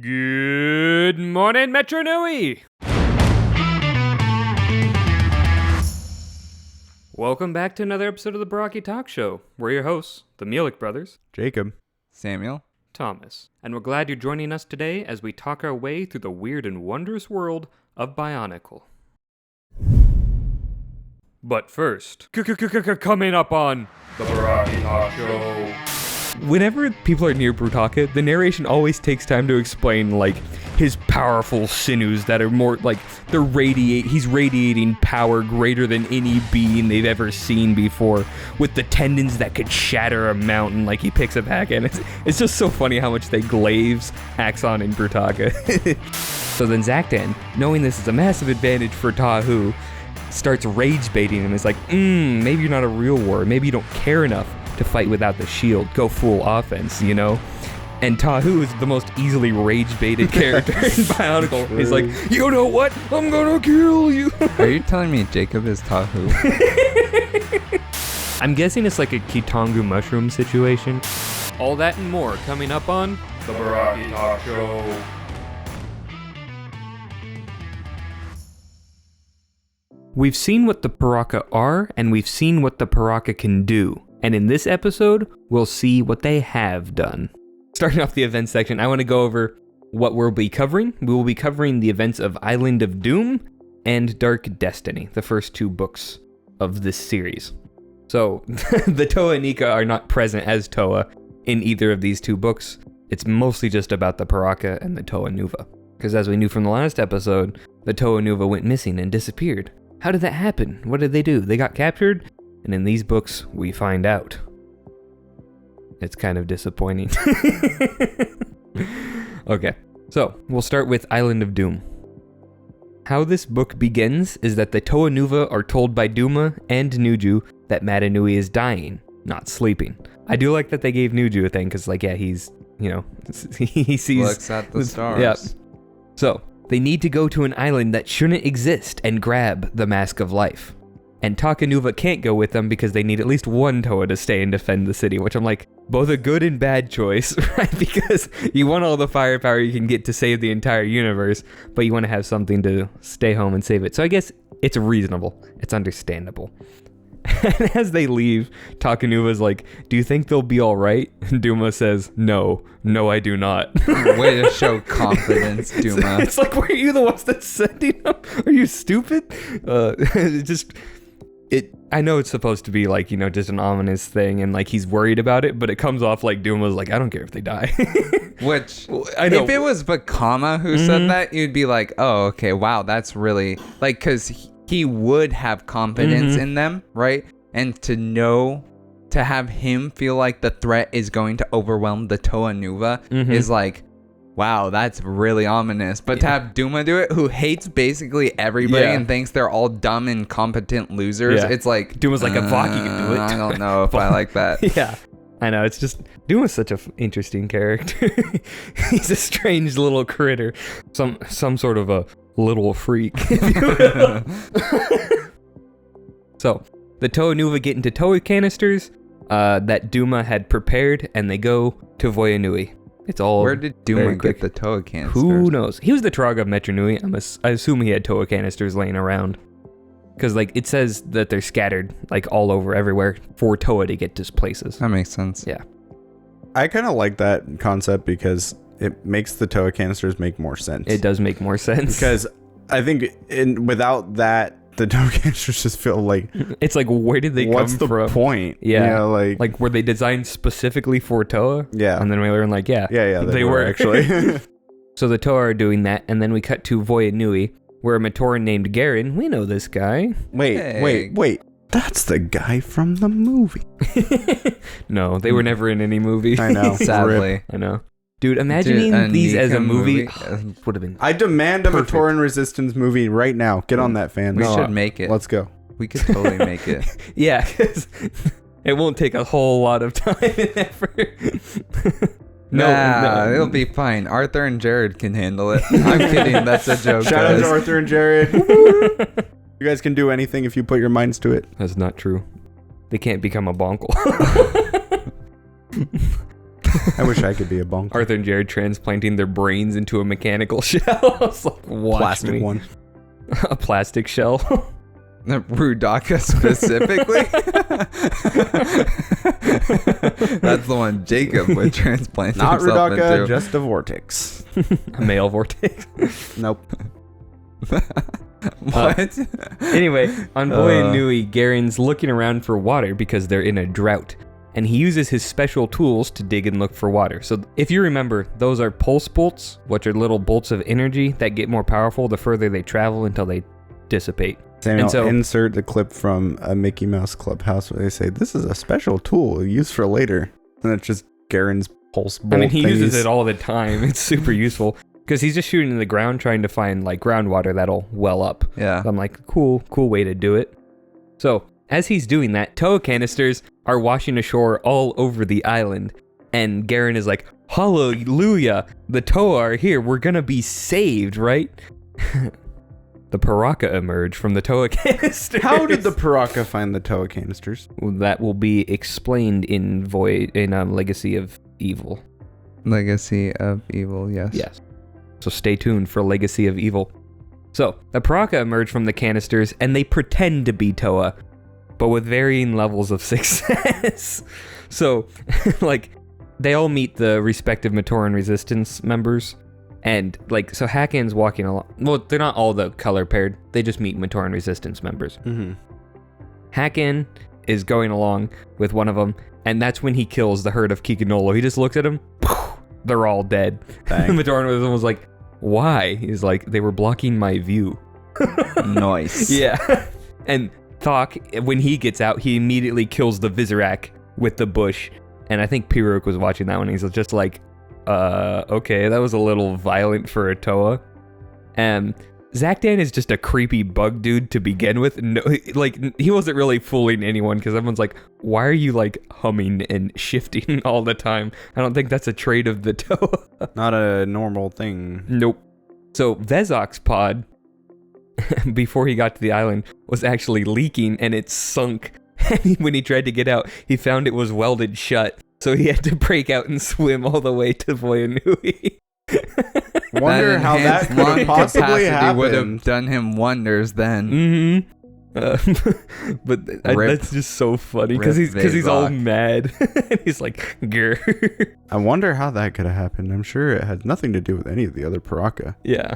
Good morning, Metro Nui! Welcome back to another episode of the Barraki Talk Show. We're your hosts, the Mielik brothers, Jacob, Samuel, Thomas, and we're glad you're joining us today as we talk our way through the weird and wondrous world of Bionicle. But first, coming up on the Barraki Talk Show. Whenever people are near Piraka, the narration always takes time to explain, like, his powerful sinews that are more, like, he's radiating power greater than any being they've ever seen before, with the tendons that could shatter a mountain, like he picks up Haka, and it's just so funny how much they glaze Axon in Piraka. So then Zaktan, knowing this is a massive advantage for Tahu, starts rage baiting him. It's like, maybe you're not a real warrior, maybe you don't care enough to fight without the shield, go full offense, you know? And Tahu is the most easily rage-baited character in Bionicle. He's like, you know what? I'm gonna kill you. Are you telling me Jacob is Tahu? I'm guessing it's like a Kitongu mushroom situation. All that and more coming up on the Barraki Talk Show. We've seen what the Piraka are, and we've seen what the Piraka can do. And in this episode, we'll see what they have done. Starting off the events section, I want to go over what we'll be covering. We will be covering the events of Island of Doom and Dark Destiny, the first two books of this series. So, the Toa and Inika are not present as Toa in either of these two books. It's mostly just about the Piraka and the Toa Nuva. Because as we knew from the last episode, the Toa Nuva went missing and disappeared. How did that happen? What did they do? They got captured? And in these books, we find out. It's kind of disappointing. Okay, so we'll start with Island of Doom. How this book begins is that the Toa Nuva are told by Duma and Nuju that Madanui is dying, not sleeping. I do like that they gave Nuju a thing, because, like, yeah, he's, you know, he sees... Looks at the stars. Yeah. So, they need to go to an island that shouldn't exist and grab the Mask of Life. And Takanuva can't go with them because they need at least one Toa to stay and defend the city, which I'm like, both a good and bad choice, right? Because you want all the firepower you can get to save the entire universe, but you want to have something to stay home and save it. So I guess it's reasonable. It's understandable. And as they leave, Takanuva's like, do you think they'll be all right? And Duma says, no, I do not. Way to show confidence, Duma. It's like, were you the ones that's sending them? Are you stupid? I know it's supposed to be like, you know, just an ominous thing and like he's worried about it, but it comes off like Duma's like, I don't care if they die. Which, I know. If it was Bakama who said that, you'd be like, oh, okay, wow, that's really, like, because he would have confidence in them, right? And to have him feel like the threat is going to overwhelm the Toa Nuva is like, wow, that's really ominous. But to have Duma do it, who hates basically everybody and thinks they're all dumb, incompetent losers, it's like... Duma's like, a Vaki can do it. I don't know if I like that. Yeah, I know. It's just... Duma's such an interesting character. He's a strange little critter. Some sort of a little freak, if you will. So, the Toa Nuva get into Toa canisters that Duma had prepared, and they go to Voya Nui. It's all. Where did Duma get the Toa canisters? Who knows? He was the Traga of Metro Nui. I assume he had Toa canisters laying around. Because, like, it says that they're scattered, like, all over, everywhere, for Toa to get to places. That makes sense. Yeah. I kind of like that concept because it makes the Toa canisters make more sense. It does make more sense. Because I think without that, the Toa canisters just feel like... It's like, where did they come from? What's the point? Yeah. You know, like, were they designed specifically for Toa? Yeah. And then we learn, like, yeah, they were actually. So the Toa are doing that, and then we cut to Voya Nui, where a Matoran named Garen, we know this guy. Wait. That's the guy from the movie. No, they were never in any movie. I know. Sadly. I know. Dude, imagining these as a movie would have been... I demand a Matoran Resistance movie right now. Get on that, fan. We should make it. Let's go. We could totally make it. Yeah, because it won't take a whole lot of time and effort. No, it'll be fine. Arthur and Jared can handle it. I'm kidding. That's a joke. Shout out to Arthur and Jared. You guys can do anything if you put your minds to it. That's not true. They can't become a bonkle. I wish I could be a bonk. Arthur and Jared transplanting their brains into a mechanical shell. It's like, watch Plastic me. one. A plastic shell. Rudaka specifically. That's the one Jacob would transplant Not himself Rudaka, into. just a vortex. A male vortex. Nope. What? Anyway, on Voya Nui, Garen's looking around for water because they're in a drought. And he uses his special tools to dig and look for water. So if you remember, those are pulse bolts, which are little bolts of energy that get more powerful the further they travel until they dissipate. Samuel, And so- insert the clip from a Mickey Mouse Clubhouse where they say, this is a special tool used for later. And it's just Garen's pulse bolt I mean, he uses thingies. it all the time. It's super useful because he's just shooting in the ground trying to find like groundwater that'll well up. Yeah. I'm like, cool way to do it. So as he's doing that, toa canisters are washing ashore all over the island. And Garen is like, hallelujah, the toa are here. We're going to be saved, right? The Piraka emerge from the toa canisters. How did the Piraka find the toa canisters? That will be explained in Legacy of Evil. Legacy of Evil, yes. Yes. So stay tuned for Legacy of Evil. So, the Piraka emerge from the canisters, and they pretend to be Toa, but with varying levels of success. So, like, they all meet the respective Matoran Resistance members, and, like, so Hakan's walking along. Well, they're not all the color paired. They just meet Matoran Resistance members. Mm-hmm. Hakan is going along with one of them, and that's when he kills the herd of Kikanolo. He just looks at them, they're all dead. Dang. Matoran was like, why? He's like, they were blocking my view. Nice. Yeah. And Thok, when he gets out, he immediately kills the Vizorak with the bush. And I think Piruk was watching that one. He's just like, okay, that was a little violent for a Toa. And Zakdan is just a creepy bug dude to begin with. No, like, he wasn't really fooling anyone because everyone's like, why are you like humming and shifting all the time? I don't think that's a trait of the Toa. Not a normal thing. Nope. So Vezok's pod, before he got to the island, was actually leaking and it sunk. And when he tried to get out, he found it was welded shut. So he had to break out and swim all the way to Voya Nui. Wonder how that could have possibly would have happened. done him wonders then. Mm-hmm. But that's just so funny because he's all Vezok. mad. He's like, grr. I wonder how that could have happened. I'm sure it had nothing to do with any of the other Piraka. Yeah.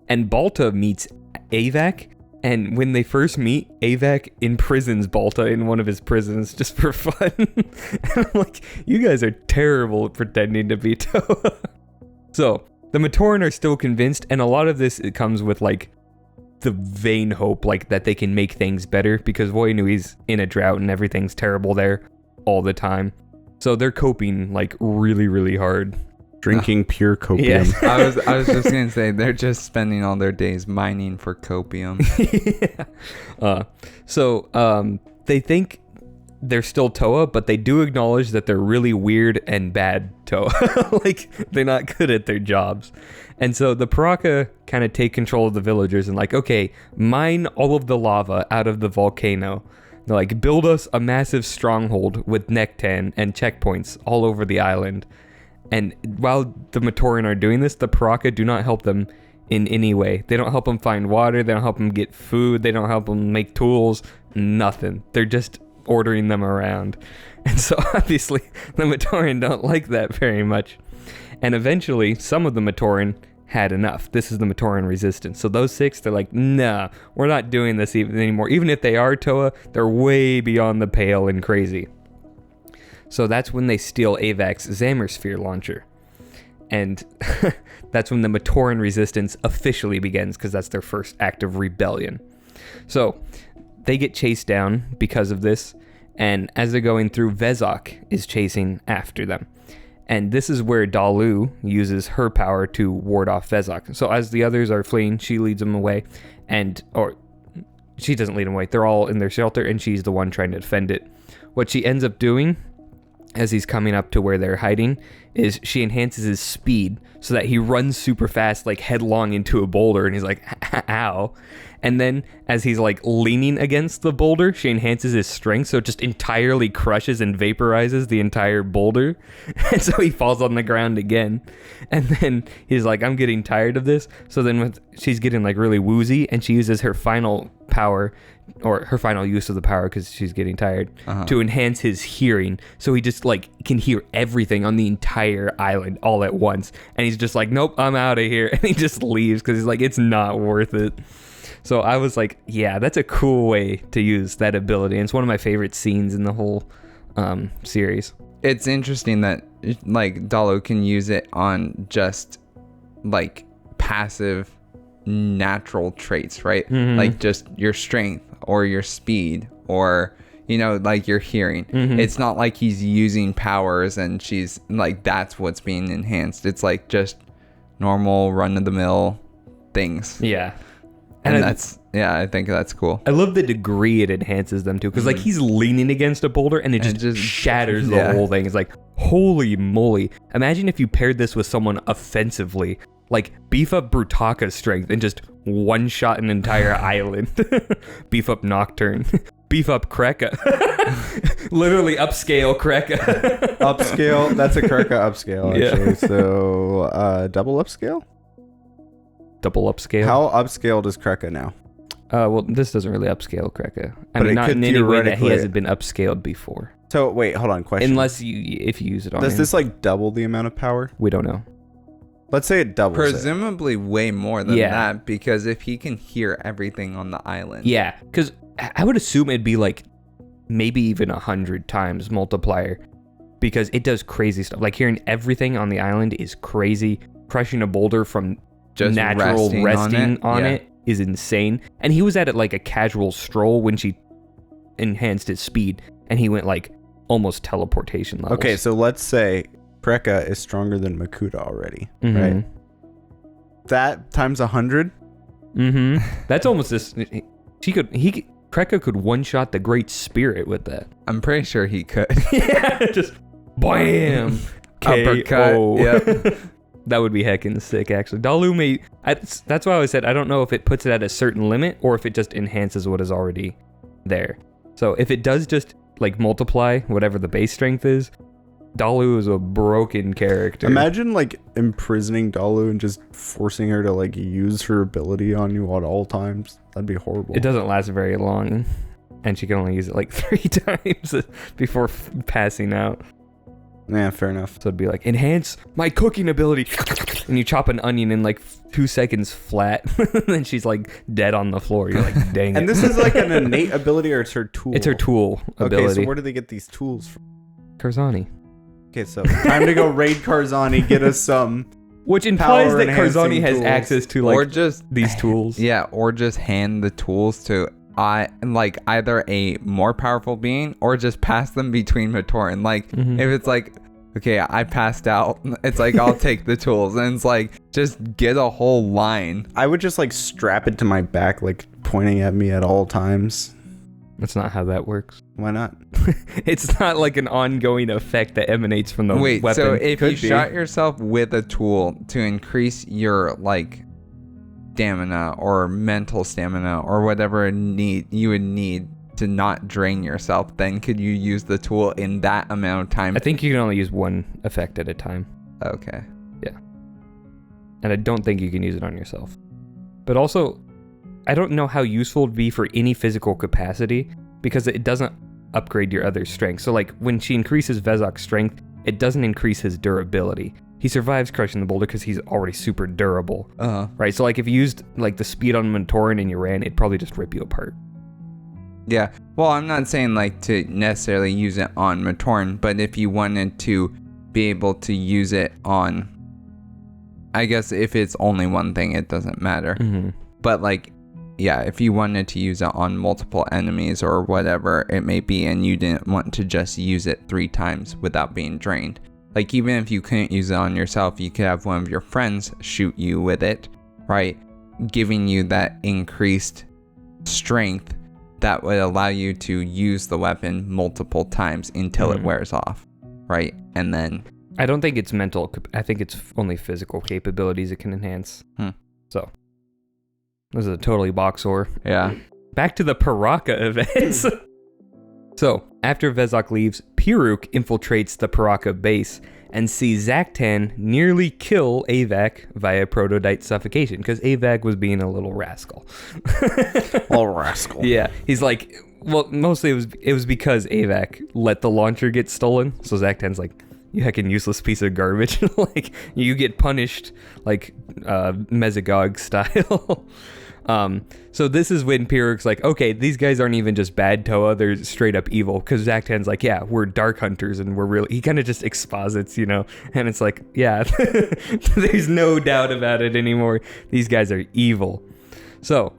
And Balta meets Avak. And when they first meet, Avak imprisons Balta in one of his prisons just for fun. And I'm like, you guys are terrible at pretending to be Toa. So, the Matoran are still convinced, and a lot of this it comes with, like, the vain hope, like, that they can make things better, because Voya Nui's in a drought and everything's terrible there all the time. So they're coping, like, really, really hard. Drinking pure copium. Yeah. I was just gonna say they're just spending all their days mining for copium. Yeah. They think they're still Toa, but they do acknowledge that they're really weird and bad Toa. Like, they're not good at their jobs. And so the Piraka kind of take control of the villagers and like, okay, mine all of the lava out of the volcano. They're like, build us a massive stronghold with Nektan and checkpoints all over the island. And while the Matoran are doing this, the Piraka do not help them in any way. They don't help them find water. They don't help them get food. They don't help them make tools. Nothing. They're just ordering them around. And so obviously the Matoran don't like that very much. And eventually some of the Matoran had enough. This is the Matoran resistance. So those 6, they're like, nah, we're not doing this even anymore. Even if they are Toa, they're way beyond the pale and crazy. So that's when they steal Avak's Zamersphere launcher. And that's when the Matoran resistance officially begins, because that's their first act of rebellion. So they get chased down because of this, and as they're going through, Vezok is chasing after them. And this is where Dalu uses her power to ward off Vezok. So as the others are fleeing, she leads them away, or she doesn't lead them away. They're all in their shelter, and she's the one trying to defend it. What she ends up doing as he's coming up to where they're hiding, is she enhances his speed so that he runs super fast, like headlong into a boulder, and he's like, ow. And then as he's like leaning against the boulder, she enhances his strength, so it just entirely crushes and vaporizes the entire boulder. And so he falls on the ground again. And then he's like, I'm getting tired of this. So then she's getting like really woozy, and she uses her final power, or her final use of the power, because she's getting tired, to enhance his hearing. So he just like can hear everything on the entire island all at once. And he's just like, nope, I'm out of here. And he just leaves because he's like, it's not worth it. So I was like, yeah, that's a cool way to use that ability. And it's one of my favorite scenes in the whole series. It's interesting that like Dalu can use it on just like passive natural traits, right? Like just your strength or your speed or, you know, like your hearing. It's not like he's using powers and she's like, that's what's being enhanced. It's like just normal run-of-the-mill things. Yeah. And that's, yeah, I think that's cool. I love the degree it enhances them too, because like he's leaning against a boulder and it just shatters the whole thing. It's like, holy moly. Imagine if you paired this with someone offensively, like beef up Brutaka's strength and just one shot an entire island. Beef up Nocturne. Beef up Kreka. Literally upscale Kreka. Upscale? That's a Kreka upscale, actually. Yeah. So, double upscale? Double upscale. How upscaled is Kreka now? Well, this doesn't really upscale Kreka. I mean, not in any way that he hasn't been upscaled before. So, wait, hold on, question. Unless if you use it on Does him. this, like, double the amount of power? We don't know. Let's say it doubles Presumably way more than that, because if he can hear everything on the island. Yeah, because I would assume it'd be, like, maybe even 100 times multiplier, because it does crazy stuff. Like, hearing everything on the island is crazy. Crushing a boulder from just natural resting on it is insane. And he was at it like a casual stroll when she enhanced his speed, and he went like almost teleportation levels. Okay, so let's say Piraka is stronger than Makuta already, right? That times 100. That's almost this. Piraka could one shot the Great Spirit with that. I'm pretty sure he could. Yeah, just bam, uppercut. Yep. That would be heckin' sick, actually. Dalu that's why I said I don't know if it puts it at a certain limit or if it just enhances what is already there. So if it does just like multiply whatever the base strength is, Dalu is a broken character. Imagine like imprisoning Dalu and just forcing her to like use her ability on you at all times. That'd be horrible. It doesn't last very long, and she can only use it like 3 times before passing out. Yeah, fair enough. So it'd be like, enhance my cooking ability. And you chop an onion in like 2 seconds flat. Then she's like dead on the floor. You're like, dang it. And this is like an innate ability, or it's her tool? It's her tool ability. Okay, so where do they get these tools from? Karzani. Okay, so time to go raid Karzani, get us some. Which implies that Karzani has access to like or just these tools. Yeah, or just hand the tools to like either a more powerful being or just pass them between Matoran. Like if it's like, okay, I passed out, it's like I'll take the tools, and it's like just get a whole line. I would just like strap it to my back, like pointing at me at all times. That's not how that works. Why not? It's not like an ongoing effect that emanates from the weapon. So if you shot yourself with a tool to increase your like stamina or mental stamina or whatever you would need to not drain yourself, then could you use the tool in that amount of time? I think you can only use one effect at a time. Okay. Yeah. And I don't think you can use it on yourself. But also, I don't know how useful it'd be for any physical capacity, because it doesn't upgrade your other strength. So like when she increases Vezok's strength, it doesn't increase his durability. He survives crushing the boulder because he's already super durable. Right? So like if you used like the speed on Matoran and you ran, it'd probably just rip you apart. Yeah. Well, I'm not saying like to necessarily use it on Matoran, but if you wanted to be able to use it on, I guess if it's only one thing, it doesn't matter. But like, yeah, if you wanted to use it on multiple enemies or whatever it may be, and you didn't want to just use it 3 times without being drained, like even if you couldn't use it on yourself, you could have one of your friends shoot you with it, right? Giving you that increased strength that would allow you to use the weapon multiple times until it wears off, right? And then I don't think it's mental. I think it's only physical capabilities it can enhance. So, this is a totally box or. yeah. Back to the Piraka events. So, after Vezok leaves, Piruk infiltrates the Piraka base and sees Zaktan nearly kill Avak via prototype suffocation, because Avak was being a little rascal. All rascal. Yeah, he's like, well, mostly it was because Avak let the launcher get stolen. So Zaktan's like, you heckin' useless piece of garbage. Like, you get punished like Mesogog style. So this is when Piruk's like, okay, these guys aren't even just bad Toa, they're straight up evil. Because Zaktan's like, yeah, we're dark hunters and we're really, he kind of just exposits, you know, and it's like, yeah, there's no doubt about it anymore. These guys are evil. So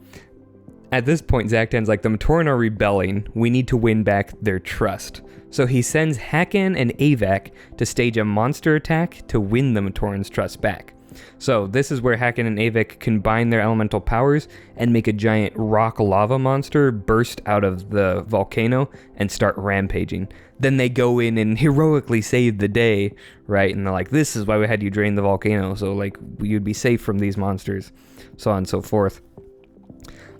at this point, Zaktan's like, the Matoran are rebelling. We need to win back their trust. So he sends Hakan and Avak to stage a monster attack to win the Matoran's trust back. So this is where Hakan and Avak combine their elemental powers and make a giant rock lava monster burst out of the volcano and start rampaging. Then they go in and heroically save the day, right? And they're like, this is why we had you drain the volcano, so like you'd be safe from these monsters, so on and so forth.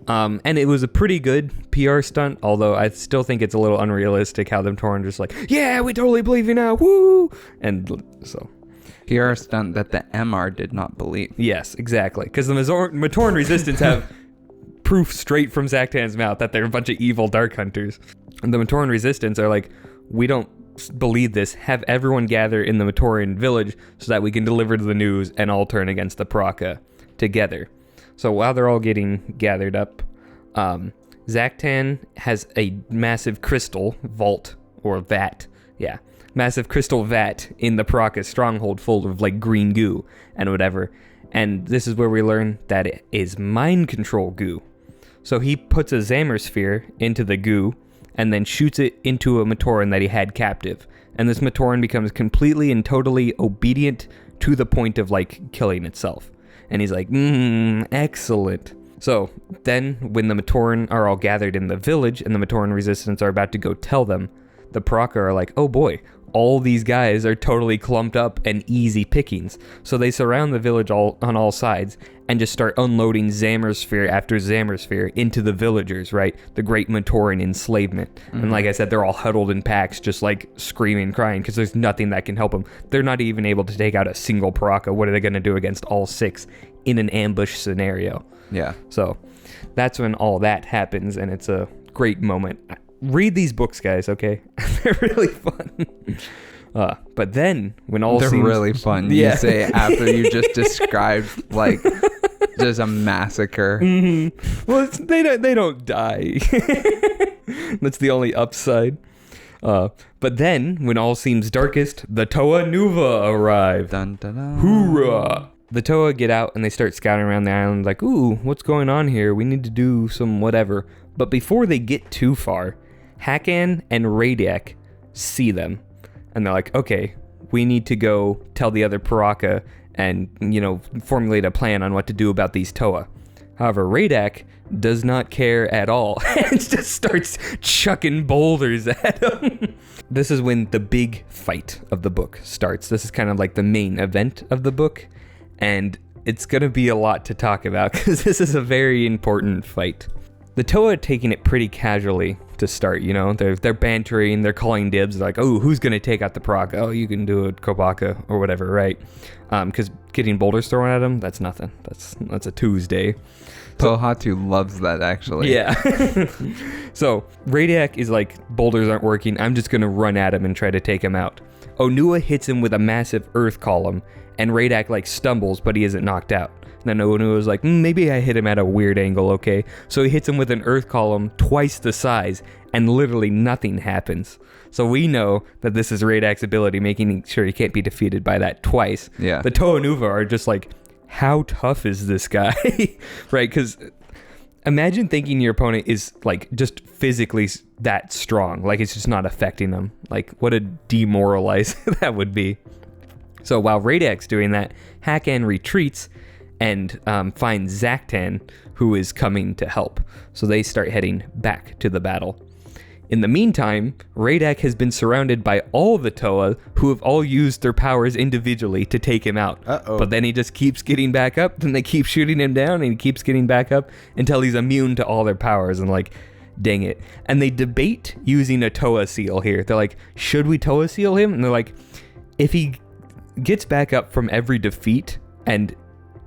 And it was a pretty good PR stunt, although I still think it's a little unrealistic how the Matoran just like, yeah, we totally believe you now, woo! And so... PR stunt that the MR did not believe. Yes, exactly. Because the Matoran Resistance have proof straight from Zaktan's mouth that they're a bunch of evil dark hunters. And the Matoran Resistance are like, we don't believe this. Have everyone gather in the Matoran village so that we can deliver the news and all turn against the Piraka together. So while they're all getting gathered up, Zaktan has a massive crystal vault, or vat, yeah. Massive crystal vat in the Piraka stronghold full of like green goo and whatever. And this is where we learn that it is mind control goo. So he puts a Zammer sphere into the goo and then shoots it into a Matoran that he had captive. And this Matoran becomes completely and totally obedient to the point of like killing itself. And he's like, excellent. So then when the Matoran are all gathered in the village and the Matoran Resistance are about to go tell them, the Piraka are like, oh boy, all these guys are totally clumped up and easy pickings. So they surround the village on all sides and just start unloading Zammer sphere after Zammer sphere into the villagers, right? The great Matoran enslavement. Mm-hmm. And like I said, they're all huddled in packs, just like screaming, crying, because there's nothing that can help them. They're not even able to take out a single Piraka. What are they going to do against all six in an ambush scenario? Yeah. So that's when all that happens, and it's a great moment. Read these books, guys, okay? They're really fun. But then, when all they're seems... really fun. Yeah. You say after you just described, like, just a massacre. Mm-hmm. Well, they don't die. That's the only upside. But then, when all seems darkest, the Toa Nuva arrive. Dun, dun, dun. Hoorah! The Toa get out and they start scouting around the island like, ooh, what's going on here? We need to do some whatever. But before they get too far, Hakan and Radiak see them. And they're like, okay, we need to go tell the other Piraka and, you know, formulate a plan on what to do about these Toa. However, Radiak does not care at all and just starts chucking boulders at them. This is when the big fight of the book starts. This is kind of like the main event of the book. And it's going to be a lot to talk about because this is a very important fight. The Toa are taking it pretty casually to start, you know. They're bantering, they're calling dibs. They're like, oh, who's going to take out the Piraka? Oh, you can do it, Kobaka, or whatever, right? Because getting boulders thrown at them, that's nothing. That's a Tuesday. Pohatu loves that, actually. Yeah. So, Radiak is like, boulders aren't working. I'm just going to run at him and try to take him out. Onua hits him with a massive earth column, and Radiak like stumbles, but he isn't knocked out. And then Onua was like, maybe I hit him at a weird angle, okay? So he hits him with an earth column twice the size, and literally nothing happens. So we know that this is Radiak's ability, making sure he can't be defeated by that twice. Yeah. The Toa Nuva are just like, how tough is this guy? Right? Because imagine thinking your opponent is like just physically that strong. Like it's just not affecting them. Like what a demoralize that would be. So while Radiak's doing that, Hakan retreats and finds Zaktan, who is coming to help. So they start heading back to the battle. In the meantime, Radak has been surrounded by all the Toa who have all used their powers individually to take him out. But then he just keeps getting back up, then they keep shooting him down, and he keeps getting back up until he's immune to all their powers, and like, dang it. And they debate using a Toa seal here. They're like, should we Toa seal him? And they're like, if he gets back up from every defeat and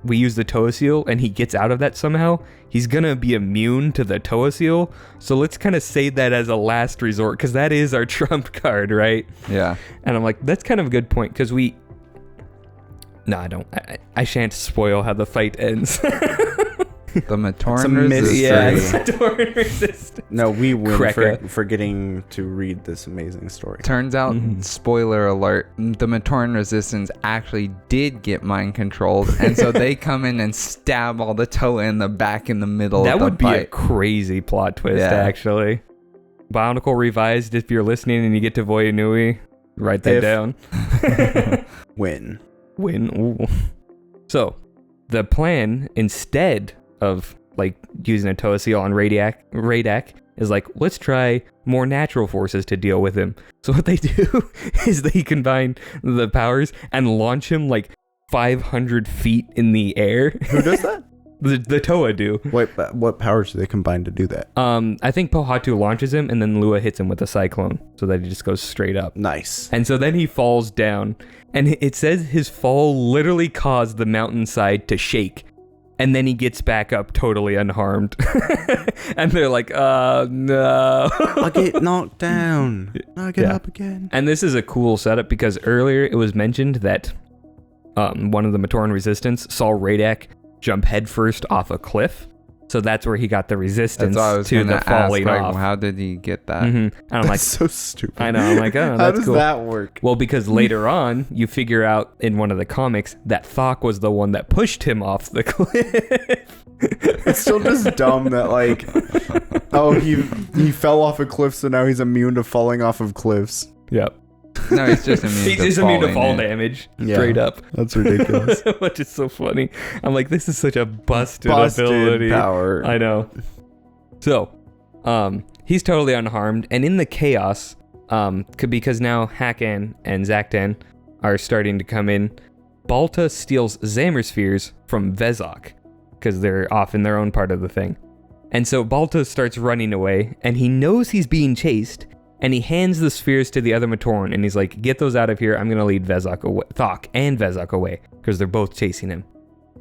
we use the Toa seal and he gets out of that somehow, he's gonna be immune to the Toa seal. So let's kind of say that as a last resort, because that is our trump card, right? Yeah. And I'm like, that's kind of a good point, because no, I don't. I shan't spoil how the fight ends. The Matoran resistance. Yeah, it's Matoran resistance. No, we win Piraka. for getting to read this amazing story. Turns out, spoiler alert, the Matoran resistance actually did get mind controlled, and so they come in and stab all the Toa in the back in the middle That of the would be a fight. crazy plot twist, Yeah. actually. Bionicle Revised, if you're listening and you get to Voya Nui, write that down. Win. Ooh. So, the plan, instead of like using a Toa seal on Radak, is like, let's try more natural forces to deal with him. So what they do is they combine the powers and launch him like 500 feet in the air. Who does that? The Toa do. Wait, but what powers do they combine to do that? I think Pohatu launches him, and then Lua hits him with a cyclone, so that he just goes straight up. Nice. And so then he falls down, and it says his fall literally caused the mountainside to shake. And then he gets back up totally unharmed. And they're like, no. I'll get knocked down. I'll get up again. And this is a cool setup, because earlier it was mentioned that one of the Matoran resistance saw Radak jump headfirst off a cliff. So that's where he got the resistance That's what I was to the gonna falling ask, like, off. how did he get that? And I'm like, That's so stupid. I know. I'm like, oh, How that's does cool. that work? Well, because later on, you figure out in one of the comics that Thok was the one that pushed him off the cliff. It's still just dumb that, like, oh, he fell off a cliff, so now he's immune to falling off of cliffs. Yep. No, he's just immune He's to just immune to fall falling in. damage. Yeah. Straight up. That's ridiculous. Which is so funny. I'm like, this is such a busted ability. power. I know. So, he's totally unharmed, and in the chaos, because now Hakan and Zaktan are starting to come in, Balta steals Zamir spheres from Vezok, because they're off in their own part of the thing. And so Balta starts running away, and he knows he's being chased, and he hands the spheres to the other Matoran, and he's like, get those out of here, I'm gonna lead Thok and Vezok away, because they're both chasing him.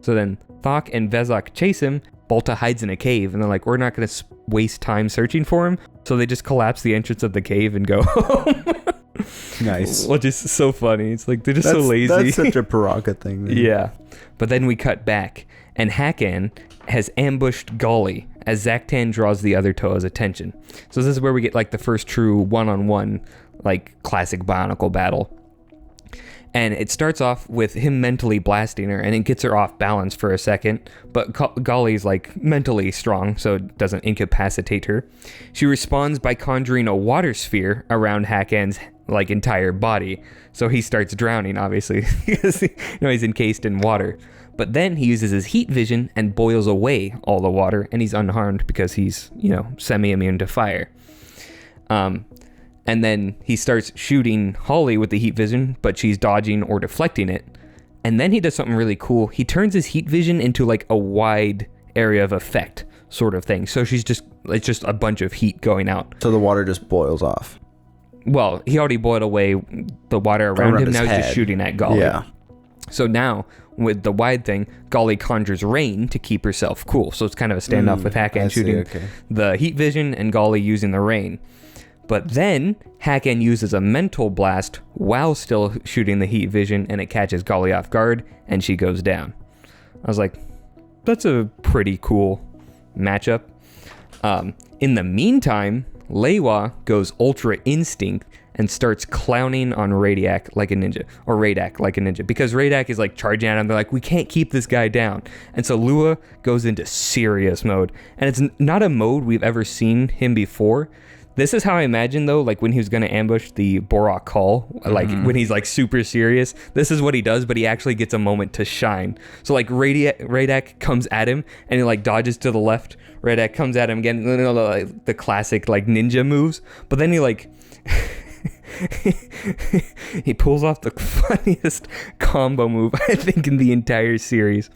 So then Thok and Vezok chase him, Balta hides in a cave, and they're like, we're not gonna waste time searching for him, so they just collapse the entrance of the cave and go home. Nice. Which is so funny. It's like, they're just so lazy. That's such a Piraka thing. Man. Yeah. But then we cut back, and Hakan has ambushed Golly as Zaktan draws the other Toa's attention. So this is where we get like the first true one-on-one, like classic Bionicle battle. And it starts off with him mentally blasting her, and it gets her off balance for a second, but Golly's like mentally strong, so it doesn't incapacitate her. She responds by conjuring a water sphere around Hakan's like entire body, so he starts drowning, obviously, because he's encased in water. But then he uses his heat vision and boils away all the water, and he's unharmed because he's, semi-immune to fire. And then he starts shooting Holly with the heat vision, but she's dodging or deflecting it. And then he does something really cool. He turns his heat vision into like a wide area of effect sort of thing. So it's just a bunch of heat going out. So the water just boils off. Well, he already boiled away the water around him. his Now he's head. just shooting at Golly. Yeah. So now, with the wide thing, Golly conjures rain to keep herself cool. So it's kind of a standoff with Hakan shooting the heat vision and Golly using the rain. But then, Hakan uses a mental blast while still shooting the heat vision, and it catches Golly off guard, and she goes down. I was like, that's a pretty cool matchup. In the meantime, Leiwa goes Ultra Instinct and starts clowning on Radak like a ninja, because Radak is like charging at him. They're like, we can't keep this guy down. And so Lua goes into serious mode, and it's not a mode we've ever seen him before. This is how I imagine, though, like when he was going to ambush the Borak call, like when he's like super serious, this is what he does, but he actually gets a moment to shine. So like Radak comes at him and he like dodges to the left. Radak comes at him again, like, the classic like ninja moves, but then he like... he pulls off the funniest combo move I think in the entire series.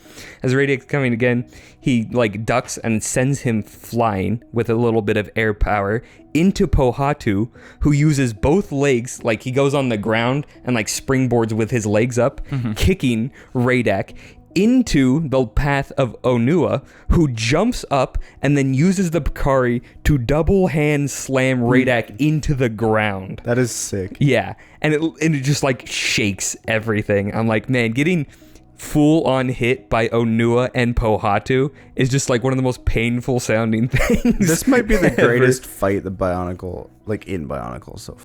As Radak's coming again, he like ducks and sends him flying with a little bit of air power into Pohatu, who uses both legs, like he goes on the ground and like springboards with his legs up, kicking Radak into the path of Onua, who jumps up and then uses the Pakari to double hand slam Radak into the ground. That is sick. Yeah, and it just like shakes everything. I'm like, man, getting full on hit by Onua and Pohatu is just like one of the most painful sounding things. This might be the ever. greatest fight the Bionicle, like in Bionicle, so.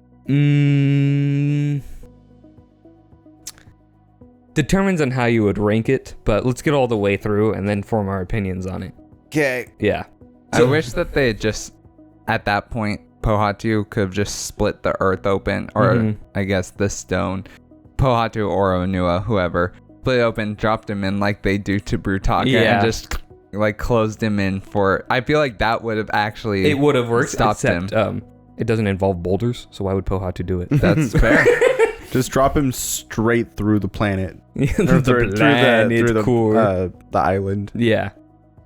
Determines on how you would rank it, but let's get all the way through and then form our opinions on it. Okay. Yeah. I wish that they had just, at that point, Pohatu could have just split the earth open, or I guess the stone. Pohatu or Onua, whoever, split it open, dropped him in like they do to Brutaka, and just like closed him in for... I feel like that would have actually... It would have worked, stopped except him. It doesn't involve boulders, so why would Pohatu do it? That's fair. Just drop him straight through the planet. through the island. Yeah.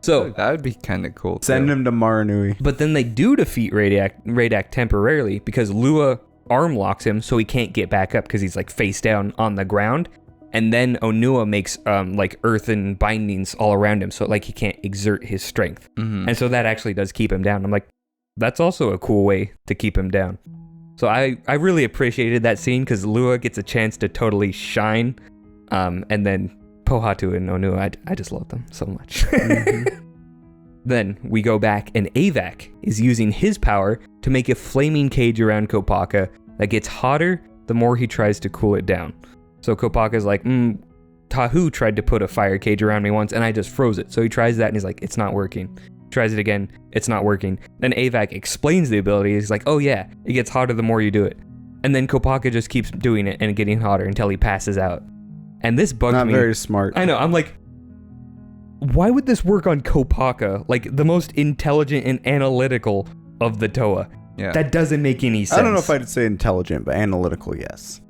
So that would be kind of cool. Send him to Mara Nui. But then they do defeat Radak temporarily because Lua arm locks him so he can't get back up because he's like face down on the ground. And then Onua makes like earthen bindings all around him so like he can't exert his strength. And so that actually does keep him down. I'm like, that's also a cool way to keep him down. So I really appreciated that scene because Lua gets a chance to totally shine. And then Pohatu and Onua, I just love them so much. Then we go back and Avac is using his power to make a flaming cage around Kopaka that gets hotter the more he tries to cool it down. So Kopaka's like, Tahu tried to put a fire cage around me once and I just froze it. So he tries that and he's like, it's not working. Tries it again, it's not working. Then Avac explains the ability. He's like, oh yeah, it gets hotter the more you do it. And then Kopaka just keeps doing it and getting hotter until he passes out. And this bugs me. Not very smart. I know, I'm like, why would this work on Kopaka? Like the most intelligent and analytical of the Toa. Yeah. That doesn't make any sense. I don't know if I'd say intelligent, but analytical, yes.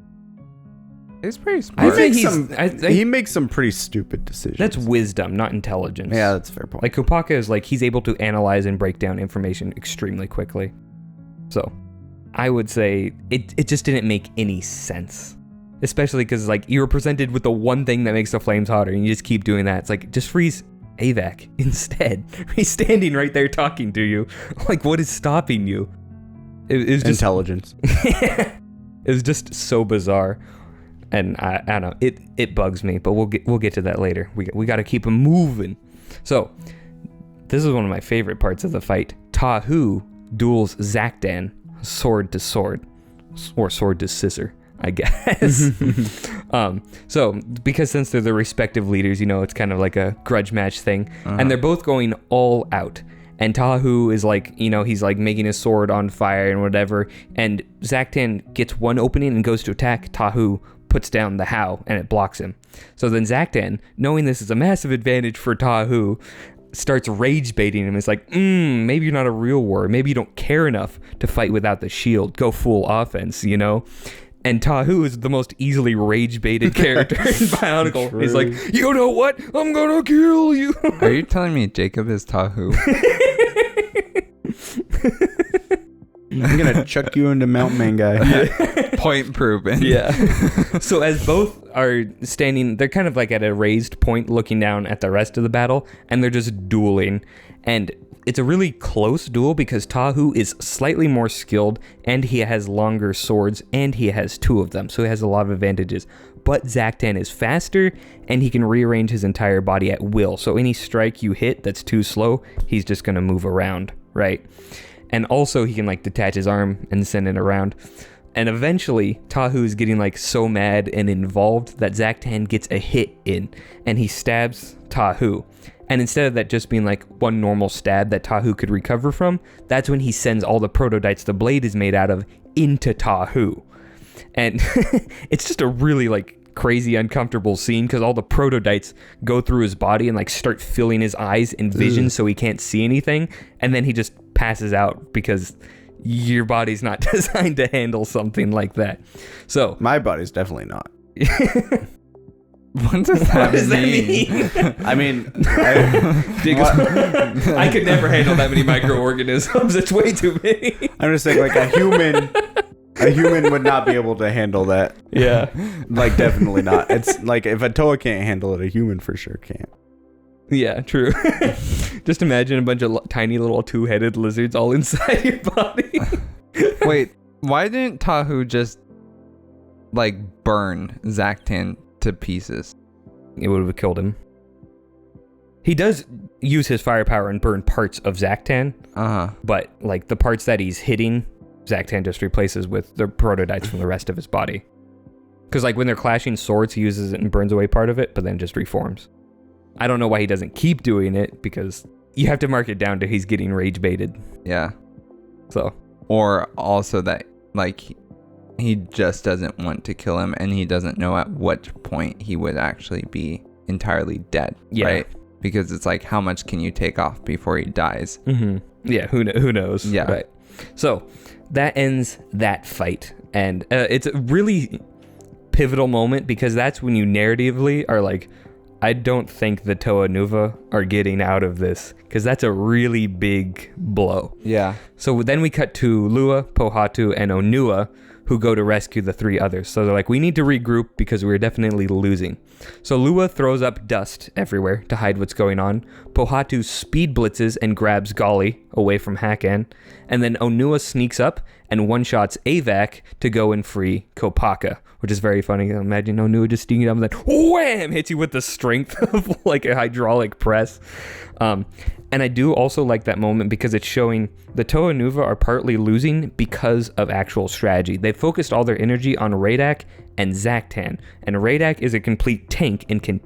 He's pretty smart. He makes some pretty stupid decisions. That's wisdom, not intelligence. Yeah, that's a fair point. Like Kopaka is like, he's able to analyze and break down information extremely quickly. So I would say it just didn't make any sense. Especially because like you were presented with the one thing that makes the flames hotter and you just keep doing that. It's like, just freeze Avac instead. He's standing right there talking to you. Like, what is stopping you? It was just intelligence. It was just so bizarre. And I don't know, it bugs me, but we'll get to that later. We got to keep him moving. So this is one of my favorite parts of the fight. Tahu duels Zakdan sword to sword, or sword to scissor, I guess. So because since they're the respective leaders, you know, it's kind of like a grudge match thing, and they're both going all out. And Tahu is like, you know, he's like making his sword on fire and whatever. And Zakdan gets one opening and goes to attack Tahu, puts down the How, and it blocks him. So then Zakdan, knowing this is a massive advantage for Tahu, starts rage baiting him. It's like, maybe you're not a real warrior. Maybe you don't care enough to fight without the shield. Go full offense, you know? And Tahu is the most easily rage baited character in Bionicle. He's like, you know what? I'm gonna kill you. Are you telling me Jacob is Tahu? I'm gonna chuck you into Mount Mangai. Point proven. Yeah. So as both are standing, they're kind of like at a raised point looking down at the rest of the battle, and they're just dueling. And it's a really close duel because Tahu is slightly more skilled, and he has longer swords, and he has two of them, so he has a lot of advantages. But Zakdan is faster, and he can rearrange his entire body at will. So any strike you hit that's too slow, he's just gonna move around, right? And also he can like detach his arm and send it around. And eventually, Tahu is getting like so mad and involved that Zaktan gets a hit in, and he stabs Tahu. And instead of that just being like one normal stab that Tahu could recover from, that's when he sends all the prototypes the blade is made out of into Tahu. And it's just a really like crazy uncomfortable scene because all the prototypes go through his body and like start filling his eyes and vision so he can't see anything. And then he just passes out because your body's not designed to handle something like that. So my body's definitely not. What does that mean? I mean, I could never handle that many microorganisms. It's way too many. I'm just saying, like a human would not be able to handle that. Yeah. Like, definitely not. It's like if a Toa can't handle it, a human for sure can't. Yeah, true. Just imagine a bunch of tiny little two-headed lizards all inside your body. Wait, why didn't Tahu just like burn Zaktan to pieces? It would have killed him. He does use his firepower and burn parts of Zaktan. But like the parts that he's hitting, Zaktan just replaces with the prototypes from the rest of his body. Because like when they're clashing swords, he uses it and burns away part of it, but then just reforms. I don't know why he doesn't keep doing it, because you have to mark it down to he's getting rage baited. Yeah. So. Or also that like he just doesn't want to kill him, and he doesn't know at what point he would actually be entirely dead. Yeah. Right? Because it's like, how much can you take off before he dies? Mm-hmm. Yeah, who knows? Yeah. Right. So that ends that fight. And it's a really pivotal moment, because that's when you narratively are like, I don't think the Toa Nuva are getting out of this, because that's a really big blow. Yeah. So then we cut to Lua, Pohatu, and Onua, who go to rescue the three others. So they're like, we need to regroup because we're definitely losing. So Lua throws up dust everywhere to hide what's going on. Pohatu speed blitzes and grabs Golly away from Hakan. And then Onua sneaks up and one-shots Avac to go and free Kopaka, which is very funny. Imagine Onua just sneaking up and then wham! Hits you with the strength of like a hydraulic press. And I do also like that moment because it's showing the Toa Nuva are partly losing because of actual strategy. They focused all their energy on Radak and Zaktan. And Radak is a complete tank and can,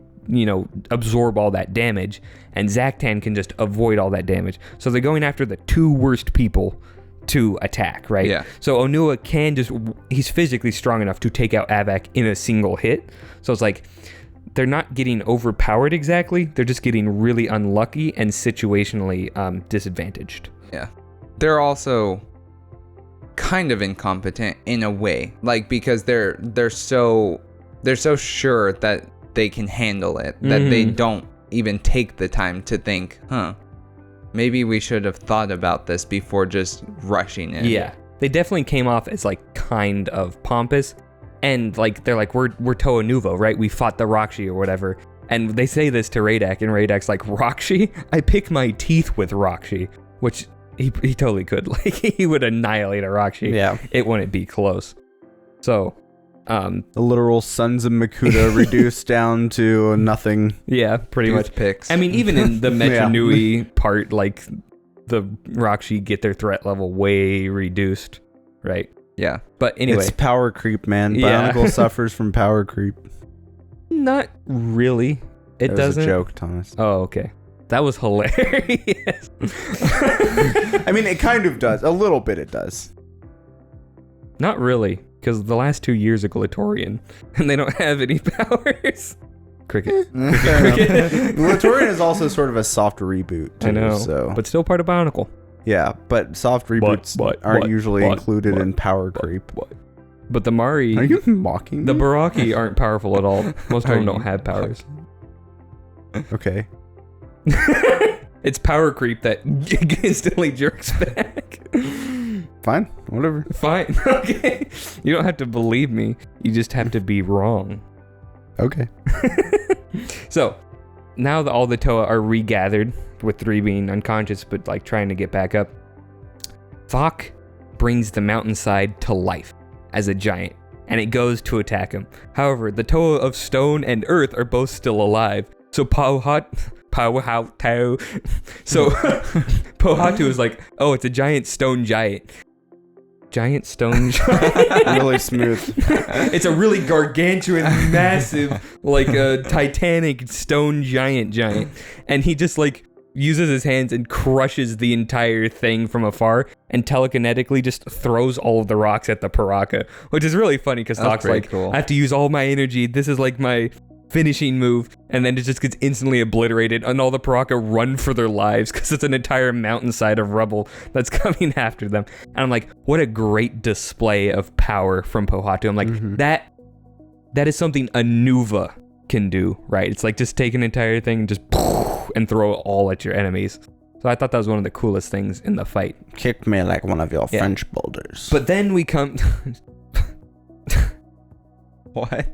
absorb all that damage. And Zaktan can just avoid all that damage. So they're going after the two worst people to attack, right? Yeah. So Onua he's physically strong enough to take out Avac in a single hit. So it's like, they're not getting overpowered exactly. They're just getting really unlucky and situationally disadvantaged. Yeah. They're also kind of incompetent in a way, like because they're so sure that they can handle it that they don't even take the time to think, maybe we should have thought about this before just rushing in. Yeah. They definitely came off as like kind of pompous. And like they're like, we're Toa Nuva, right? We fought the Rakshi or whatever. And they say this to Radak, and Radak's like, Rakshi? I pick my teeth with Rakshi, which he totally could. Like he would annihilate a Rakshi. Yeah. It wouldn't be close. So the literal sons of Makuta reduced down to nothing. Yeah, pretty much. Picks. I mean, even in the Mecha Nui part, like the Rakshi get their threat level way reduced, right? Yeah. But anyway. It's power creep, man. Yeah. Bionicle suffers from power creep. Not really. It doesn't. Was a joke, Thomas. Oh, okay. That was hilarious. I mean, it kind of does. A little bit it does. Not really, because the last 2 years are Glatorian, and they don't have any powers. Cricket. Glatorian is also sort of a soft reboot, too. I know, so. but still part of Bionicle. Yeah, but soft reboots aren't usually included in power creep. But the Mari... Are you mocking the me? Barraki aren't powerful at all. Most of them don't have powers. Okay. It's power creep that instantly jerks back. Fine, whatever. Fine, okay. You don't have to believe me. You just have to be wrong. Okay. So, now that all the Toa are regathered, with 3 being unconscious but like trying to get back up, Thok brings the mountainside to life as a giant, and it goes to attack him. However, the Toa of stone and earth are both still alive. So Pohatu is like, oh, it's a giant stone giant. giant stone giant. Really smooth. It's a really gargantuan, massive, like a Titanic stone giant. And he just like uses his hands and crushes the entire thing from afar and telekinetically just throws all of the rocks at the Piraka, which is really funny because Doc's like, cool. I have to use all my energy. This is like my finishing move. And then it just gets instantly obliterated and all the Piraka run for their lives because it's an entire mountainside of rubble that's coming after them. And I'm like, what a great display of power from Pohatu. I'm like, that is something a Nuva can do, right? It's like just take an entire thing and just and throw it all at your enemies. So I thought that was one of the coolest things in the fight. Kick me like one of your French boulders. But then we come... What?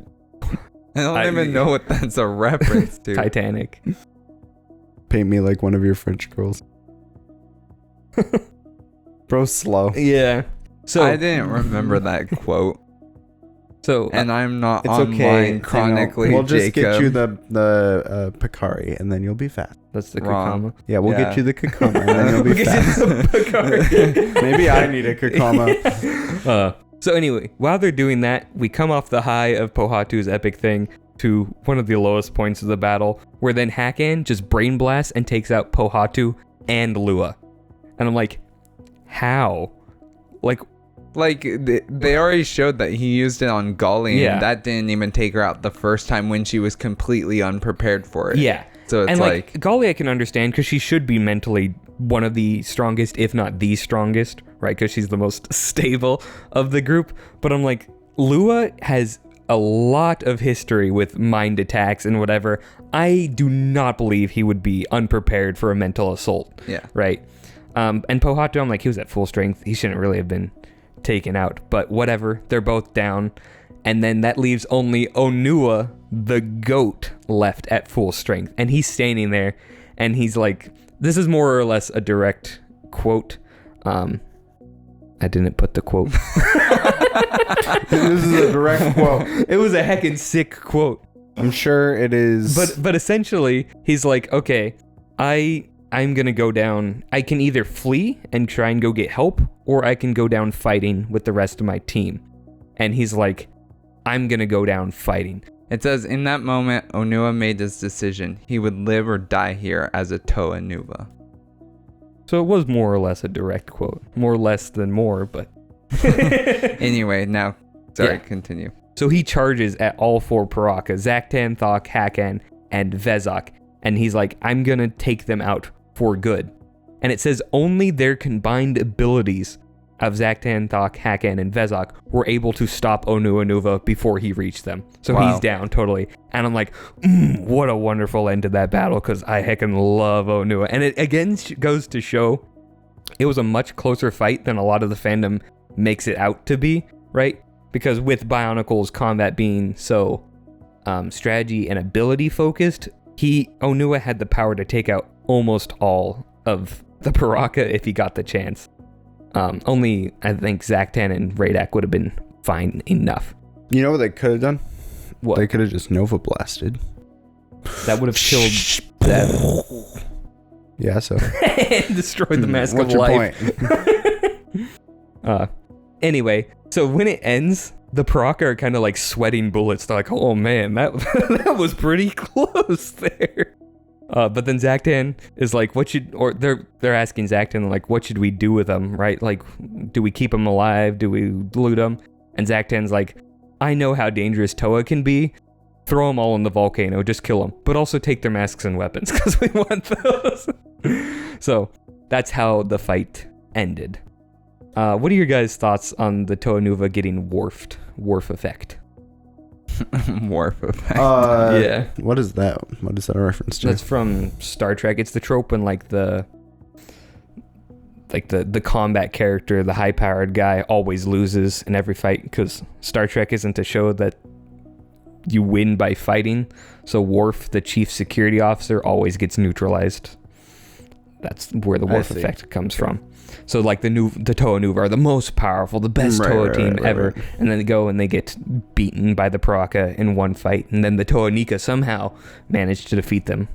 I don't even know what that's a reference to. Titanic. Paint me like one of your French girls. Bro, slow. Yeah. So I didn't remember that quote. So and I'm not it's online okay. chronically. We'll just Jacob. get you the Picari, and then you'll be fast. that's the Wrong. Kakama. Yeah, we'll Yeah. get you the Kakama, and then you'll We'll be get you fast. the Picari. Maybe I need a Kakama. So anyway, while they're doing that, we come off the high of Pohatu's epic thing to one of the lowest points of the battle, where then Hakan just brain blasts and takes out Pohatu and Lua. And I'm like, how? Like they already showed that he used it on Golly, Yeah. and that didn't even take her out the first time when she was completely unprepared for it. yeah. So it's And like Golly I can understand because she should be mentally one of the strongest, if not the strongest, right? Because she's the most stable of the group. But I'm like, Lua has a lot of history with mind attacks and whatever. I do not believe he would be unprepared for a mental assault. Yeah. Right. And Pohatu, I'm like, he was at full strength. He shouldn't really have been taken out. But whatever. They're both down. And then that leaves only Onua, the goat, left at full strength. And he's standing there. And he's like, this is more or less a direct quote. I didn't put the quote. This is a direct quote. It was a heckin' sick quote. I'm sure it is. But essentially, he's like, okay, I'm gonna go down. I can either flee and try and go get help, or I can go down fighting with the rest of my team. And he's like, I'm gonna go down fighting. it says in that moment, Onua made his decision. He would live or die here as a Toa Nuva. So it was more or less a direct quote. More less than more, but... Anyway, now, sorry, Yeah. continue. So he charges at all four Piraka, Zaktan, Thok, Hakan, and Vezok. And he's like, I'm gonna take them out for good. And it says only their combined abilities of Zaktan, Thok, Hakan, and Vezok were able to stop Onuanuva before he reached them. So Wow. he's down totally. And I'm like, what a wonderful end to that battle, because I heckin' love Onua. And it again goes to show it was a much closer fight than a lot of the fandom makes it out to be, right? Because with Bionicle's combat being so strategy and ability focused, Onua had the power to take out almost all of the Piraka if he got the chance. Only I think Zaktan and Radak would have been fine enough. You know what they could have done? What? They could have just Nova blasted. That would have killed them Yeah, so. and destroyed the Mask What's of your Life. point? Anyway, so when it ends, the Piraka are kind of like sweating bullets. They're like, oh man, that that was pretty close there. But then Zaktan is like, they're asking Zaktan, like, what should we do with them, right? Like, do we keep them alive? Do we loot them? And Zaktan's like, I know how dangerous Toa can be. Throw them all in the volcano, just kill them. But also take their masks and weapons, because we want those. So, that's how the fight ended. What are your guys' thoughts on the Toa Nuva getting Wharf effect? Wharf effect. Yeah. What is that? What is that a reference to? That's from Star Trek. It's the trope when the combat character, the high-powered guy, always loses in every fight, because Star Trek isn't a show that you win by fighting. So Worf, the chief security officer, always gets neutralized. That's where the Worf effect comes from. So like the Toa Nuva are the most powerful, the best Toa team ever. Right. And then they go and they get beaten by the Piraka in one fight. And then the Toa Inika somehow managed to defeat them.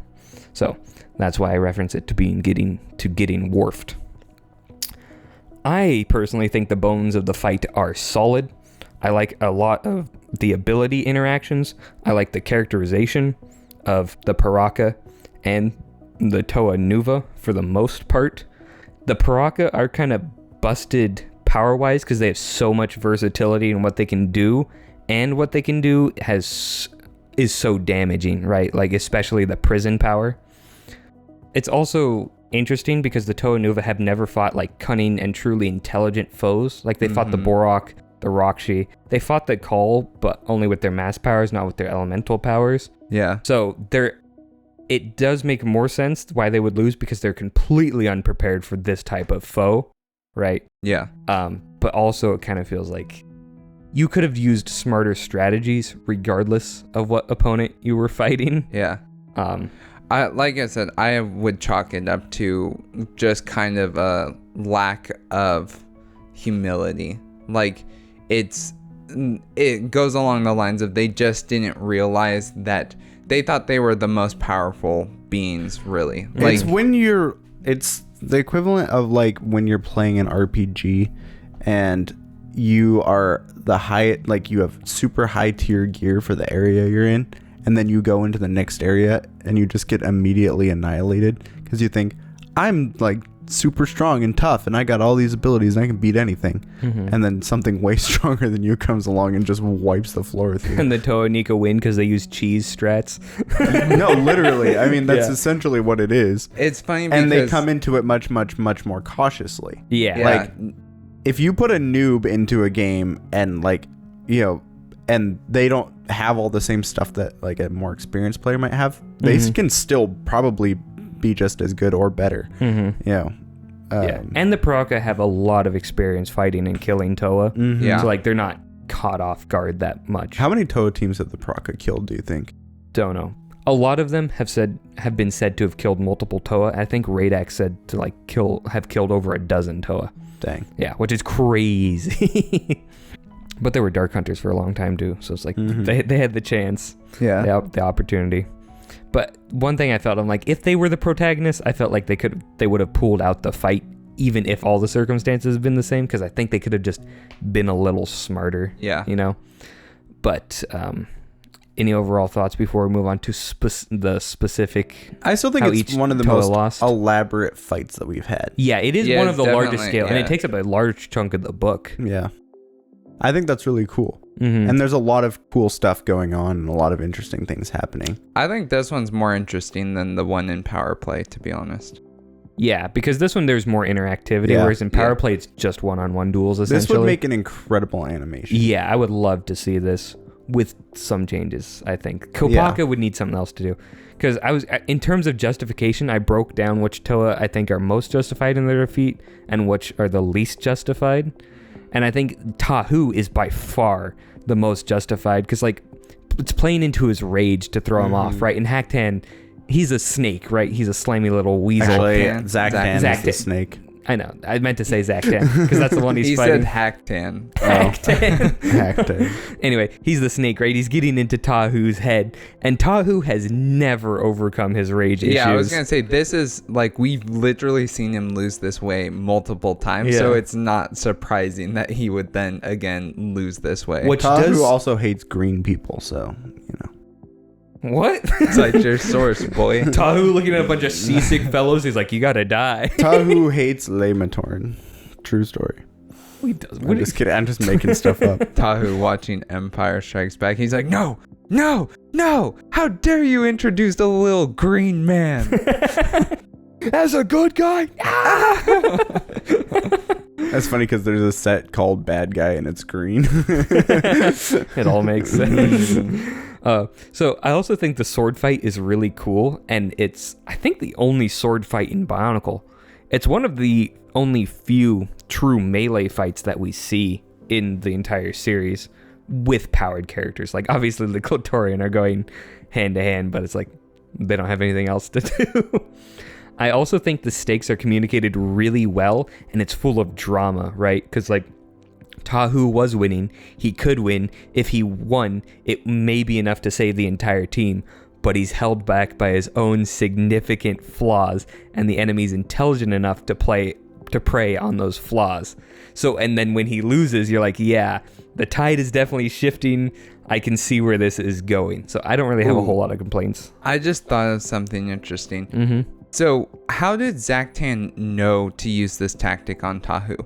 So that's why I reference it to getting Worfed. I personally think the bones of the fight are solid. I like a lot of the ability interactions. I like the characterization of the Piraka and the Toa Nuva for the most part. The Piraka are kind of busted power-wise because they have so much versatility in what they can do, and what they can do is so damaging, right? Like, especially the prison power. It's also interesting because the Toa Nuva have never fought like cunning and truly intelligent foes. Like, they fought the Borok, the Rakshi. They fought the Call, but only with their mass powers, not with their elemental powers. Yeah. So it does make more sense why they would lose, because they're completely unprepared for this type of foe, right? Yeah. But also it kind of feels like you could have used smarter strategies regardless of what opponent you were fighting. Yeah. Like I said, I would chalk it up to just kind of a lack of humility. Like, it goes along the lines of they just didn't realize that they thought they were the most powerful beings, really. Like, it's the equivalent of like when you're playing an RPG and you are you have super high tier gear for the area you're in, and then you go into the next area and you just get immediately annihilated because you think, I'm like super strong and tough and I got all these abilities and I can beat anything. And then something way stronger than you comes along and just wipes the floor with you. And the Toa Inika win because they use cheese strats. No, literally. I mean, that's essentially what it is. it's funny because... And they come into it much, much, much more cautiously. Yeah. Like, if you put a noob into a game and like, and they don't have all the same stuff that like a more experienced player might have, they can still probably be just as good or better. Yeah. And the Piraka have a lot of experience fighting and killing Toa. Yeah. So like they're not caught off guard that much. How many Toa teams have the Piraka killed, do you think? Don't know. A lot of them have been said to have killed multiple Toa. I think Radak said to like have killed over a dozen Toa. Dang. Yeah, which is crazy. But they were Dark Hunters for a long time too, so it's like they had the chance. Yeah. The opportunity. But one thing I felt, I'm like, if they were the protagonists, I felt like they would have pulled out the fight, even if all the circumstances had been the same, because I think they could have just been a little smarter. Yeah. But any overall thoughts before we move on to the specific? I still think it's one of the most elaborate fights that we've had. Yeah, it is one of the largest scale, and it takes up a large chunk of the book. Yeah. I think that's really cool. And there's a lot of cool stuff going on and a lot of interesting things happening. I think this one's more interesting than the one in Power Play, to be honest. Yeah, because this one there's more interactivity, whereas in Power Play it's just one-on-one duels, essentially. This would make an incredible animation. Yeah, I would love to see this with some changes, I think. Kopaka would need something else to do. Because in terms of justification, I broke down which Toa I think are most justified in their defeat and which are the least justified. And I think Tahu is by far the most justified because, like, it's playing into his rage to throw him off, right? And Hacktan, he's a snake, right? He's a slimy little weasel. Actually, Zaktan is the snake. I know. I meant to say Zaktan because that's the one he's he fighting. He said Hacktan. Hacktan. Anyway, he's the snake, right? He's getting into Tahu's head, and Tahu has never overcome his rage issues. Yeah, I was gonna say this is like we've literally seen him lose this way multiple times, so it's not surprising that he would then again lose this way. Which Tahu also hates green people, so What? It's like your source, boy. Tahu looking at a bunch of seasick fellows. He's like, you gotta die. Tahu hates Laymatorn. True story. He does. I'm just kidding. I'm just making stuff up. Tahu watching Empire Strikes Back. He's like, no. How dare you introduce the little green man? As a good guy. That's funny because there's a set called Bad Guy and it's green. It all makes sense. So I also think the sword fight is really cool, and it's, I think, the only sword fight in Bionicle. It's one of the only few true melee fights that we see in the entire series with powered characters. Like, obviously the Clitorian are going hand to hand, but it's like they don't have anything else to do. I also think the stakes are communicated really well, and it's full of drama, right? Because, like, Tahu was winning. He could win. If he won, it may be enough to save the entire team, but he's held back by his own significant flaws, and the enemy's intelligent enough to play to prey on those flaws. So, and then when he loses, you're like, yeah, the tide is definitely shifting. I can see where this is going. So I don't really have a whole lot of complaints. I just thought of something interesting. Mm-hmm. So how did Zaktan know to use this tactic on Tahu?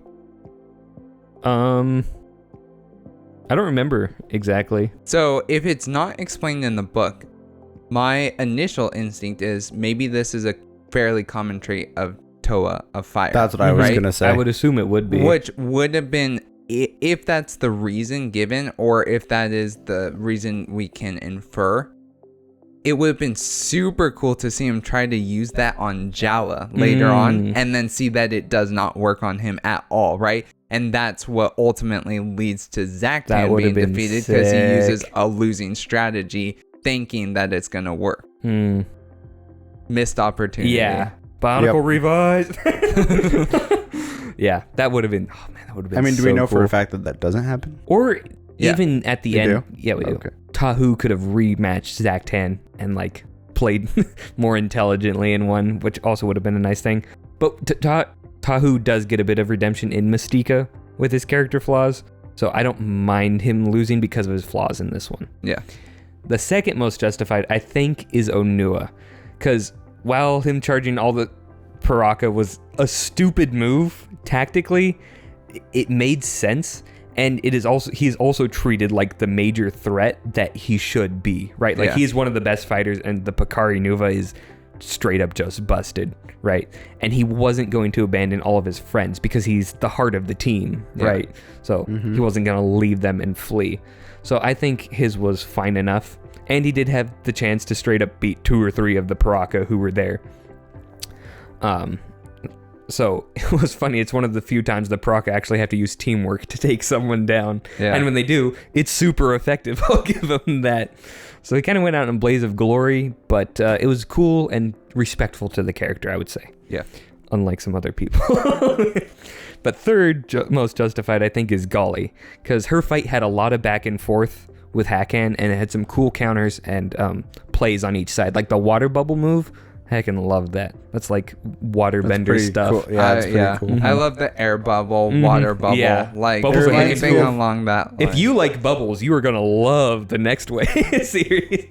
I don't remember exactly. So if it's not explained in the book, my initial instinct is maybe this is a fairly common trait of Toa, of fire. That's what I was going to say. I would assume it would be. Which would have been, if that's the reason given, or if that is the reason we can infer, it would have been super cool to see him try to use that on Jawa later on, and then see that it does not work on him at all, right? And that's what ultimately leads to Zaktan being defeated, because he uses a losing strategy thinking that it's going to work. Missed opportunity. Yeah. Bionicle revised. Yeah, that would have been, oh man, that would have been do we know for a fact that doesn't happen? Or even at the end. Do? Yeah, we do. Okay. Tahu could have rematched Zaktan and like played more intelligently in one, which also would have been a nice thing. But Tahu does get a bit of redemption in Mystica with his character flaws, so I don't mind him losing because of his flaws in this one. Yeah. The second most justified, I think, is Onua, because while him charging all the Piraka was a stupid move tactically, it made sense, and he's also treated like the major threat that he should be, right? Like he's one of the best fighters, and the Pakari Nuva is straight up just busted, right? And he wasn't going to abandon all of his friends because he's the heart of the team, right? So he wasn't going to leave them and flee. So I think his was fine enough, and he did have the chance to straight up beat 2 or 3 of the Piraka who were there. So it was funny. It's one of the few times the Piraka actually have to use teamwork to take someone down. Yeah. And when they do, it's super effective. I'll give them that. So he kind of went out in a blaze of glory, but it was cool and respectful to the character, I would say. Yeah. Unlike some other people. But third most justified, I think, is Golly, because her fight had a lot of back and forth with Hakan, and it had some cool counters and plays on each side. Like the water bubble move, heckin' love that. That's like waterbender stuff. Cool. Yeah, it's pretty cool. I love the air bubble, water bubble. Yeah. Like Bubbles anything cool. along that line. If you like bubbles, you are gonna love the Next Way series.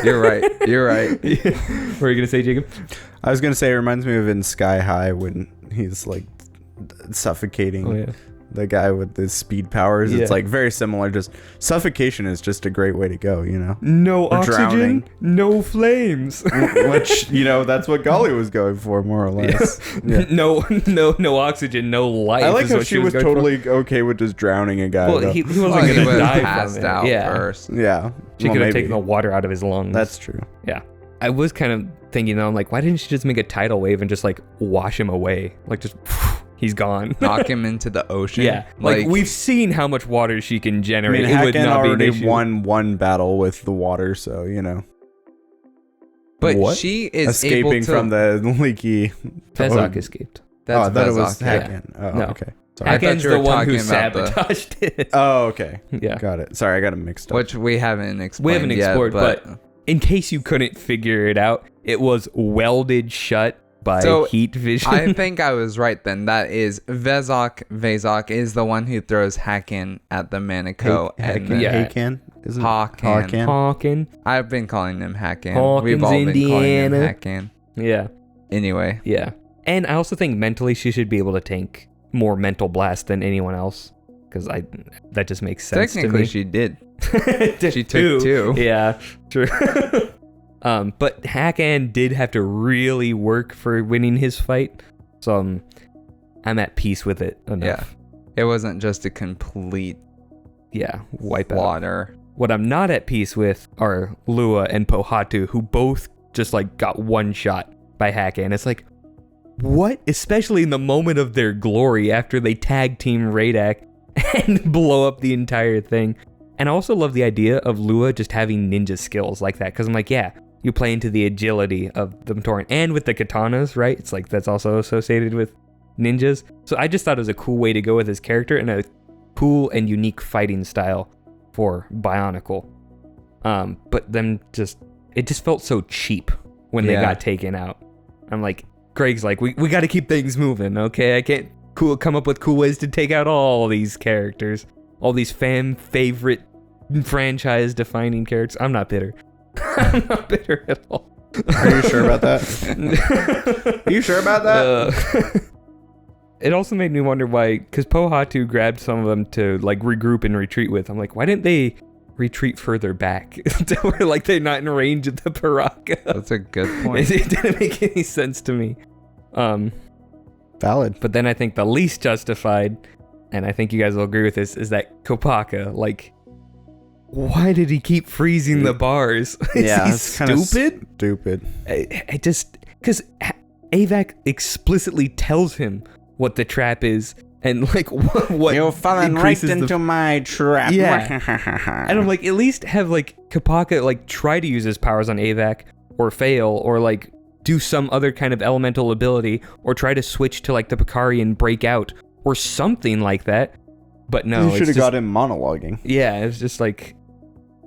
You're right. What are you gonna say, Jacob? I was gonna say it reminds me of in Sky High when he's like suffocating the guy with the speed powers. It's like very similar. Just suffocation is just a great way to go, you know. No Or oxygen, drowning. no flames. Which, you know, that's what Golly was going for, more or less. Yeah. No oxygen, no life. I like is how what she was going totally okay with just drowning a guy. for. Well, he wasn't he gonna was die passed from it. out Yeah, first. yeah. she Well, could have maybe. taken the water out of his lungs. That's true. Yeah. I was kind of thinking though, I'm like, why didn't she just make a tidal wave and just like wash him away? Like just he's gone. Knock him into the ocean. Yeah. Like we've seen how much water she can I generate. mean, It would Hakan not be an already issue. won one battle with the water, so, you know. But What? she is Escaping able to, from the leaky... Vezok escaped. That's I thought it was Vezok, yeah. Hakan. Oh, No. okay. I Sorry. thought Hakan's you were the one who talking about the- sabotaged it. Oh, okay. Yeah. Got it. Sorry, I got it mixed up. Which we haven't explained We haven't yet, explored, but in case you couldn't figure it out, it was welded shut by So, heat vision. I think I was right then. That is Vezok is the one who throws Hakan at the Maniko. and then Hakan? Isn't Hakan. Hawken. I've been calling him Hakan. Hawkins, We've all been calling him Indiana. Hakan. Yeah. Anyway. Yeah. And I also think mentally she should be able to tank more mental blast than anyone else. Because that just makes sense Technically, to me. she did. She took 2. Yeah, true. But Hakan did have to really work for winning his fight. So I'm at peace with it enough. Yeah. It wasn't just a complete Wipe out. slaughter. What I'm not at peace with are Lua and Pohatu, who both just like got one shot by Hakan. It's like, what? Especially in the moment of their glory after they tag team Radak and blow up the entire thing. And I also love the idea of Lua just having ninja skills like that, because I'm like, yeah, you play into the agility of the Matoran and with the katanas, right? It's like that's also associated with ninjas. So I just thought it was a cool way to go with his character and a cool and unique fighting style for Bionicle. But then it just felt so cheap when they got taken out. I'm like, Greg's like, we got to keep things moving, okay? I can't come up with cool ways to take out all these characters, all these fan favorite franchise defining characters. I'm not bitter. I'm not bitter at all. Are you sure about that? Are you sure about that? It also made me wonder why, because Pohatu grabbed some of them to like regroup and retreat with. I'm like, why didn't they retreat further back to where like they're not in range of the Piraka? That's a good point. It didn't make any sense to me. Valid. But then I think the least justified, and I think you guys will agree with this, is that Kopaka, like, why did he keep freezing the bars? Yeah, Is he stupid? Stupid. I just, because Avac explicitly tells him what the trap is, and like what you're falling right into my trap. Yeah. And I'm like, at least have like Kopaka like try to use his powers on Avac, or fail, or like do some other kind of elemental ability, or try to switch to like the Picari and break out, or something like that. But no, you should have got him monologuing. Yeah, it's just like,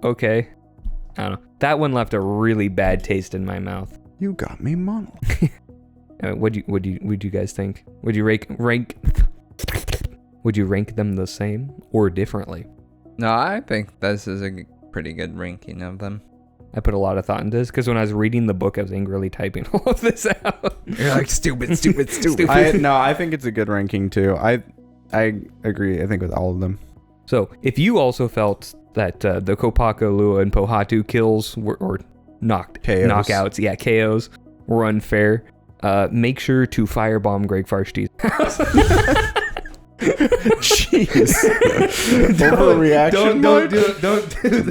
okay, I don't know. That one left a really bad taste in my mouth. You got me monologuing. Would you guys think? Would you rank? Would you rank them the same or differently? No, I think this is a pretty good ranking of them. I put a lot of thought into this because when I was reading the book, I was angrily typing all of this out. You're like, stupid. I think it's a good ranking too. I agree. I think with all of them. So if you also felt that the Kopaka, Lua, and Pohatu kills or knockouts, yeah, KOs were unfair, make sure to firebomb Greg Farshti's house. Jeez. Overreaction. Don't do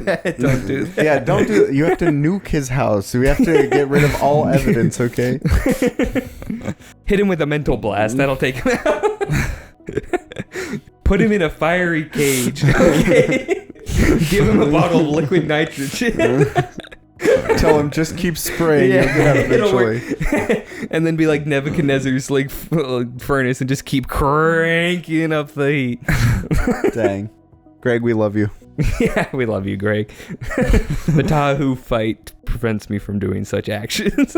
that. Don't do that. Yeah, don't do it. You have to nuke his house. We have to get rid of all evidence, okay? Hit him with a mental blast. That'll take him out. Put him in a fiery cage. Okay? Give him a bottle of liquid nitrogen. Tell him just keep spraying. Yeah, You'll get out eventually. And then be like Nebuchadnezzar's like furnace and just keep cranking up the heat. Dang. Greg, we love you. Yeah, we love you, Greg. The Tahu fight prevents me from doing such actions.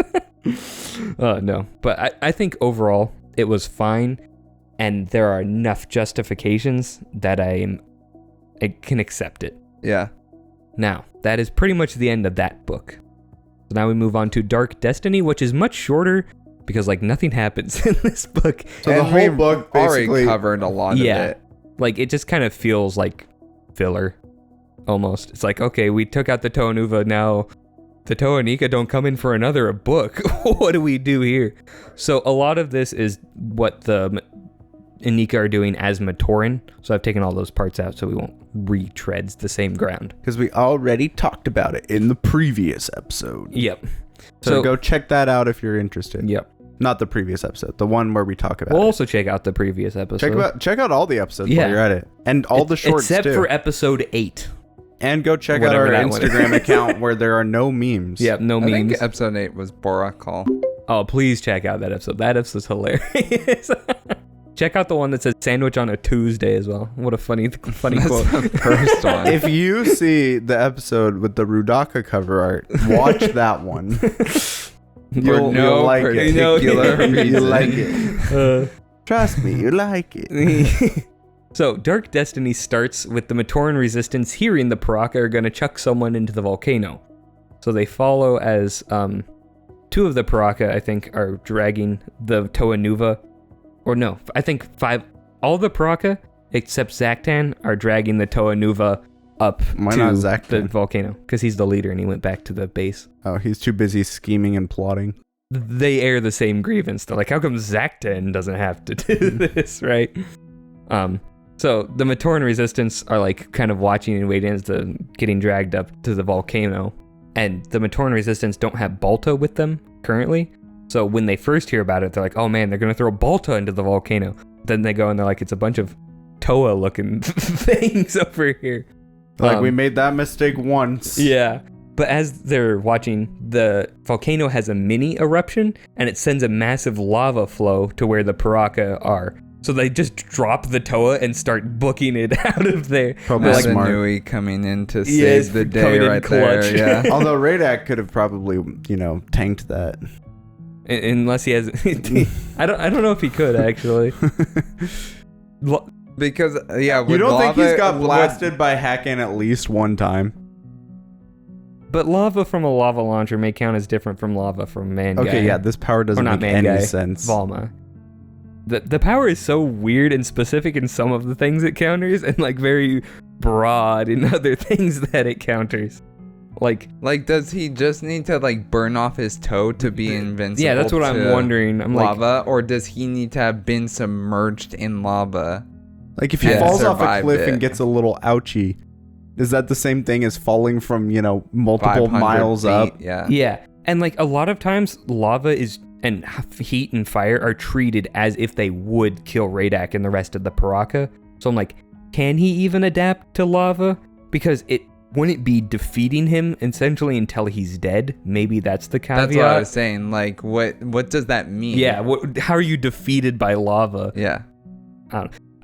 No, but I think overall it was fine, and there are enough justifications that I can accept it. Yeah. Now, that is pretty much the end of that book. So now we move on to Dark Destiny, which is much shorter because like nothing happens in this book. So the whole book basically already covered a lot of it. Like it just kind of feels like filler almost. It's like, okay, we took out the Toa Nuva, now the Toa Inika don't come in for another book. What do we do here? So a lot of this is what the Inika are doing as Matoran. So I've taken all those parts out so we won't retread the same ground. Because we already talked about it in the previous episode. Yep. So go check that out if you're interested. Yep. Not the previous episode, the one where we talk about We'll it. also check out the previous episode. Check out all the episodes while you're at it. And all the shorts except too. for episode 8. And go check out our Instagram account where there are no memes. Yep, no I memes. think episode 8 was Barraki. Oh, please check out that episode. That episode's hilarious. Check out the one that says sandwich on a Tuesday as well. What a funny quote. The first one. If you see the episode with the Rudaka cover art, watch that one. You'll like it. You'll like it. Trust me, you like it. So, Dark Destiny starts with the Matoran Resistance hearing the Piraka are going to chuck someone into the volcano. So they follow as 2 of the Piraka, I think, are dragging the Toa Nuva. Or no, I think 5. All the Piraka, except Zaktan, are dragging the Toa Nuva up to the volcano. Because he's the leader and he went back to the base. Oh, he's too busy scheming and plotting. They air the same grievance. They're like, how come Zaktan doesn't have to do this, right? So the Matoran Resistance are like kind of watching and waiting as they're getting dragged up to the volcano. And the Matoran Resistance don't have Balta with them currently. So when they first hear about it, they're like, oh man, they're going to throw Balta into the volcano. Then they go and they're like, it's a bunch of Toa looking things over here. Like we made that mistake once. Yeah. But as they're watching, the volcano has a mini eruption and it sends a massive lava flow to where the Piraka are. So they just drop the Toa and start booking it out of there. Probably Voya smart. Nui coming in to save the day right clutch. there. Yeah. Although Radak could have probably, tanked that. unless he has. I don't know if he could actually. Because with You don't lava, think he's got blasted by hacking at least one time? But lava from a lava launcher may count as different from lava from Mangai. Okay, yeah, this power doesn't make any sense. Valma. The power is so weird and specific in some of the things it counters, and like very broad in other things that it counters. Like, does he just need to like burn off his toe to be invincible? Yeah, that's what I'm wondering. I'm lava, or does he need to have been submerged in lava? Like if he falls off a cliff and gets a little ouchy, is that the same thing as falling from, multiple miles feet, up? Yeah. Yeah. And like a lot of times lava and heat and fire are treated as if they would kill Radak and the rest of the Piraka. So I'm like, can he even adapt to lava? Because it wouldn't be defeating him essentially until he's dead. Maybe that's the caveat. That's what I was saying. Like, what does that mean? Yeah. How are you defeated by lava? Yeah.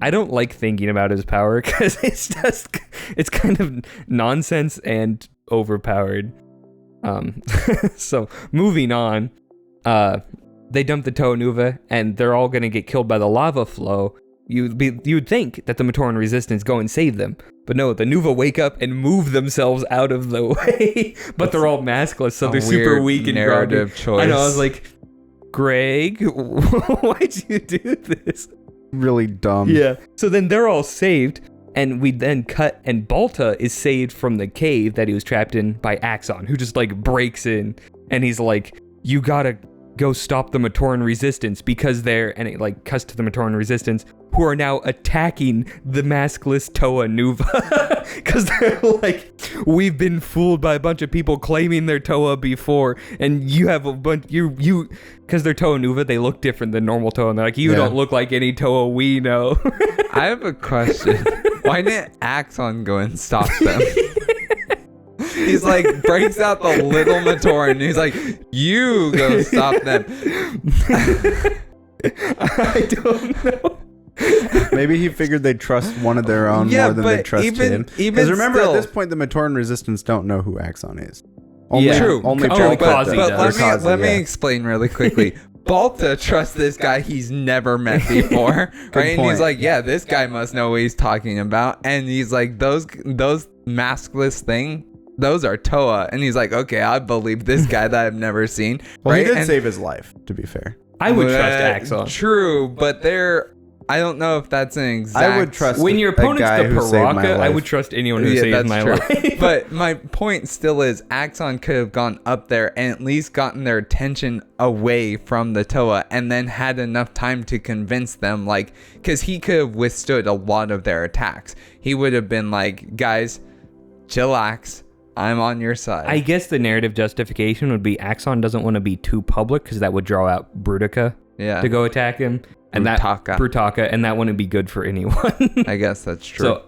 I don't like thinking about his power because it's kind of nonsense and overpowered. So moving on, they dump the Toa Nuva and they're all gonna get killed by the lava flow. You'd think that the Matoran resistance go and save them, but no, the Nuva wake up and move themselves out of the way. But they're all maskless, so they're super weak and narrative choice. I know. I was like, Greg, why'd you do this? Really dumb. Yeah. So then they're all saved, and we then cut, and Balta is saved from the cave that he was trapped in by Axon, who just like breaks in, and he's like, you gotta go stop the Matoran resistance because they're, and it like cuts to the Matoran resistance, who are now attacking the maskless Toa Nuva. Because they're like, we've been fooled by a bunch of people claiming they're Toa before, and you have a bunch, you because they're Toa Nuva, they look different than normal Toa, and they're like, you don't look like any Toa we know. I have a question. Why didn't Axon go and stop them? He's like, breaks out the little Matoran, and he's like, you go stop them. I don't know. Maybe he figured they'd trust one of their own more than they trust him. Because remember, at this point, the Matoran resistance don't know who Axon is. True. Only Kazi does. But let me explain really quickly. Balta trusts this guy he's never met before, right? And he's like, yeah, this guy must know what he's talking about. And he's like, those maskless thing, those are Toa. And he's like, okay, I believe this guy that I've never seen. Well, right? he did save his life, to be fair. I would trust Axon. True, but I don't know if that's an exact... I would trust when your opponent's guy the who saved my Piraka, I life. would trust anyone who saves my life. But my point still is Axon could have gone up there and at least gotten their attention away from the Toa and then had enough time to convince them, like, because he could have withstood a lot of their attacks. He would have been like, guys, chillax. I'm on your side. I guess the narrative justification would be Axon doesn't want to be too public because that would draw out Brutaka to go attack him. And Brutaka, and that wouldn't be good for anyone. I guess that's true. So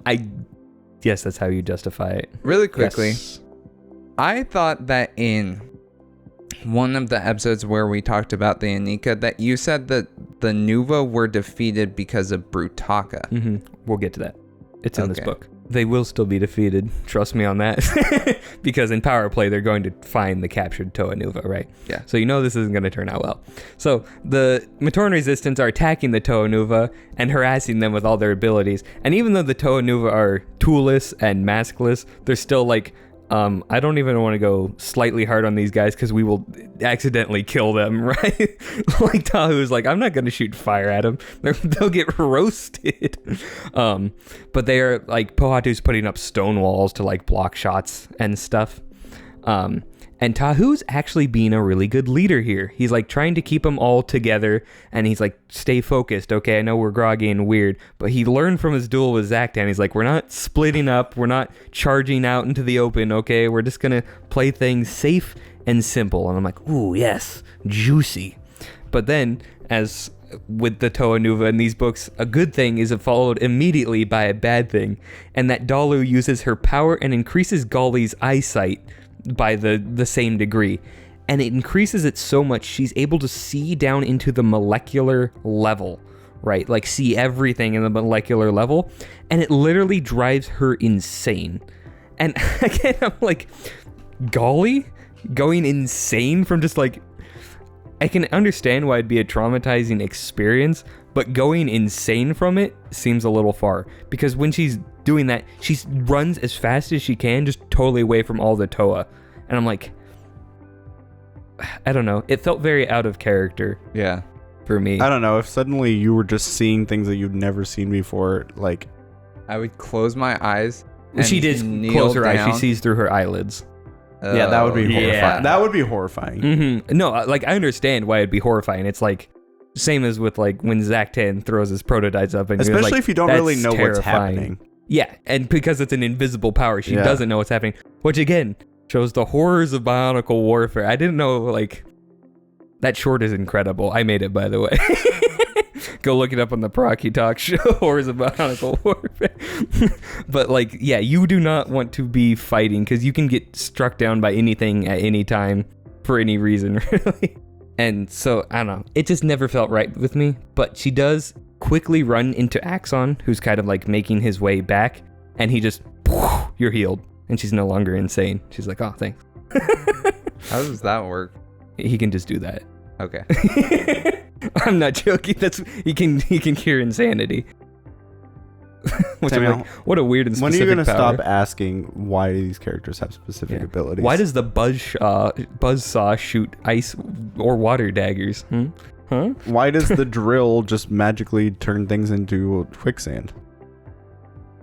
yes, that's how you justify it. Really quickly, yes. I thought that in one of the episodes where we talked about the Inika, that you said that the Nuva were defeated because of Brutaka. Mm-hmm. We'll get to that. It's in this book. They will still be defeated. Trust me on that. Because in Power Play, they're going to find the captured Toa Nuva, right? Yeah. So you know this isn't going to turn out well. So the Matoran Resistance are attacking the Toa Nuva and harassing them with all their abilities. And even though the Toa Nuva are toolless and maskless, they're still like, I don't even want to go slightly hard on these guys because we will accidentally kill them, right? Like Tahu's like, I'm not going to shoot fire at them. They'll get roasted. But they are like, Pohatu's putting up stone walls to like block shots and stuff. And Tahu's actually being a really good leader here. He's like trying to keep them all together, and he's like, stay focused. Okay, I know we're groggy and weird, but he learned from his duel with Zaktan. He's like, we're not splitting up. We're not charging out into the open, okay? We're just going to play things safe and simple. And I'm like, ooh, yes, juicy. But then, as with the Toa Nuva in these books, a good thing is followed immediately by a bad thing, and that Dalu uses her power and increases Golly's eyesight by the same degree, and it increases it so much she's able to see down into the molecular level, right? Like see everything in the molecular level, and it literally drives her insane. And again, I'm like, Golly going insane from just like I can understand why it'd be a traumatizing experience, but going insane from it seems a little far. Because when she's doing that, she runs as fast as she can, just totally away from all the Toa. And I'm like, I don't know. It felt very out of character. Yeah. For me. I don't know. If suddenly you were just seeing things that you'd never seen before, like... I would close my eyes. And she did close her eyes. She sees through her eyelids. Yeah, that would be horrifying. Yeah. That would be horrifying. Mm-hmm. No, like, I understand why it'd be horrifying. It's like, same as with, like, when Zach 10 throws his prototypes up. And especially like, if you don't really know what's happening. Yeah, and because it's an invisible power, she doesn't know what's happening. Which, again, shows the horrors of bionicle warfare. I didn't know, like... That short is incredible. I made it, by the way. Go look it up on the Piraka Talk show. Horrors of bionicle warfare. But, like, yeah, you do not want to be fighting because you can get struck down by anything at any time for any reason, really. And so, I don't know. It just never felt right with me. But she does quickly run into Axon, who's kind of, like, making his way back. And he just, you're healed. And she's no longer insane. She's like, oh, thanks. How does that work? He can just do that. Okay. I'm not joking. He can cure insanity. Samuel, like, what a weird and specific when are you going to power. stop asking why these characters have specific abilities? Why does the buzzsaw shoot ice or water daggers? Huh? Why does the drill just magically turn things into quicksand?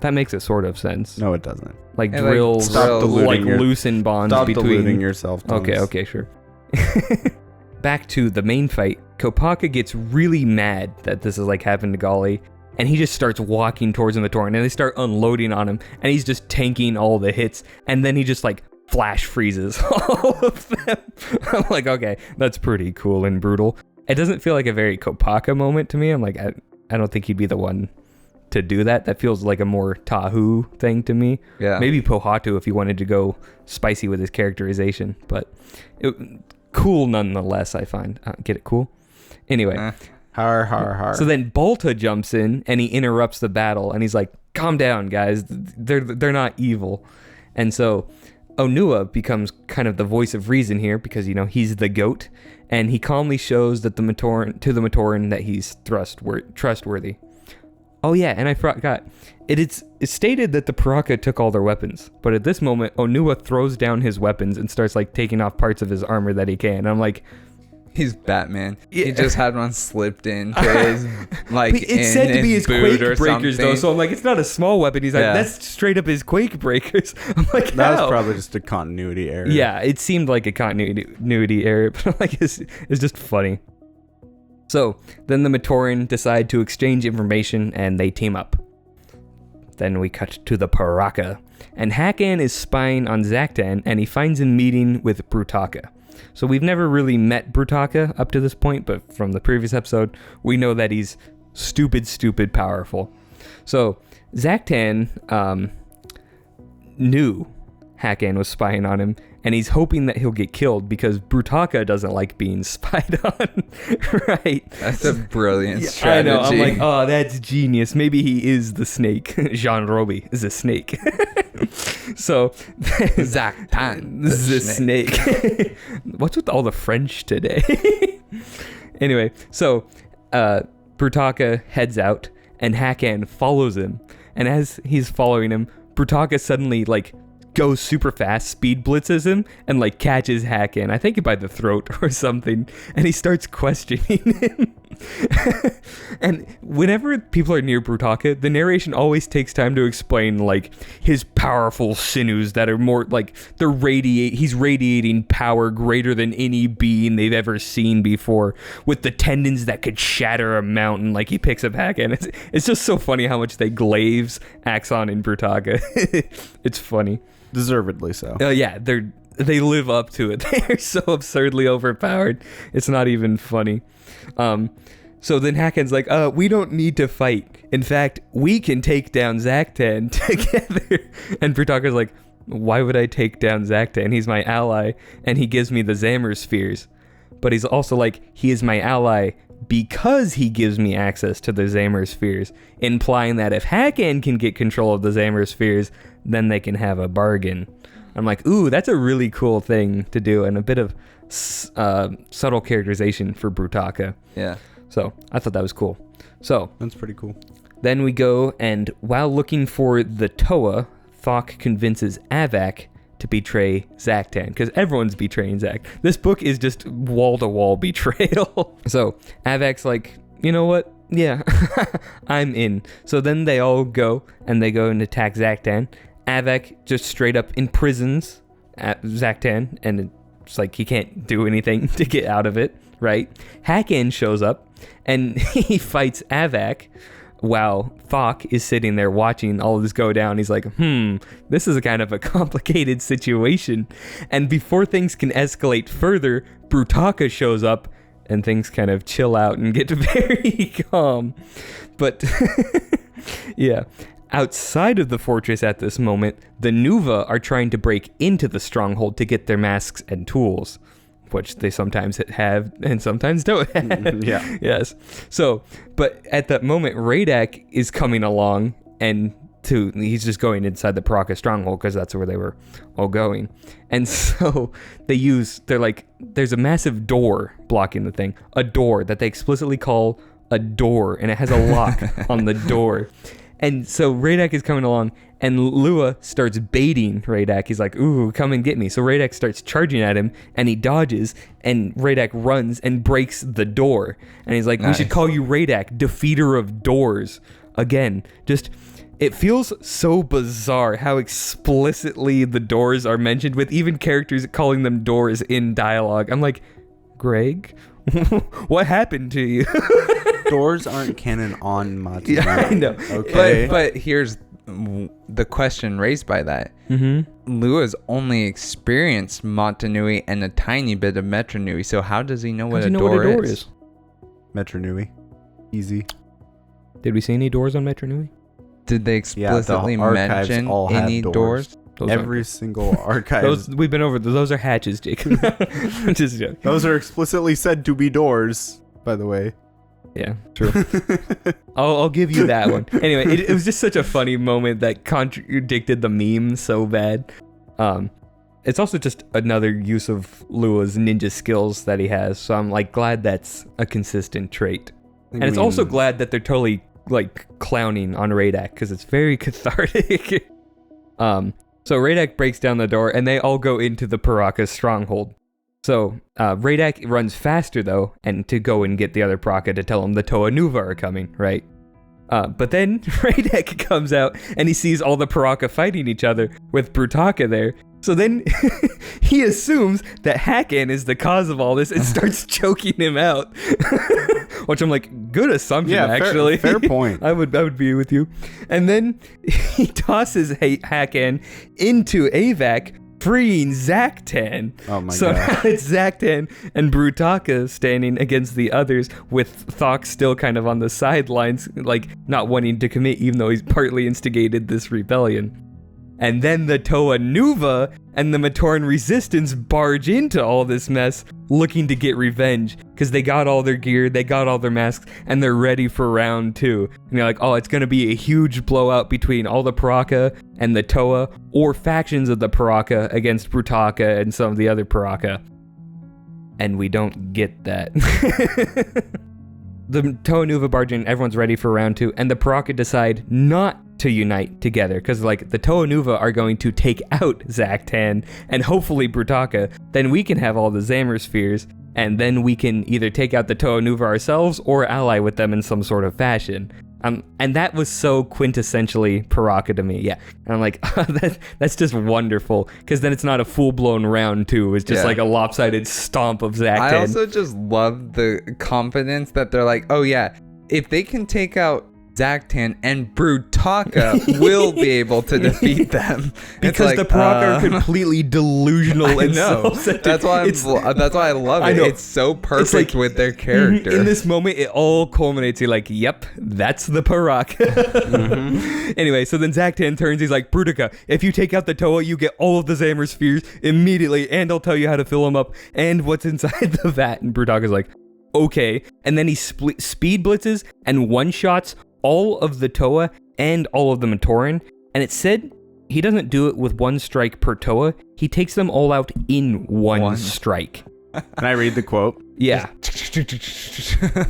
That makes it sort of sense. No, it doesn't. Like drills, stop like loosen bonds stop between. deluding yourself. Okay, sure. Back to the main fight, Kopaka gets really mad that this is like happened to Golly, and he just starts walking towards the Matoran, and they start unloading on him, and he's just tanking all the hits, and then he just like flash freezes all of them. I'm like, okay, that's pretty cool and brutal. It doesn't feel like a very Kopaka moment to me. I'm like, I don't think he'd be the one to do that. That feels like a more Tahu thing to me. Yeah. Maybe Pohatu if he wanted to go spicy with his characterization, but cool nonetheless, I find. Get it? Cool? Anyway. Har. So then Balta jumps in and he interrupts the battle and he's like, calm down, guys. They're not evil. And so Onua becomes kind of the voice of reason here because, you know, he's the goat, and he calmly shows that the Matoran that he's trustworthy. Oh yeah, and I forgot. It's stated that the Piraka took all their weapons, but at this moment, Onua throws down his weapons and starts like taking off parts of his armor that he can. And I'm like, he's Batman. Yeah. He just had one slipped in his like. It's said to be his quake breakers though, so I'm like, it's not a small weapon. He's like, that's straight up his quake breakers. I'm like, that was probably just a continuity error. Yeah, it seemed like a continuity error, but I'm like, it's just funny. So then the Matoran decide to exchange information and they team up. Then we cut to the Piraka, and Hakan is spying on Zaktan, and he finds him meeting with Brutaka. So we've never really met Brutaka up to this point, but from the previous episode, we know that he's stupid powerful. So Zaktan knew Hakan was spying on him, and he's hoping that he'll get killed because Brutaka doesn't like being spied on. Right? That's a brilliant strategy. I know. I'm like, oh, that's genius. Maybe he is the snake. Jean Roby is a snake. So Zaktan the snake. What's with all the French today? Anyway, so Brutaka heads out, and Hakan follows him. And as he's following him, Brutaka suddenly like goes super fast, speed blitzes him, and like catches Hakan, I think by the throat or something, and he starts questioning him. And whenever people are near Brutaka, the narration always takes time to explain like his powerful sinews that are more like he's radiating power greater than any being they've ever seen before, with the tendons that could shatter a mountain. Like he picks up Hakan. It's just so funny how much they glaze Axon and Brutaka. It's funny. Deservedly so. Yeah, they live up to it. They're so absurdly overpowered. It's not even funny. So then Hakan's like, we don't need to fight. In fact, we can take down Zaktan together. And Brutaka's like, why would I take down Zaktan? He's my ally, and he gives me the Zammer spheres. But he's also like, he is my ally because he gives me access to the Zammer spheres, implying that if Hakan can get control of the Zammer spheres, then they can have a bargain. I'm like, ooh, that's a really cool thing to do, and a bit of subtle characterization for Brutaka. Yeah. So I thought that was cool. So That's pretty cool. then we go, and while looking for the Toa, Thok convinces Avak to betray Zaktan, because everyone's betraying Zak. This book is just wall-to-wall betrayal. So Avak's like, you know what? Yeah, I'm in. So then they all go, and they go and attack Zaktan. Avak just straight up imprisons Zaktan, and it's like he can't do anything to get out of it, right? Hakan shows up, and he fights Avak, while Thok is sitting there watching all of this go down. He's like, this is a kind of a complicated situation. And before things can escalate further, Brutaka shows up, and things kind of chill out and get very calm. But yeah, outside of the fortress at this moment, the Nuva are trying to break into the stronghold to get their masks and tools, which they sometimes have and sometimes don't have. Yeah. Yes. So, but at that moment, Radak is coming along, and he's just going inside the Piraka stronghold because that's where they were all going. And so they're like, there's a massive door blocking the thing, a door that they explicitly call a door, and it has a lock on the door. And so Radak is coming along, and Lua starts baiting Radak. He's like, ooh, come and get me. So Radak starts charging at him, and he dodges, and Radak runs and breaks the door. And he's like, we should call you Radak, defeater of doors. Again, just, it feels so bizarre how explicitly the doors are mentioned, with even characters calling them doors in dialogue. I'm like, Greg, what happened to you? Doors aren't canon on Mata. Yeah, I know. Okay. But here's the question raised by that. Mm-hmm. Lua's only experienced Mata Nui and a tiny bit of Metro Nui, so how does he know what a door is? Metro Nui. Easy. Did we see any doors on Metro Nui? Did they explicitly mention all have any doors? Every single archive. We've been over. Those are hatches, Jacob. Just joking. Those are explicitly said to be doors, by the way. Yeah, true. I'll give you that one. Anyway, it was just such a funny moment that contradicted the meme so bad. It's also just another use of Lua's ninja skills that he has. So I'm like glad that's a consistent trait. And it's also glad that they're totally like clowning on Radak, because it's very cathartic. So Radak breaks down the door, and they all go into the Piraka stronghold. So Radak runs faster, though, and to go and get the other Piraka to tell him the Toa Nuva are coming, right? But then Radak comes out, and he sees all the Piraka fighting each other with Brutaka there. So then he assumes that Hakan is the cause of all this and starts choking him out. Which I'm like, good assumption, actually. Fair point. I would be with you. And then he tosses Hakan into Avak, freeing Zaktan. Oh my so god. now it's Zaktan and Brutaka standing against the others, with Thok still kind of on the sidelines, like not wanting to commit, even though he's partly instigated this rebellion. And then the Toa Nuva and the Matoran Resistance barge into all this mess, looking to get revenge, because they got all their gear, they got all their masks, and they're ready for round 2. And they're like, oh, it's going to be a huge blowout between all the Piraka and the Toa, or factions of the Piraka against Brutaka and some of the other Piraka. And we don't get that. The Toa Nuva barge in, everyone's ready for round 2, and the Piraka decide not to unite together, because like the Toa Nuva are going to take out Zaktan and hopefully Brutaka. Then we can have all the Zamor spheres, and then we can either take out the Toa Nuva ourselves or ally with them in some sort of fashion. And that was so quintessentially Piraka to me, yeah. And I'm like, that's just wonderful, because then it's not a full-blown round 2. It's just like a lopsided stomp of Zaktan. I also just love the confidence that they're like, oh yeah, if they can take out Zaktan and Brutaka will be able to defeat them, because like, the Piraka are completely delusional and that's why I love it. It's so perfect, it's like, with their character. In this moment, it all culminates. You're like, yep, that's the Piraka. Anyway, so then Zaktan turns. He's like, Brutaka, if you take out the Toa, you get all of the Zamor spheres immediately, and I'll tell you how to fill them up and what's inside the vat. And Brutaka's like, okay. And then he speed blitzes and one-shots all of the Toa and all of the Matoran, and it said he doesn't do it with one strike per Toa. He takes them all out in one strike. Can I read the quote? Yeah.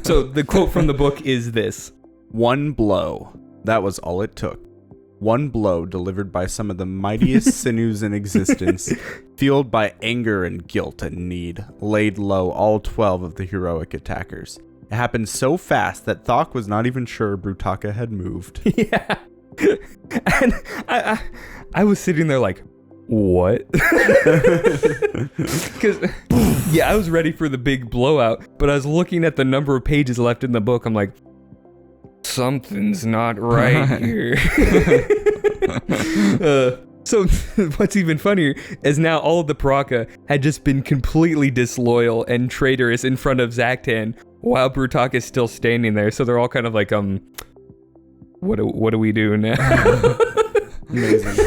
So the quote from the book is this. One blow. That was all it took. One blow delivered by some of the mightiest sinews in existence, fueled by anger and guilt and need, laid low all 12 of the heroic attackers. It happened so fast that Thok was not even sure Brutaka had moved. Yeah. And I was sitting there like, what? Because, yeah, I was ready for the big blowout, but I was looking at the number of pages left in the book. I'm like, something's not right here. So what's even funnier is now all of the Piraka had just been completely disloyal and traitorous in front of Zaktan while Brutaka is still standing there. So they're all kind of like, what do we do now? Amazing.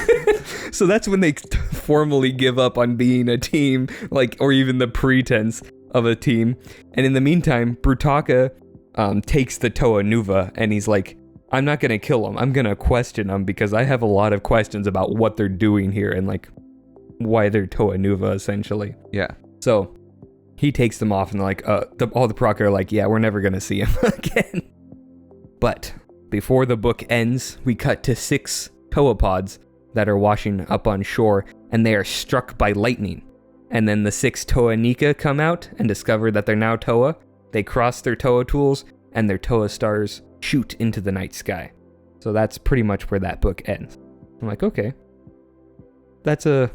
So that's when they formally give up on being a team, like, or even the pretense of a team. And in the meantime, Brutaka takes the Toa Nuva and he's like, I'm not going to kill them. I'm going to question them because I have a lot of questions about what they're doing here and like why they're Toa Nuva essentially. Yeah. So he takes them off and they're like, all the Piraka are like, yeah, we're never going to see him again. But before the book ends, we cut to 6 Toa pods that are washing up on shore and they are struck by lightning. And then the 6 Toa Inika come out and discover that they're now Toa. They cross their Toa tools and their Toa stars shoot into the night sky. So that's pretty much where that book ends. I'm like, okay. That's a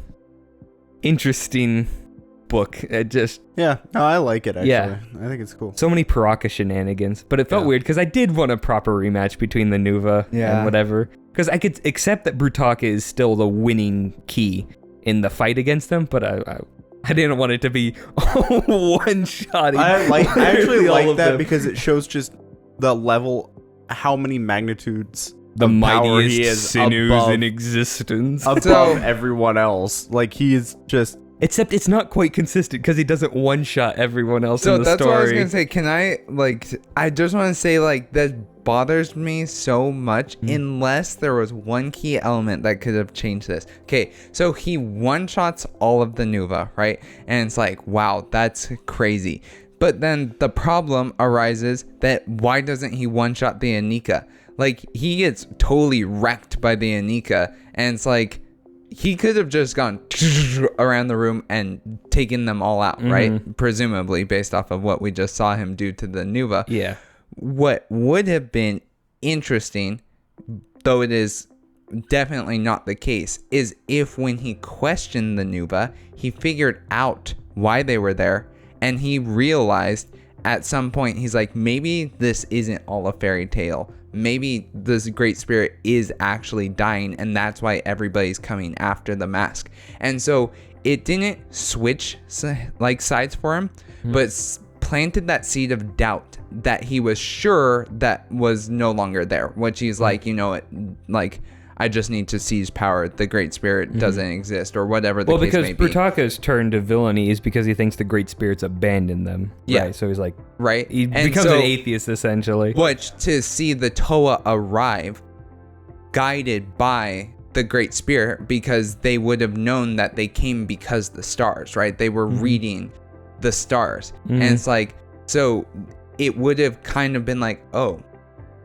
interesting book. It just... Yeah, no, I like it, actually. Yeah. I think it's cool. So many Piraka shenanigans. But it felt weird because I did want a proper rematch between the Nuva and whatever. Because I could accept that Brutaka is still the winning key in the fight against them, but I didn't want it to be one-shotting. I actually all like of that them. because it shows just the level, how many magnitudes The of power he mightiest is sinews above, in existence. above everyone else. Like, he is just... Except it's not quite consistent because he doesn't one-shot everyone else So in the that's story. what I was gonna say. Can I just want to say, like, that bothers me so much unless there was one key element that could have changed this. Okay, so he one-shots all of the Nuva, right? And it's like, wow, that's crazy. But then the problem arises that why doesn't he one-shot the Inika? Like, he gets totally wrecked by the Inika, and it's like, he could have just gone around the room and taken them all out, right? Presumably, based off of what we just saw him do to the Nuva. Yeah. What would have been interesting, though it is definitely not the case, is if when he questioned the Nuva, he figured out why they were there, and he realized at some point, he's like, maybe this isn't all a fairy tale. Maybe this great spirit is actually dying, and that's why everybody's coming after the mask. And so it didn't switch like sides for him, but planted that seed of doubt that he was sure that was no longer there, which he's like, you know, like, I just need to seize power. The great spirit doesn't exist, or whatever the case may be. Well, because Brutaka's turn to villainy is because he thinks the great spirits abandoned them. Yeah. Right? So he's like, Right? he And becomes so- an atheist essentially. Which, to see the Toa arrive guided by the great spirit, because they would have known that they came because the stars, right? They were reading the stars. And it's like, so it would have kind of been like, oh,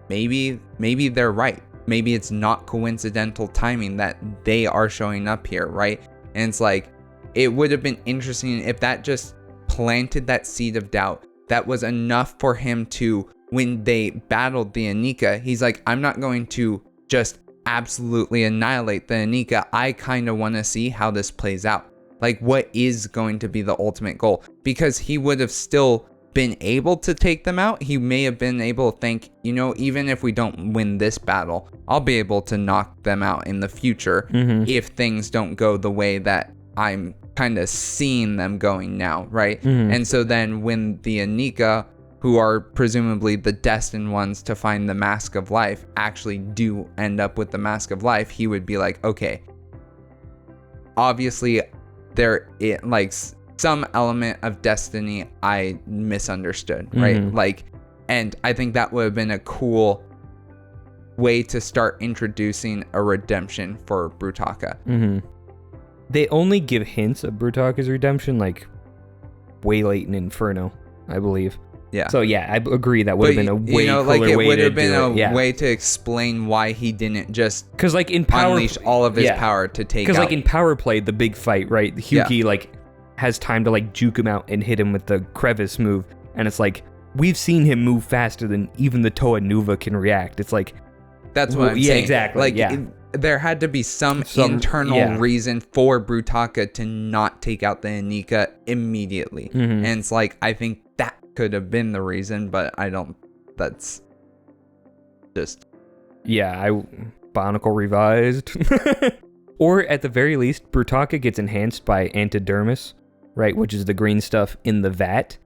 maybe they're right. Maybe it's not coincidental timing that they are showing up here, right? And it's like, it would have been interesting if that just planted that seed of doubt that was enough for him to, when they battled the Inika, he's like, I'm not going to just absolutely annihilate the Inika. I kind of want to see how this plays out. Like, what is going to be the ultimate goal? Because he would have still been able to take them out. He may have been able to think, you know, even if we don't win this battle, I'll be able to knock them out in the future if things don't go the way that I'm kind of seeing them going now, right? And so then when the Inika, who are presumably the destined ones to find the Mask of Life, actually do end up with the Mask of Life, he would be like, okay, obviously there it like some element of destiny I misunderstood, right? Like, and I think that would have been a cool way to start introducing a redemption for Brutaka. They only give hints of Brutaka's redemption, like up way late in Inferno, I believe. Yeah. So yeah, I agree that would have been a way cooler way to do it. It would have been a way to explain why he didn't just unleash all of his power to take out. Because like in Power Play, the big fight, right? Hyuki like has time to like juke him out and hit him with the crevice move, and it's like we've seen him move faster than even the Toa Nuva can react. It's like that's what I'm saying. Exactly. Like there had to be some internal reason for Brutaka to not take out the Inika immediately, and it's like I think that could have been the reason, but I don't. That's just Bionicle revised. Or at the very least, Brutaka gets enhanced by antidermis, right, which is the green stuff in the vat.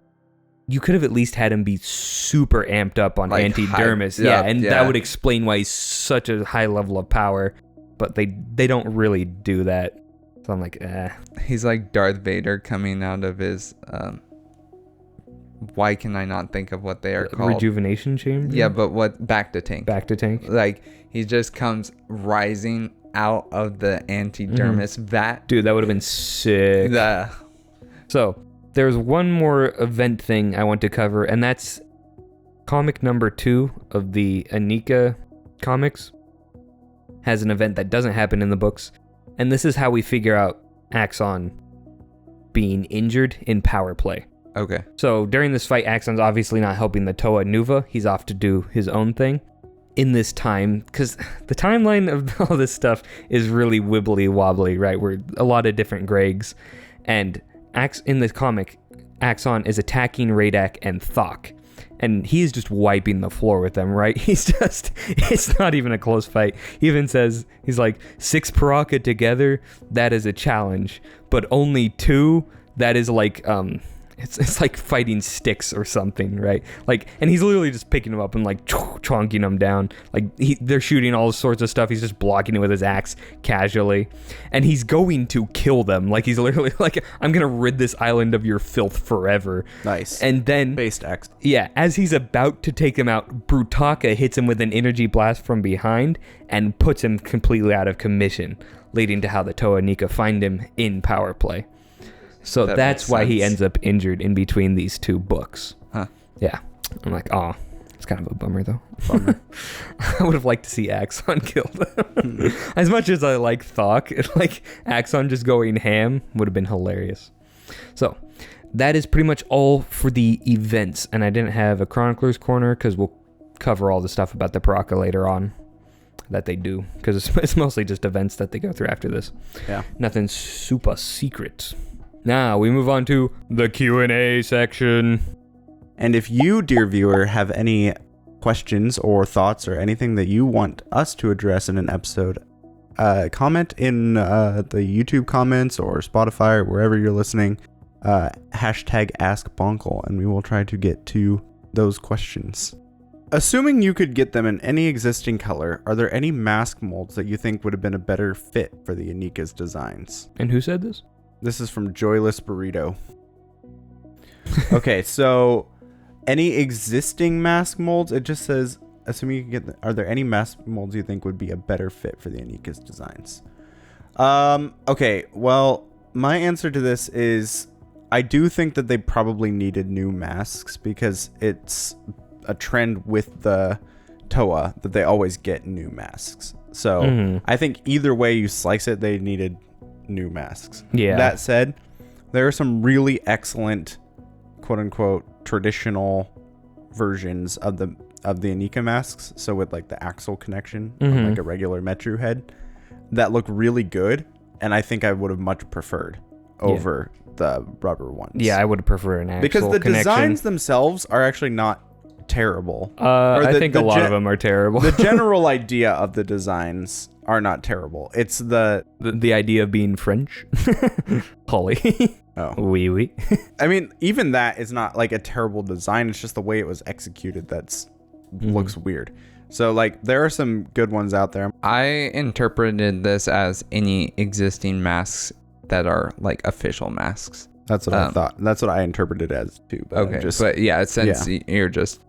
You could have at least had him be super amped up on like antidermis, that would explain why he's such a high level of power. But they don't really do that, so I'm like, He's like Darth Vader coming out of his. Why can I not think of what they are called? Rejuvenation chamber? Yeah, but what? Back to tank. Back to tank. Like, he just comes rising out of the antidermis vat. Dude, that would have been sick. So, there's one more event thing I want to cover, and that's comic number 2 of the Inika comics. Has an event that doesn't happen in the books, and this is how we figure out Axon being injured in Power Play. Okay. So during this fight, Axon's obviously not helping the Toa Nuva. He's off to do his own thing. In this time, because the timeline of all this stuff is really wibbly wobbly, right? We're a lot of different Gregs. And in this comic, Axon is attacking Radak and Thok. And he's just wiping the floor with them, right? It's not even a close fight. He even says, he's like, 6 Piraka together, that is a challenge. But only 2, that is like, it's like fighting sticks or something, right? Like, and he's literally just picking them up and like chonking them down. Like they're shooting all sorts of stuff. He's just blocking it with his axe casually, and he's going to kill them. Like he's literally like, I'm gonna rid this island of your filth forever. Nice. And then based axe. Yeah, as he's about to take him out, Brutaka hits him with an energy blast from behind and puts him completely out of commission, leading to how the Toa Inika find him in Power Play. So that's why he ends up injured in between these 2 books. Huh. Yeah. I'm like, oh, it's kind of a bummer, though. Bummer. I would have liked to see Axon killed him. As much as I like Thok, like Axon just going ham would have been hilarious. So that is pretty much all for the events. And I didn't have a Chronicler's Corner because we'll cover all the stuff about the Piraka later on that they do. Because it's mostly just events that they go through after this. Yeah. Nothing super secret. Now we move on to the Q&A section. And if you, dear viewer, have any questions or thoughts or anything that you want us to address in an episode, comment in the YouTube comments or Spotify or wherever you're listening, hashtag AskBonkle, and we will try to get to those questions. Assuming you could get them in any existing color, are there any mask molds that you think would have been a better fit for the Inika's designs? And who said this? This is from Joyless Burrito. Okay, so any existing mask molds? It just says, assuming you can get are there any mask molds you think would be a better fit for the Inika's designs? Okay, well, my answer to this is I do think that they probably needed new masks because it's a trend with the Toa that they always get new masks. So I think either way you slice it, they needed new masks. Yeah. That said, there are some really excellent, quote unquote, traditional versions of the Inika masks. So with like the axle connection, on like a regular Metru head, that look really good, and I think I would have much preferred over the rubber ones. Yeah, I would prefer an axle because the connection. designs themselves are actually not terrible. I think a lot of them are terrible. The general idea of the designs are not terrible. It's the idea of being French. Holly. Oh. Oui, oui. I mean, even that is not like a terrible design. It's just the way it was executed that's looks weird. So like there are some good ones out there. I interpreted this as any existing masks that are like official masks. That's what I thought. That's what I interpreted it as too. But okay, but yeah, since you're just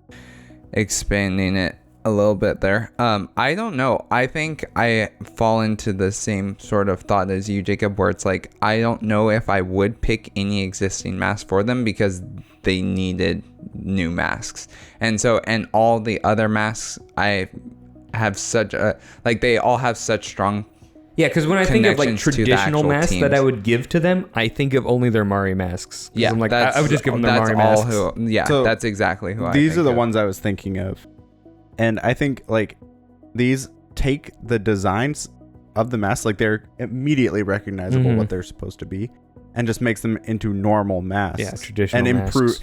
expanding it a little bit there. I don't know. I think I fall into the same sort of thought as you, Jacob, where it's like, I don't know if I would pick any existing mask for them because they needed new masks. And all the other masks, I have such a, like, they all have such strong Yeah, because when I think of like connections to the traditional actual masks teams. that I would give to them, I think of only their Mari masks. 'Cause Yeah, I'm like, I would just give them their that's Mari all masks. So that's exactly who I These think are the of. ones I was thinking of. And I think like these take the designs of the masks, like they're immediately recognizable what they're supposed to be, and just makes them into normal masks. Yeah, traditional and masks.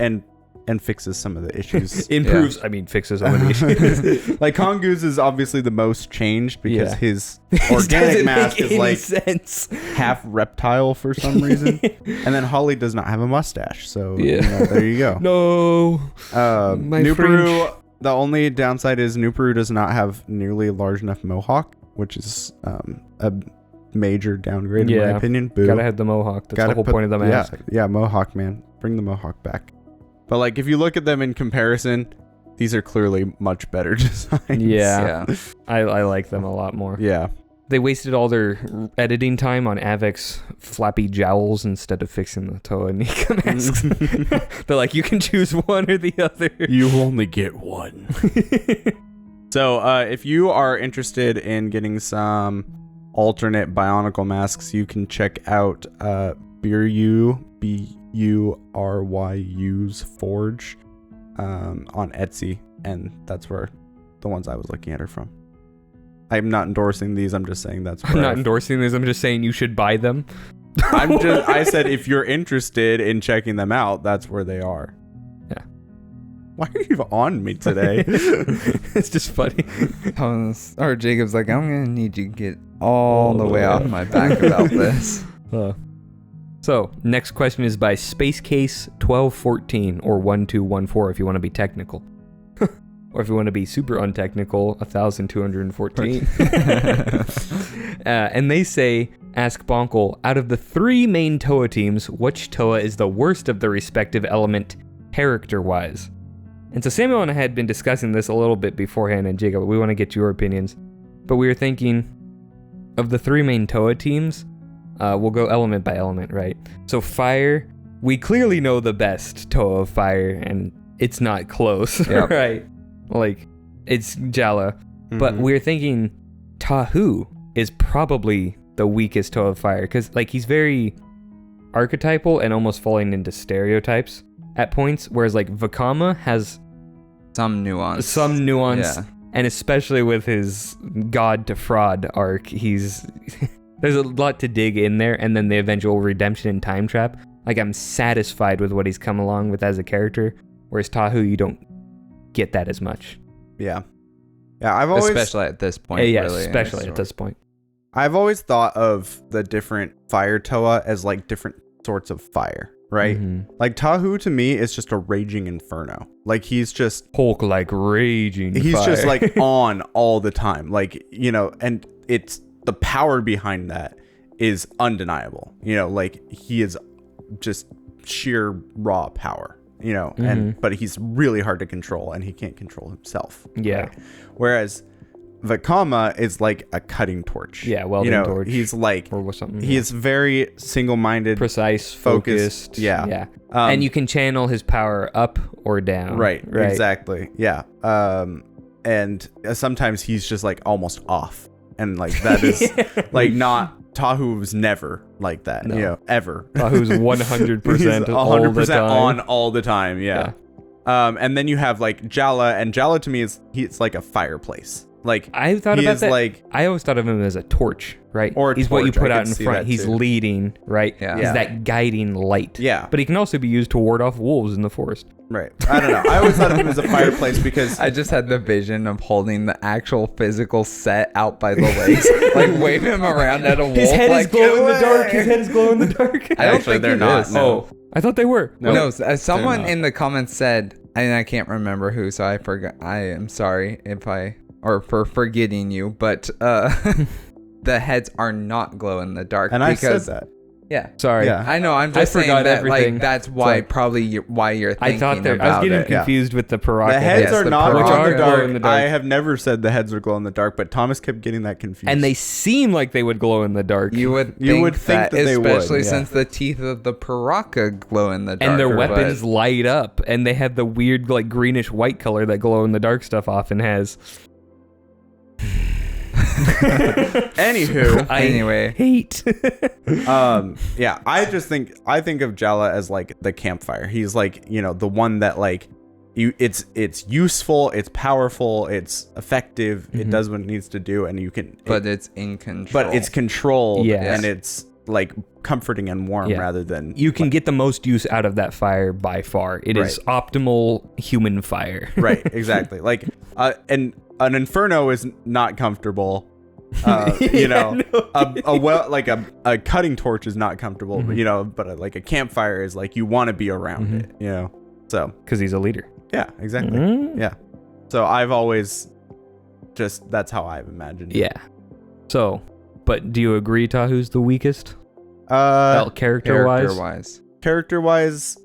and fixes some of the issues. Improves, I mean, fixes some of the issues. Like Kongu's is obviously the most changed because Yeah. his This organic doesn't mask make is any like sense. half reptile for some reason. And then Holly does not have a mustache, so Yeah. there you go. No. My New fringe. Peru, the only downside is New Peru does not have nearly a large enough mohawk, which is a major downgrade in my opinion. Boo. Gotta have the mohawk. That's the whole point of the mask. Yeah, mohawk, man. Bring the mohawk back. But like, if you look at them in comparison, these are clearly much better designs. Yeah. I like them a lot more. Yeah. They wasted all their editing time on Avic's flappy jowls instead of fixing the Toa and Inika masks. They're like, you can choose one or the other. You only get one. So if you are interested in getting some alternate Bionicle masks, you can check out Buryu's Forge on Etsy, and that's where the ones I was looking at are from. I'm not endorsing these. I'm just saying that's where I'm not endorsing these. I'm just saying you should buy them. I said if you're interested in checking them out, that's where they are. Yeah. Why are you on me today? It's just funny. Or Jacob's like, I'm gonna need you to get all the way off my back about this. So, next question is by Space Case 1214 or 1214 if you want to be technical. Or if you want to be super untechnical, 1214. And they say, ask Bonkle, out of the 3 main Toa teams, which Toa is the worst of the respective element character-wise? And so Samuel and I had been discussing this a little bit beforehand, and Jacob, we want to get your opinions. But we were thinking, of the 3 main Toa teams, we'll go element by element, right? So fire, we clearly know the best Toa of fire, and it's not close, Yep. right? Like, it's Jala. But we're thinking Tahu is probably the weakest Toa of fire, because like he's very archetypal and almost falling into stereotypes at points, whereas like Vakama has Some nuance. Yeah. And especially with his God to Fraud arc, there's a lot to dig in there, and then the eventual redemption and time trap. Like, I'm satisfied with what he's come along with as a character, whereas Tahu, you don't get that as much. Yeah. Yeah, I've always... Especially at this point, Yeah, really. especially at this point. I've always thought of the different fire Toa as like different sorts of fire, right? Like Tahu to me is just a raging inferno. Like he's just... Hulk like raging He's fire. just like on all the time. Like, you know, and it's... The power behind that is undeniable. You know, like he is just sheer raw power, you know, but he's really hard to control and he can't control himself. Yeah. Right? Whereas Vakama is like a cutting torch. Yeah, welding torch. He's like, or something. he is very single-minded, precise, focused. Yeah. And you can channel his power up or down. Right. Exactly. Yeah. And sometimes he's just like almost off. And like that is like not... Tahu was never like that, you know, ever. Tahu's 100% all the time. on all the time, yeah. And then you have like Jala, and Jala to me it's like a fireplace. Like I thought about that. Like, I always thought of him as a torch, right? Or he's what you torch, put I out can in see front. that He's too. leading, right? Yeah. He's that guiding light. Yeah. But he can also be used to ward off wolves in the forest. Right. I don't know. I always thought of him as a fireplace because I just had the vision of holding the actual physical set out by the legs, like wave him around at a wolf. His head like, is glow in the "Get dark. away!" His head is glow in the dark. I don't Actually, think they're it not, is. no. Oh, I thought they were. No, someone not. in the comments said, and I can't remember who, so I forgot. I am sorry for forgetting you, but the heads are not glow in the dark. and I said that. Yeah. Sorry. Yeah. I know. I'm just saying forgot that everything. like that's why why you're thinking I thought I was about getting it. confused with the Piraka. The heads Yes, are the not Piraka. glow in the dark. Glow in the dark. I have never said the heads are glow in the dark, but Thomas kept getting that confused. And they seem like they would glow in the dark. You would think that they would, especially yeah. since the teeth of the Piraka glow in the dark. And their weapons light up, and they have the weird, like, greenish white color that glow in the dark stuff often has. Anywho, Anyway. hate. yeah, I think of Jala as like the campfire. He's like, the one that like it's useful, it's powerful, it's effective, it does what it needs to do, and it's in control. but it's controlled, Yes. and it's like comforting and warm rather than You can get the most use out of that fire by far. It is optimal human fire. right, exactly. Like and an inferno is not comfortable. A cutting torch is not comfortable, but like a campfire is like you want to be around it, so Because he's a leader. yeah, exactly. Yeah, so I've always that's how I've imagined it. Yeah. So, but do you agree Tahu's the weakest? Character-wise? Character-wise,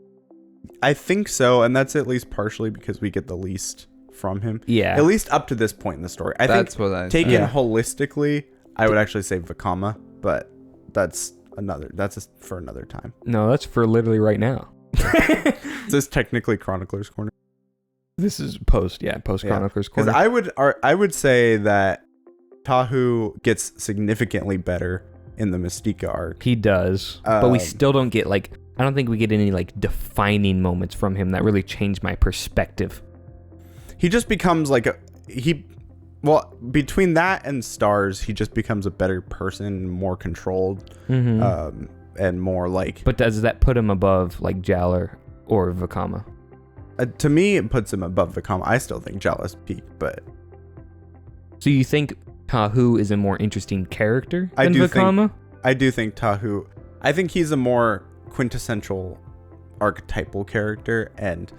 I think so, and that's at least partially because we get the least from him. Yeah. At least up to this point in the story. I think taken holistically, I would actually say Vakama, but that's for another time. No, that's for literally right now. Is this technically Chronicler's Corner? This is post Chronicler's Corner. Because I would say that Tahu gets significantly better in the Mystica arc. He does, but we still don't get I don't think we get any defining moments from him that really change my perspective. He just becomes between that and Stars, he just becomes a better person, more controlled, and more But does that put him above Jaller or Vakama? To me, it puts him above Vakama. I still think Jalla's peak, but So you think Tahu is a more interesting character than Vakama? I do think Tahu. I think he's a more quintessential archetypal character, and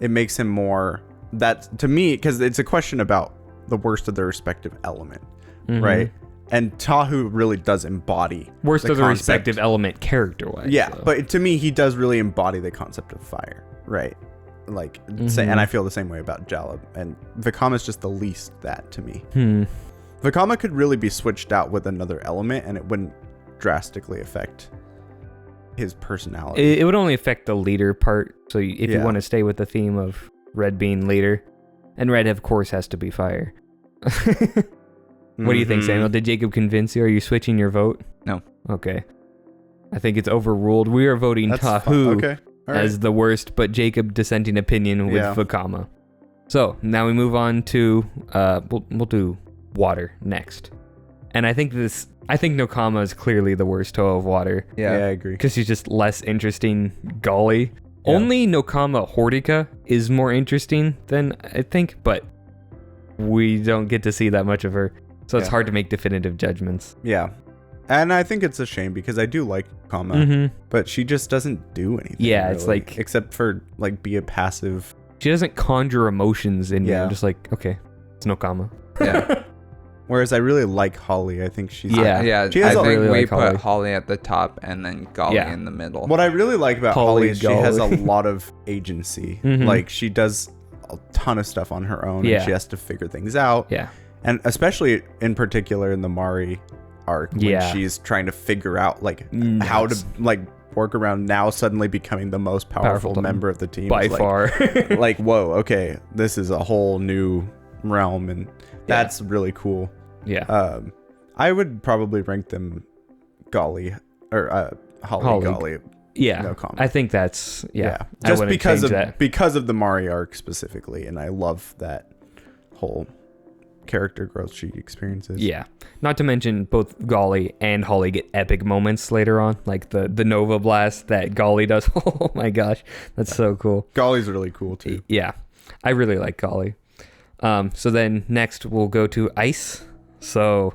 it makes him more that to me because it's a question about the worst of their respective element, right? And Tahu really does embody worst the of the concept. respective element character-wise. Yeah, though. but to me, he does really embody the concept of fire, right? And I feel the same way about Jala, and Vakama's just the least that to me. Vakama could really be switched out with another element, and it wouldn't drastically affect his personality. It would only affect the leader part. So if you want to stay with the theme of Red being leader, and Red of course has to be fire. What do you think, Samuel? Did Jacob convince you? Are you switching your vote? No. Okay. I think it's overruled. We are voting Tahu as the worst, but Jacob dissenting opinion with Vakama. So now we move on to we'll do water next. And I think Nokama is clearly the worst Toa of water. Yeah, I agree. Because she's just less interesting Golly. Yeah. Only Nokama Hortica is more interesting than I think, but we don't get to see that much of her. So it's hard to make definitive judgments. Yeah. And I think it's a shame because I do like Nokama, but she just doesn't do anything. Yeah, really, it's except for be a passive. She doesn't conjure emotions in you. I'm just okay, it's Nokama. Yeah. Whereas I really like Holly. I think she's... She has I think really we like put Holly at the top and then Golly in the middle. What I really like about Holly is she Golly. has a lot of agency. She does a ton of stuff on her own. And she has to figure things out. Yeah. And especially in particular in the Mari arc when she's trying to figure out how to work around now suddenly becoming the most powerful member of the team. By far. Whoa, okay, this is a whole new realm, and that's really cool. Yeah. I would probably rank them Golly or Holly. Golly. Yeah. No comment. I think that's Just because of the Mari arc specifically, and I love that whole character growth she experiences. Yeah. Not to mention both Golly and Holly get epic moments later on, like the Nova Blast that Golly does. Oh my gosh, that's so cool. Golly's really cool too. Yeah. I really like Golly. So then next we'll go to Ice. So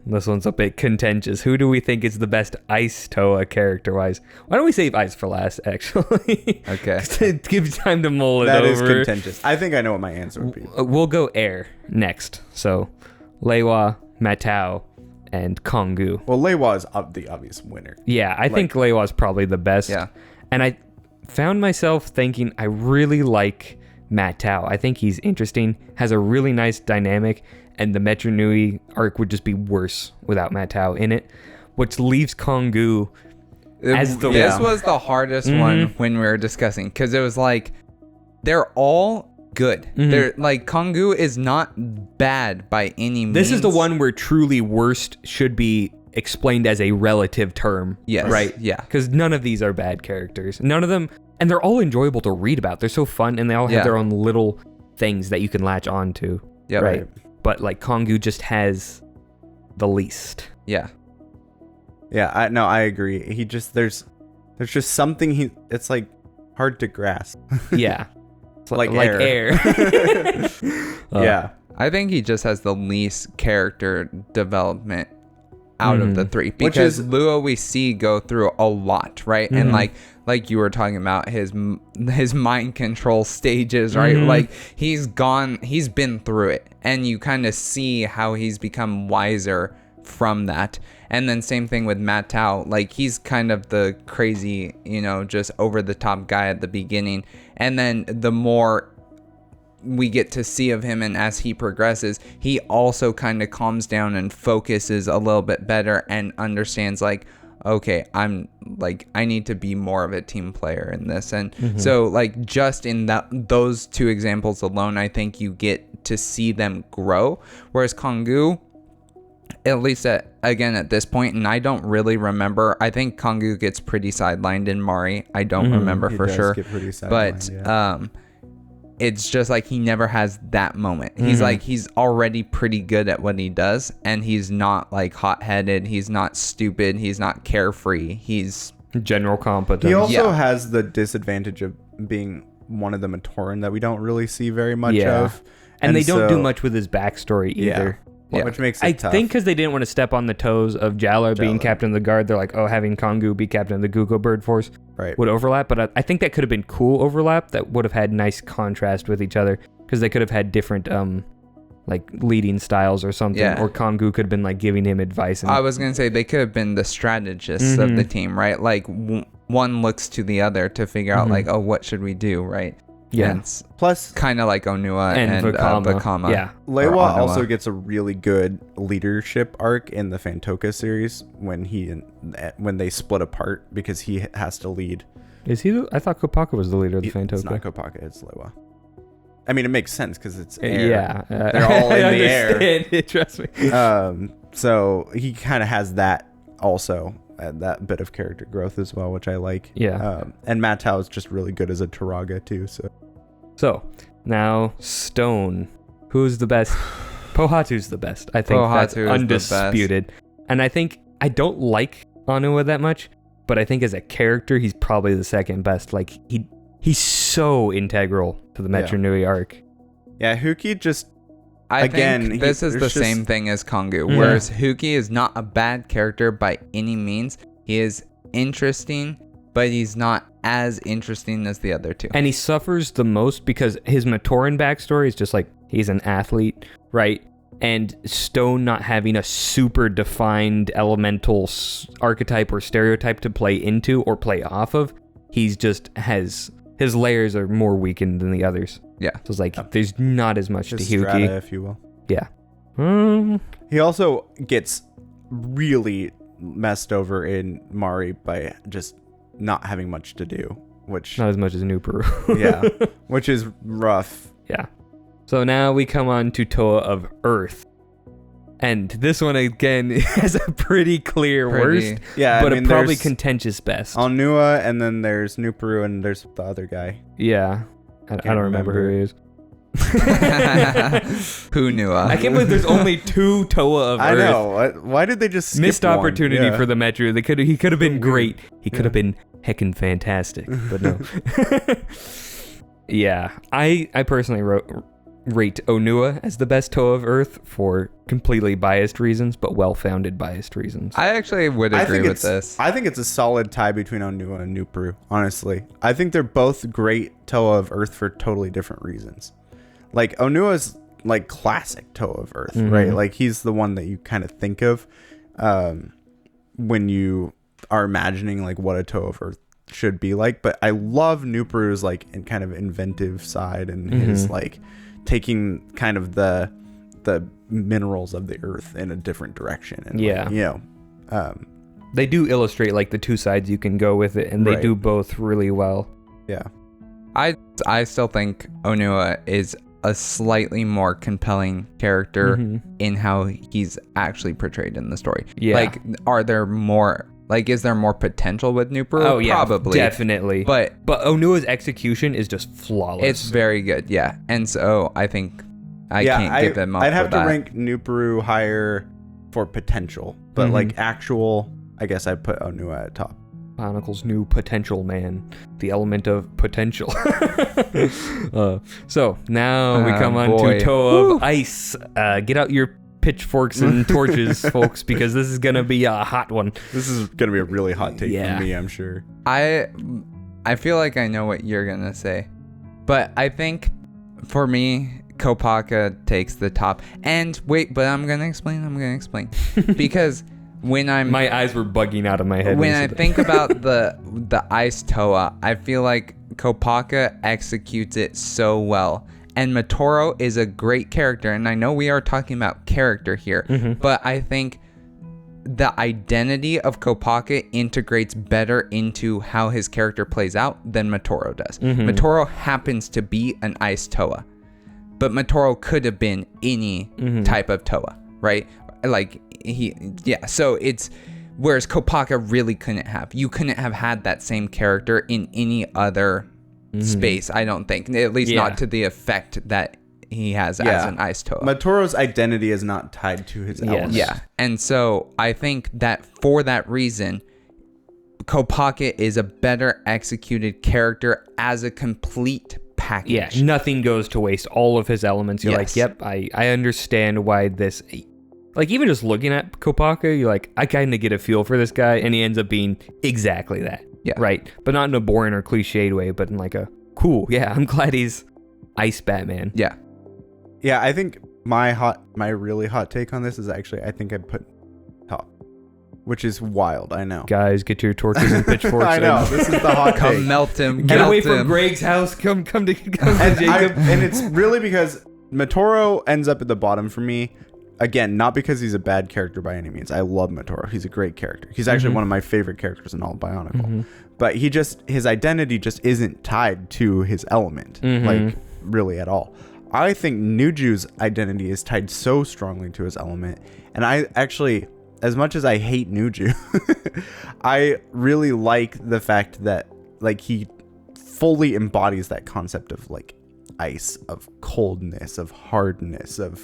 this one's a bit contentious. Who do we think is the best Ice Toa character-wise? Why don't we save Ice for last, actually? Okay. To give you time to mull it over. That is contentious. I think I know what my answer would be. We'll go Air next. So Leiwa, Matau, and Kongu. Well, Leiwa is the obvious winner. Yeah, I think Leiwa is probably the best. Yeah. And I found myself thinking I really like Matt Tao. I think he's interesting, has a really nice dynamic, and the Metro Nui arc would just be worse without Matt Tao in it, which leaves Kongu as the... This was the hardest one when we were discussing, because it was like, they're all good. They're like, Kongu is not bad by any means. This is the one where truly worst should be explained as a relative term. Yes. Right? Yeah. Because none of these are bad characters. None of them, and they're all enjoyable to read about. They're so fun, and they all have their own little things that you can latch on to. Yeah. Right? But like Kongu just has the least. Yeah. Yeah, I agree. He just there's just something it's like hard to grasp. Yeah. It's like air. Yeah. I think he just has the least character development out of the three, because Luo we see go through a lot, right? And like you were talking about his mind control stages, right? Like he's been through it, and you kind of see how he's become wiser from that. And then same thing with Matt Tao, like he's kind of the crazy, just over the top guy at the beginning, and then the more we get to see of him, and as he progresses, he also kind of calms down and focuses a little bit better and understands like, okay, I need to be more of a team player in this. And so like just in those two examples alone, I think you get to see them grow. Whereas Kongu, at least at this point, and I don't really remember, I think Kongu gets pretty sidelined in Mari. I don't remember for sure. But it's just like he never has that moment. He's like, he's already pretty good at what he does, and he's not like hot-headed, he's not stupid, he's not carefree, he's general competence. He also has the disadvantage of being one of the Matoran that we don't really see very much of. And they don't do much with his backstory either. Yeah. Which makes it tough. I think because they didn't want to step on the toes of Jala being captain of the guard, they're like, having Kongu be captain of the Gugo Bird Force would overlap. But I think that could have been cool overlap that would have had nice contrast with each other, because they could have had different like leading styles or something. Or Kongu could have been like giving him advice. And, I was going to say they could have been the strategists of the team, right? Like one looks to the other to figure out like, what should we do, right? Yeah. And plus kind of like Onua and Vakama. Yeah. Leiwa also gets a really good leadership arc in the Fantoka series when they split apart, because he has to lead. Is he? I thought Kopaka was the leader of the Fantoka. It's not Kopaka, it's Leiwa. I mean, it makes sense because it's air. Yeah. They're all in the air. Trust me. So he kind of has that also, that bit of character growth as well, which I like. Yeah. And Matt Tao is just really good as a Turaga too. So now Stone, who's the best? Pohatu's the best. I think that's undisputed. And I think I don't like Onua that much, but I think as a character, he's probably the second best. Like he's so integral to the Metro Nui arc. Yeah, Huki just. I think this is the same thing as Kongu, whereas Huki is not a bad character by any means. He is interesting, but he's not as interesting as the other two. And he suffers the most because his Matoran backstory is just like, he's an athlete, right? And Stone not having a super defined elemental archetype or stereotype to play into or play off of, he's just his layers are more weakened than the others. Yeah. So it's like, there's not as much his to Huki. Strata, if you will. Yeah. He also gets really messed over in Mari by just not having much to do, which... Not as much as Nupuru. Yeah, which is rough. Yeah. So now we come on to Toa of Earth. And this one, again, has a pretty clear worst, but a probably contentious best. Onua, and then there's Nupuru, and there's the other guy. Yeah. I don't remember who he is. Who knew? I can't believe there's only 2 Toa of Earth. I know. Why did they just skip missed one? opportunity for the Metro? He could have been great. He could have been heckin' fantastic, but no. Yeah, I personally rate Onua as the best Toa of Earth for completely biased reasons, but well-founded biased reasons. I actually would agree with this. I think it's a solid tie between Onua and Nupuru, honestly. I think they're both great Toa of Earth for totally different reasons. Like, Onua's like classic Toa of Earth, right? Like, he's the one that you kind of think of. when you are imagining like what a toe of earth should be like. But I love Nuperu's like kind of inventive side and his like taking kind of the minerals of the earth in a different direction. And like, they do illustrate like the two sides you can go with it, and they do both really well. Yeah. I still think Onua is a slightly more compelling character in how he's actually portrayed in the story. Yeah. Like, are there more, like, is there more potential with Nupuru? Oh, yeah. Probably. Definitely. But Onua's execution is just flawless. It's very good, yeah. And so I think I can't give them up I'd have for to that. rank Nupuru higher for potential. But, like, actual, I guess I'd put Onua at top. Bionicle's new potential man, the element of potential. So now we come on to Toe of Ice. Get out your pitchforks and torches, folks, because this is gonna be a hot one. This is gonna be a really hot take from me, I'm sure. I feel like I know what you're gonna say, but I think for me, Kopaka takes the top. And wait, but I'm gonna explain because. My eyes were bugging out of my head. When I think about the ice Toa, I feel like Kopaka executes it so well. And Matoro is a great character. And I know we are talking about character here, but I think the identity of Kopaka integrates better into how his character plays out than Matoro does. Matoro happens to be an ice Toa, but Matoro could have been any type of Toa, right? Like, so it's whereas Kopaka really couldn't have. You couldn't have had that same character in any other space, I don't think. At least not to the effect that he has as an ice Toa. Matoro's identity is not tied to his elements. Yeah. And so I think that for that reason, Kopaka is a better executed character as a complete package. Yeah, nothing goes to waste. All of his elements. You're like, yep, I understand why this... Like, even just looking at Kopaka, you're like, I kind of get a feel for this guy, and he ends up being exactly that. Yeah. Right? But not in a boring or cliched way, but in like a cool, I'm glad he's Ice Batman. Yeah. Yeah, I think my really hot take on this is actually, I think I'd put top, which is wild, I know. Guys, get your torches and pitchforks. I know, this is the hot take. Come melt him. Get away from Greg's house. Come to Jacob. And it's really because Matoro ends up at the bottom for me. Again, not because he's a bad character by any means. I love Matoro. He's a great character. He's actually one of my favorite characters in all Bionicle. But his identity just isn't tied to his element, like really at all. I think Nuju's identity is tied so strongly to his element. And I actually, as much as I hate Nuju, I really like the fact that like he fully embodies that concept of like ice, of coldness, of hardness, of,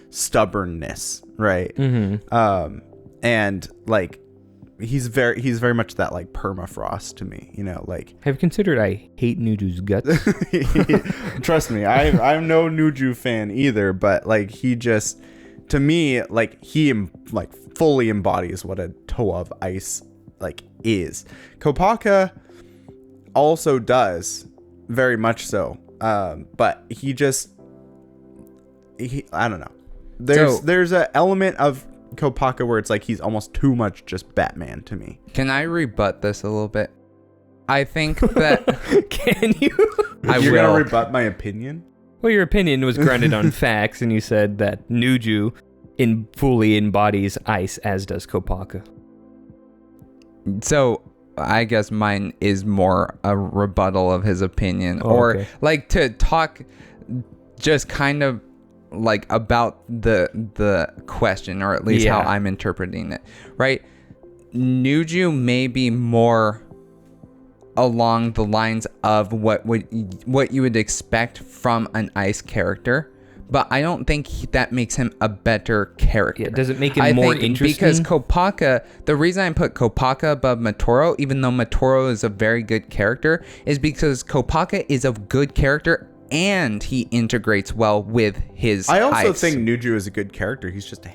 stubbornness, right? And like he's very much that like permafrost to me, like. Have you considered I hate Nuju's guts? Trust me, I'm no Nuju fan either, but like he just, to me, like he like fully embodies what a Toa of ice like is. Kopaka also does, very much so. But I don't know. There's an element of Kopaka where it's like he's almost too much just Batman to me. Can I rebut this a little bit? I think that... Can you? You're going to rebut my opinion? Well, your opinion was grounded on facts, and you said that Nuju fully embodies ice, as does Kopaka. So... I guess mine is more a rebuttal of his opinion, or like to talk just kind of like about the question, or at least how I'm interpreting it, right? Nuju may be more along the lines of what you would expect from an ice character, but I don't think that makes him a better character. Yeah, does it make him more interesting? Because Kopaka, the reason I put Kopaka above Matoro, even though Matoro is a very good character, is because Kopaka is a good character and he integrates well with his I also ice. think Nuju is a good character. He's just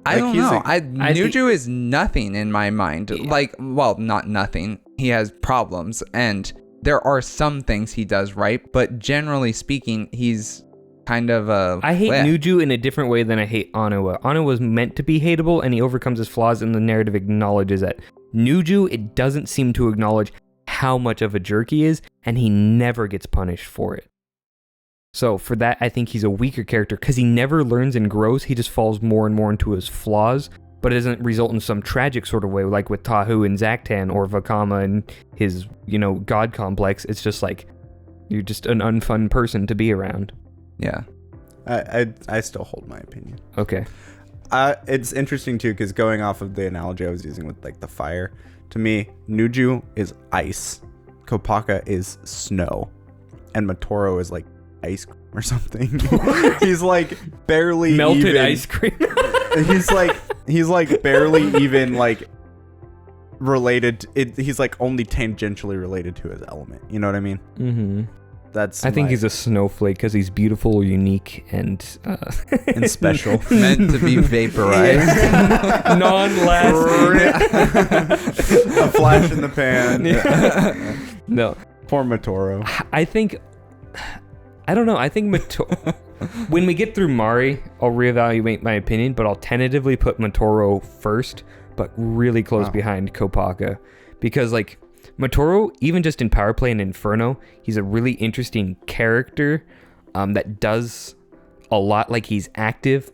I don't know. Nuju is nothing in my mind. Yeah. Like, well, not nothing. He has problems, and there are some things he does right, but generally speaking, he's kind of I hate Nuju in a different way than I hate Anawa. Anawa was meant to be hateable, and he overcomes his flaws, and the narrative acknowledges that. Nuju, it doesn't seem to acknowledge how much of a jerk he is, and he never gets punished for it. So for that, I think he's a weaker character because he never learns and grows. He just falls more and more into his flaws, but it doesn't result in some tragic sort of way, like with Tahu and Zaktan or Vakama and his, god complex. It's just like, you're just an unfun person to be around. Yeah. I still hold my opinion. Okay. It's interesting too, because going off of the analogy I was using with like the fire, to me, Nuju is ice, Kopaka is snow, and Matoro is like ice cream or something. He's like barely melted even, ice cream. he's like barely even like related. He's like only tangentially related to his element. You know what I mean? Mm-hmm. I think he's a snowflake because he's beautiful, unique, and special. Meant to be vaporized. Non-lasting. A flash in the pan. No. Poor Matoro. I don't know. I think Matoro... when we get through Mari, I'll reevaluate my opinion, but I'll tentatively put Matoro first, but really close behind Kopaka. Because, like, Matoro, even just in Power Play and Inferno, he's a really interesting character that does a lot. Like, he's active,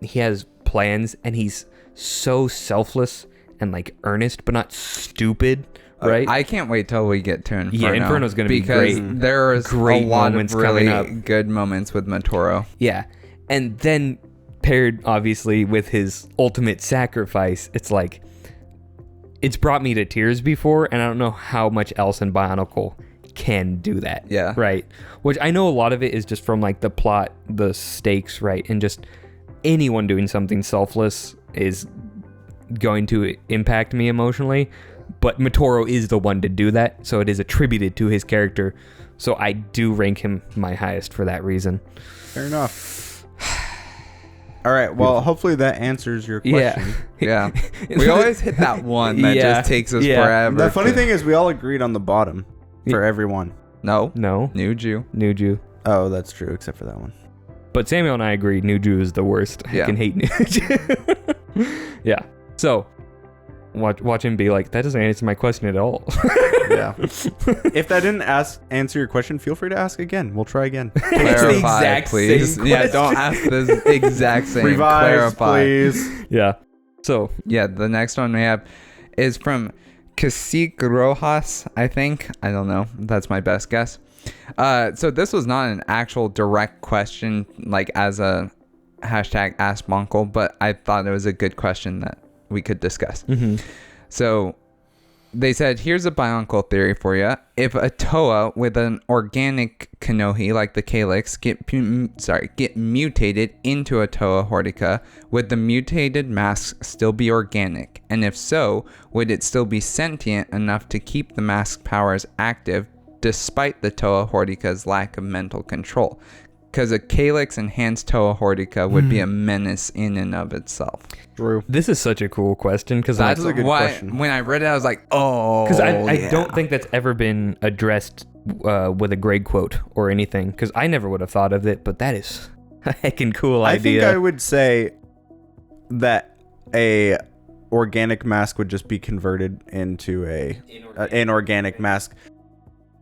he has plans, and he's so selfless and, like, earnest, but not stupid. Right, I can't wait till we get to Inferno. Yeah, Inferno's going to be great. Because there's great a lot moments of really coming up. good moments with Matoro. Yeah, and then paired obviously with his ultimate sacrifice, it's like it's brought me to tears before, and I don't know how much else in Bionicle can do that. Yeah, right. Which I know a lot of it is just from like the plot, the stakes, right, and just anyone doing something selfless is going to impact me emotionally. But Matoro is the one to do that, so it is attributed to his character. So I do rank him my highest for that reason. Fair enough. All right, well, hopefully that answers your question. Yeah. We always hit that one that just takes us forever. The funny thing is we all agreed on the bottom for everyone. No. Nuju. Oh, that's true, except for that one. But Samuel and I agree Nuju is the worst. Yeah. I can hate Nuju. Yeah. So... Watch him be like, that doesn't answer my question at all. Yeah. If that didn't answer your question, feel free to ask again. We'll try again. Clarify, please. Yeah, don't ask the exact same. Revise, clarify, please. Yeah. So. Yeah, the next one we have is from Cacique Rojas, I think. I don't know. That's my best guess. So this was not an actual direct question, like as a hashtag Ask Monkle, but I thought it was a good question that we could discuss. Mm-hmm. So they said, here's a Bionicle theory for you. If a Toa with an organic Kanohi like the Calyx get mutated into a Toa Hortica, would the mutated mask still be organic? And if so, would it still be sentient enough to keep the mask powers active despite the Toa Hortica's lack of mental control? Because a Calyx enhanced Toa Hortica would be a menace in and of itself. True. This is such a cool question because that's a good question. When I read it, I was like, oh. Because I don't think that's ever been addressed with a grade quote or anything. Because I never would have thought of it, but that is a heckin' cool idea. I think I would say that a organic mask would just be converted into a inorganic mask.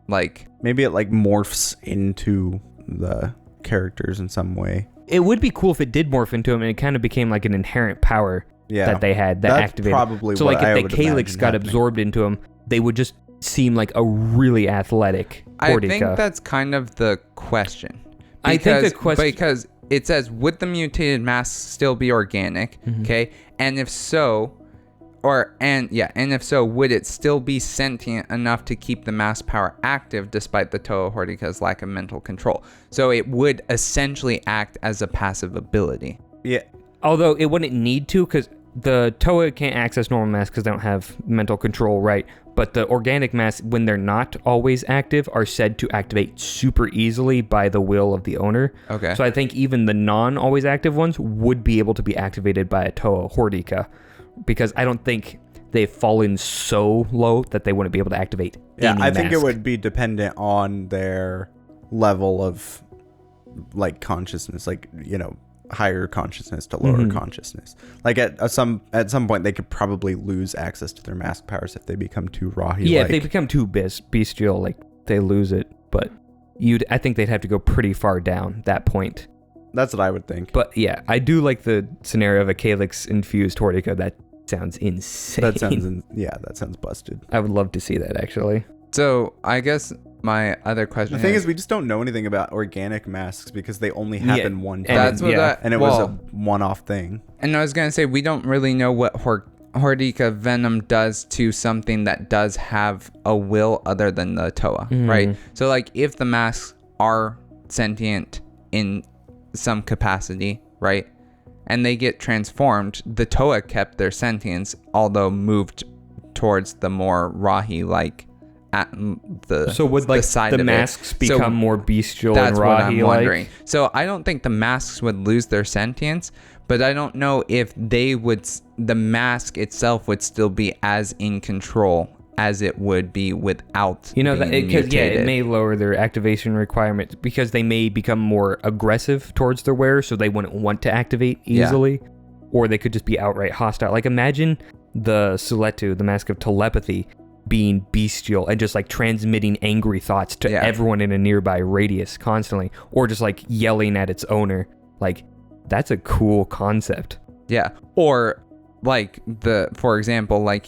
Like maybe it like morphs into the characters in some way. It would be cool if it did morph into him and it kind of became like an inherent power that they had that that's activated. Probably so what like I if would the Calyx got happening. absorbed into him, they would just seem like a really athletic Hortica. I think that's kind of the question. I think the question because it says, would the mutated mask still be organic? Mm-hmm. Okay, and if so, and if so, would it still be sentient enough to keep the mask power active despite the Toa Hortica's lack of mental control? So it would essentially act as a passive ability. Yeah. Although it wouldn't need to, because the Toa can't access normal masks because they don't have mental control, right? But the organic masks, when they're not always active, are said to activate super easily by the will of the owner. Okay. So I think even the non-always active ones would be able to be activated by a Toa Hortica, because I don't think they've fallen so low that they wouldn't be able to activate any I think it mask. would be dependent on their level of like consciousness, like, you know, higher consciousness to lower consciousness. Like at some point they could probably lose access to their mask powers if they become too Rahi. Yeah, if they become too bestial, like they lose it. But I think they'd have to go pretty far down that point. That's what I would think. But yeah, I do like the scenario of a Calyx infused Hortica. That sounds insane. That sounds busted. I would love to see that, actually. So I guess my other question. The thing is, we just don't know anything about organic masks because they only happen one time. That's what and it was a one-off thing. And I was gonna say we don't really know what Hortica venom does to something that does have a will other than the Toa, right? So like if the masks are sentient in some capacity, right, and they get transformed, the Toa kept their sentience, although moved towards the more Rahi like at the so would like the masks become more bestial and Rahi? That's what I'm wondering. So I don't think the masks would lose their sentience, but I don't know if the mask itself would still be as in control as it would be without it may lower their activation requirements because they may become more aggressive towards their wearer, so they wouldn't want to activate easily, or they could just be outright hostile. Like imagine the Suletu, the mask of telepathy, being bestial and just like transmitting angry thoughts to everyone in a nearby radius constantly, or just like yelling at its owner. Like that's a cool concept. Yeah. Or like for example, like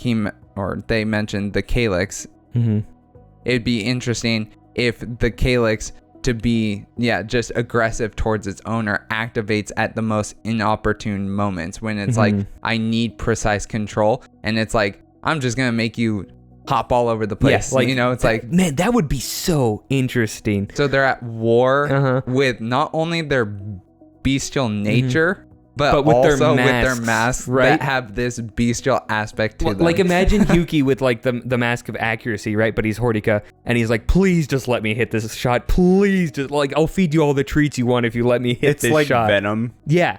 they mentioned the Calyx. It'd be interesting if the Calyx to be just aggressive towards its owner activates at the most inopportune moments when it's like I need precise control, and it's like I'm just gonna make you hop all over the place. Like, it's like, man, that would be so interesting. So they're at war with not only their bestial nature, but with also with their masks, right, that have this bestial aspect to them. Like imagine Hyuki with like the mask of accuracy, right? But he's Hortica, and he's like, please just let me hit this shot. Please just like, I'll feed you all the treats you want if you let me hit this shot. It's like Venom. Yeah.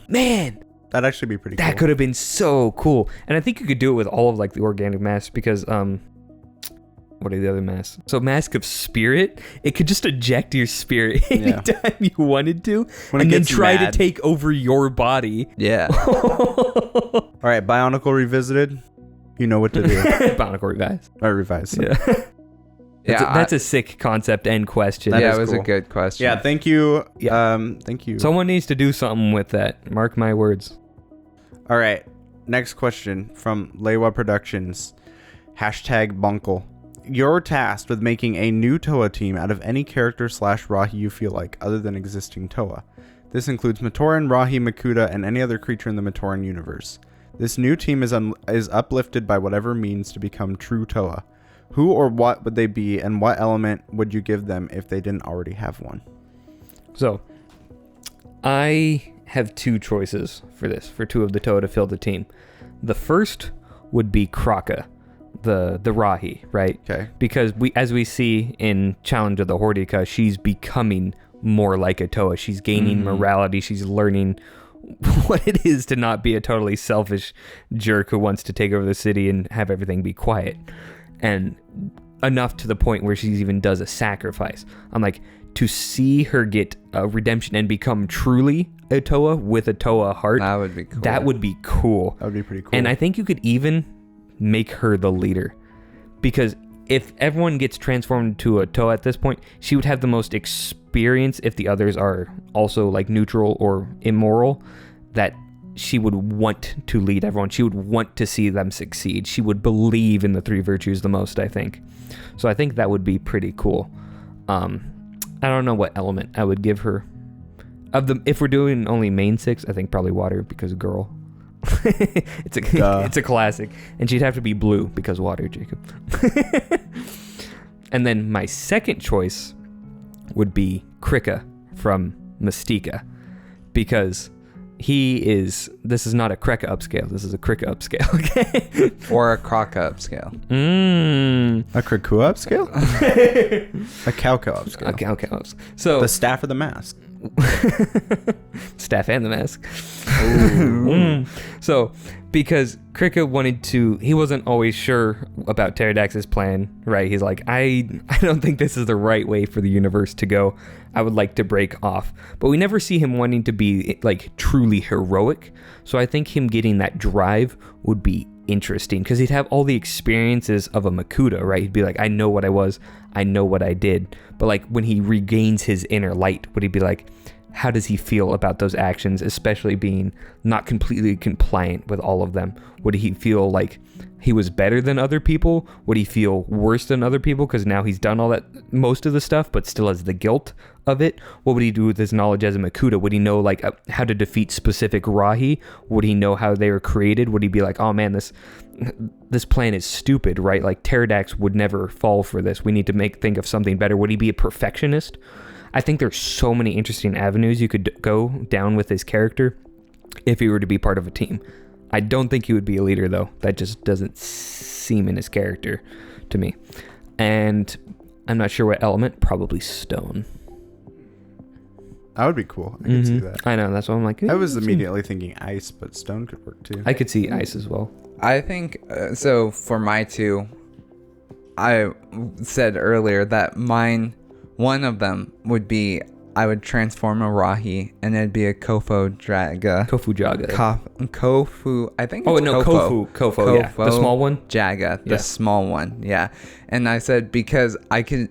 Man. That'd actually be pretty cool. That could have been so cool. And I think you could do it with all of like the organic masks because what are the other masks? So Mask of Spirit, it could just eject your spirit anytime you wanted to, and then try to take over your body. Yeah. All right, Bionicle Revisited. You know what to do. Bionicle Revised. Or Revised. So. Yeah. That's a sick concept and question. It was cool. A good question. Yeah, thank you. Thank you. Someone needs to do something with that. Mark my words. All right. Next question from Leiwa Productions. #Bunkle. You're tasked with making a new Toa team out of any character / Rahi you feel like, other than existing Toa. This includes Matoran, Rahi, Makuta, and any other creature in the Matoran universe. This new team is uplifted by whatever means to become true Toa. Who or what would they be, and what element would you give them if they didn't already have one? So, I have two choices for two of the Toa to fill the team. The first would be Piraka, the Rahi, right? Okay. Because as we see in Challenge of the Hortica, she's becoming more like a Toa. She's gaining morality. She's learning what it is to not be a totally selfish jerk who wants to take over the city and have everything be quiet. And enough to the point where she even does a sacrifice. I'm like, to see her get a redemption and become truly a Toa with a Toa heart. That would be cool. That would be cool. That would be pretty cool. And I think you could even make her the leader. Because if everyone gets transformed to a Toa at this point, she would have the most experience if the others are also like neutral or immoral, that she would want to lead everyone. She would want to see them succeed. She would believe in the three virtues the most, I think. So I think that would be pretty cool. I don't know what element I would give her. If we're doing only main 6, I think probably water because girl. It's a classic. And she'd have to be blue because water, Jacob. And then my second choice would be Krika from Mystica, because this is not a Kreka upscale. This is a Krika upscale, okay? Or a Kraka upscale. A Krakua upscale? A Kauka upscale. A Kauka upscale. So the staff of the mask. Staff and the mask. So, because Krika he wasn't always sure about Pterodax's plan, right? He's like, I don't think this is the right way for the universe to go. I would like to break off. But we never see him wanting to be like truly heroic. So I think him getting that drive would be interesting because he'd have all the experiences of a Makuta, right? He'd be like, I know what I was, I know what I did. But like when he regains his inner light, would he be like, how does he feel about those actions, especially being not completely compliant with all of them? Would he feel like he was better than other people? Would he feel worse than other people because now he's done all that, most of the stuff, but still has the guilt of it? What would he do with his knowledge as a Makuta? Would he know like how to defeat specific Rahi? Would he know how they were created? Would he be like, oh man, this plan is stupid, right? Like Pterodax would never fall for this. We need to think of something better. Would he be a perfectionist? I think there's so many interesting avenues you could go down with his character if he were to be part of a team. I don't think he would be a leader, though. That just doesn't seem in his character to me. And I'm not sure what element. Probably stone. That would be cool. I could see that. I know. That's why I'm like... I was immediately thinking ice, but stone could work, too. I could see ice as well. I think... so, for my two, I said earlier that one of them would be... I would transform a Rahi, and it'd be a Kofu Jaga. Kofu Jaga. Kofu, I think it's Kofu, yeah. The small one? Jaga, the small one, yeah. And I said, because I could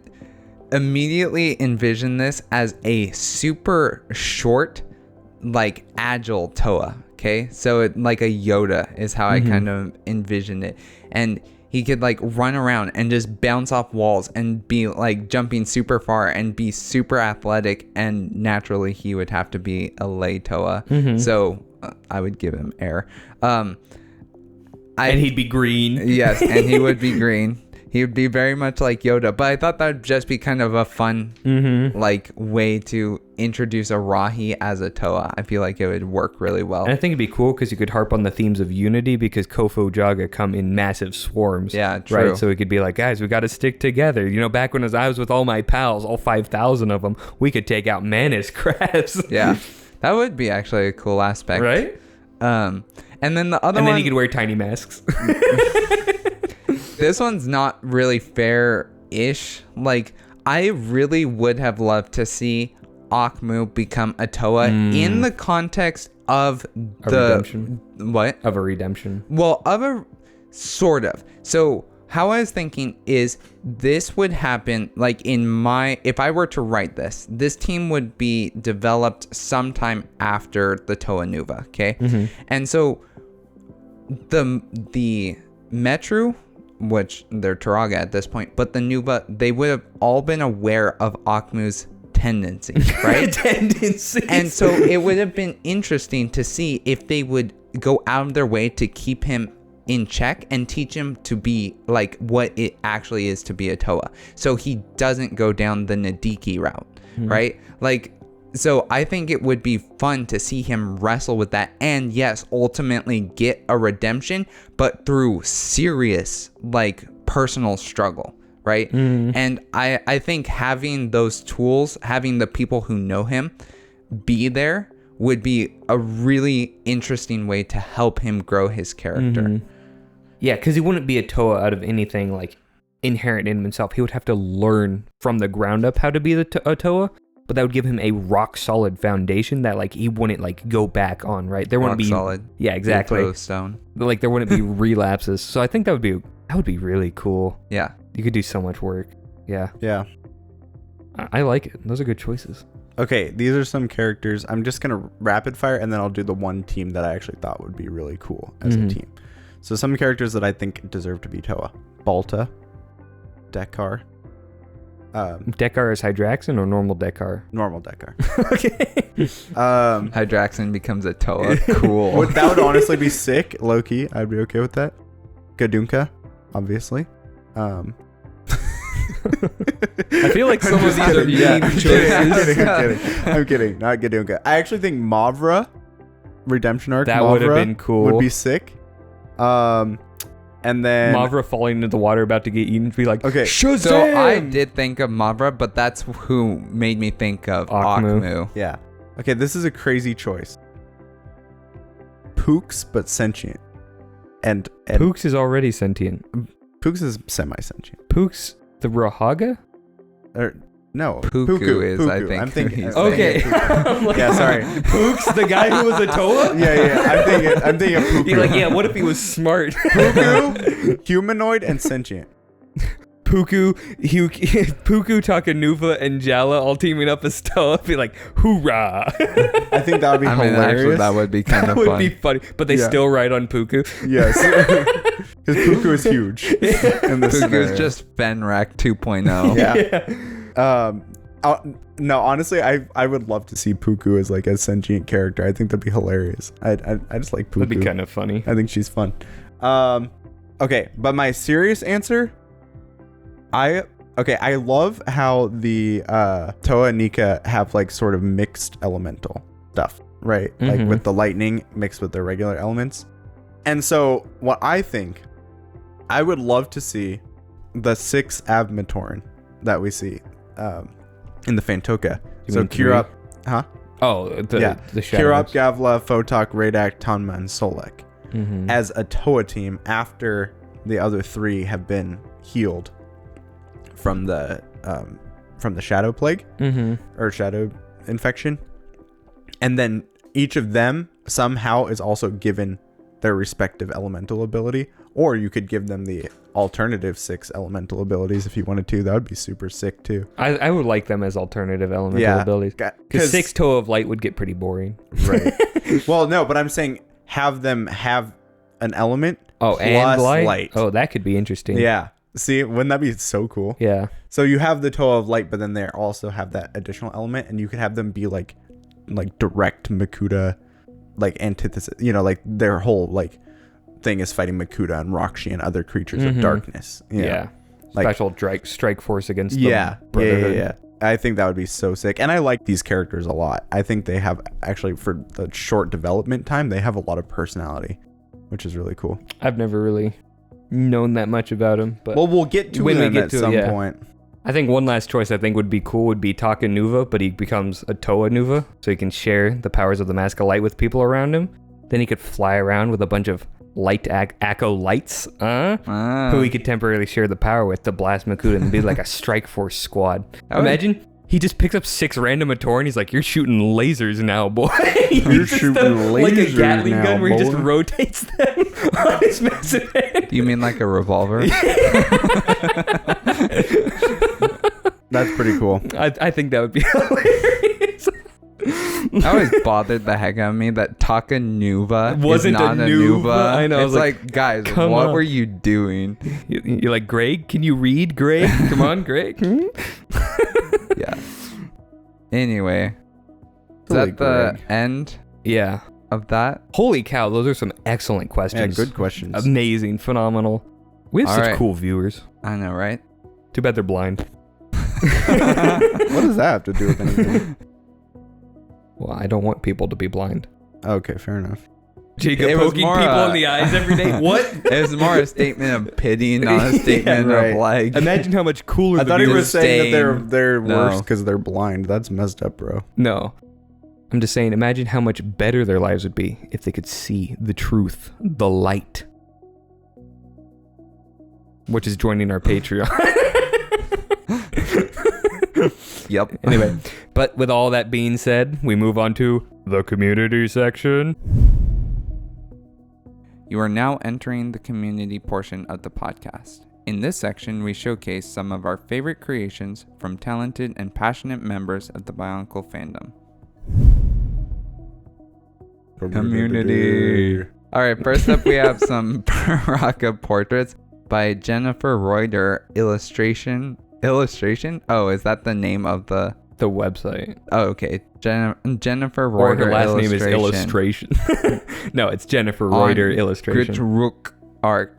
immediately envision this as a super short, like, agile Toa, okay? So, it, like a Yoda is how I kind of envision it. And he could like run around and just bounce off walls and be like jumping super far and be super athletic, and naturally he would have to be a lay Toa. So I would give him air. And he'd be green. Yes, and he would be green. He would be very much like Yoda, but I thought that would just be kind of a fun like way to introduce a Rahi as a Toa. I feel like it would work really well. And I think it'd be cool because you could harp on the themes of unity, because Kofu Jaga come in massive swarms. Yeah, true. Right? So it could be like, guys, we got to stick together. You know, back when I was with all my pals, all 5,000 of them, we could take out Manus crabs. Yeah, that would be actually a cool aspect. Right? And then the other one... And then you could wear tiny masks. This one's not really fair-ish. Like, I really would have loved to see Akmu become a Toa in the context of redemption. What? Of a redemption. Well, of a sort of. So how I was thinking is this would happen like if I were to write this team would be developed sometime after the Toa Nuva. Okay. And so the Metru, which they're Turaga at this point, but the Nuba, they would have all been aware of Akmu's tendencies, right? And so it would have been interesting to see if they would go out of their way to keep him in check and teach him to be like what it actually is to be a Toa, so he doesn't go down the Nadiki route, right? Like, so I think it would be fun to see him wrestle with that, and yes, ultimately get a redemption, but through serious, like, personal struggle, right? And I think having those tools, having the people who know him be there, would be a really interesting way to help him grow his character. Yeah, because he wouldn't be a Toa out of anything, like, inherent in himself. He would have to learn from the ground up how to be a Toa. But that would give him a rock solid foundation that like he wouldn't like go back on, right? There wouldn't be solid. Yeah, exactly. Stone. Like there wouldn't be relapses. So I think that would be really cool. Yeah. You could do so much work. Yeah. Yeah. I like it. Those are good choices. Okay, these are some characters. I'm just gonna rapid fire, and then I'll do the one team that I actually thought would be really cool as a team. So some characters that I think deserve to be Toa: Balta, Dekar. Dekar is Hydraxin or normal Dekar? Normal Dekar. Okay. Hydraxin becomes a Toa. Cool. That would honestly be sick. Low key, I'd be okay with that. Gadunka, obviously. I feel like some of these are meme choices. I'm kidding. Not Gadunka. I actually think Mavra, Redemption Arc. That Mavra would have been cool. Would be sick. And then Mavra falling into the water about to get eaten to be like, okay, Shazam! So I did think of Mavra, but that's who made me think of Akmu. Yeah. Okay, this is a crazy choice. Pooks, but sentient. And Pooks is already sentient. Pooks is semi-sentient. Pooks the Rahaga? Or no, Puku is, Puku. I think. I'm thinking. Okay. I'm like, Yeah, sorry. Pooks, the guy who was a Toa? Yeah. I'm thinking of Puku. You're like, yeah, what if he was smart? Puku, humanoid, and sentient. Puku, Takanuva, and Jala all teaming up as Toa. Be like, hoorah! I think that would be hilarious. Actually, that would be kind of That would fun. be funny. But they still ride on Puku. Yes. Because Puku is huge. In this Puku scenario. is just Fenrak 2.0. Yeah. No, honestly, I would love to see Puku as like a sentient character. I think that'd be hilarious. I just like Puku. That'd be kind of funny. I think she's fun. Okay, but my serious answer, I love how the Toa and Inika have like sort of mixed elemental stuff, right? Like with the lightning mixed with the regular elements. And so what I think, I would love to see the 6 Avmatoran that we see in the Fantoka. So Kirop, The shadows. Kirop, Gavla, Photok, Radak, Tanma, and Solek as a Toa team after the other 3 have been healed from the shadow plague or shadow infection, and then each of them somehow is also given their respective elemental ability, or you could give them the alternative 6 elemental abilities if you wanted to. That would be super sick too. I would like them as alternative elemental abilities. Because 6 Toa of Light would get pretty boring. Right. Well, no, but I'm saying have them have an element and light? Oh, that could be interesting. Yeah. See, wouldn't that be so cool? Yeah. So you have the Toa of Light, but then they also have that additional element, and you could have them be like direct Makuta, like antithesis. You know, like their whole like thing is fighting Makuta and Rakshi and other creatures of darkness. Yeah. Like, special strike force against yeah. Yeah. I think that would be so sick, and I like these characters a lot. I think they have actually, for the short development time, they have a lot of personality, which is really cool. I've never really known that much about him, but well, we'll get to them at some point. I think one last choice I think would be cool would be Taka Nuva, but he becomes a Toa Nuva, so he can share the powers of the Mask of Light with people around him. Then he could fly around with a bunch of light Akko lights, who he could temporarily share the power with to blast Makuta and be like a strike force squad. Imagine he just picks up 6 random Mator and he's like, "You're shooting lasers now, boy." You're shooting lasers like a Gatling now, gun where he boy. just rotates them on his massive head. You mean like a revolver? That's pretty cool. I think that would be hilarious. That always bothered the heck out of me that Taka Nuva Wasn't is not a a Nuva. Nuva. I know, I It's was like, guys, come what on. were you doing? You're like, Greg, can you read, Greg? Come on, Greg. Yeah. Anyway, is Silly that the Greg. end Yeah. of that? Holy cow, those are some excellent Yeah, questions. good questions. Amazing, phenomenal. We have All such right. cool viewers. I know, right? Too bad they're blind. What does that have to do with anything? Well, I don't want people to be blind. Okay, fair enough. Jacob It was poking more, people in the eyes every day. What? It was more a statement of pity, not a statement right. of like. Imagine how much cooler I the thought he viewers. was saying that Disdain. they're No. worse because they're blind. That's messed up, bro. No. I'm just saying, imagine how much better their lives would be if they could see the truth, the light. Which is joining our Patreon. Yep. Anyway, but with all that being said, we move on to the community section. You are now entering the community portion of the podcast. In this section, we showcase some of our favorite creations from talented and passionate members of the Bionicle fandom. Community. All right, first up, we have some Piraka portraits by Jennifer Reuter. Illustration? Oh, is that the name of the... The website. Oh, okay. Jennifer Or Reuter her last name is Illustration. No, it's Jennifer Reuter Illustration. Gritrook art.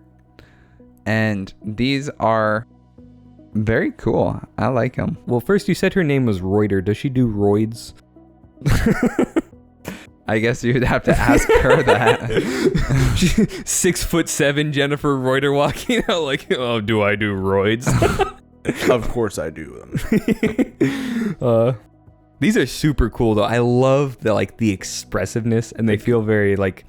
And these are very cool. I like them. Well, first you said her name was Reuter. Does she do roids? I guess you would have to ask her that. 6'7" Jennifer Reuter walking out like, oh, do I do roids? Of course I do them. These are super cool though. I love the expressiveness, and they feel very like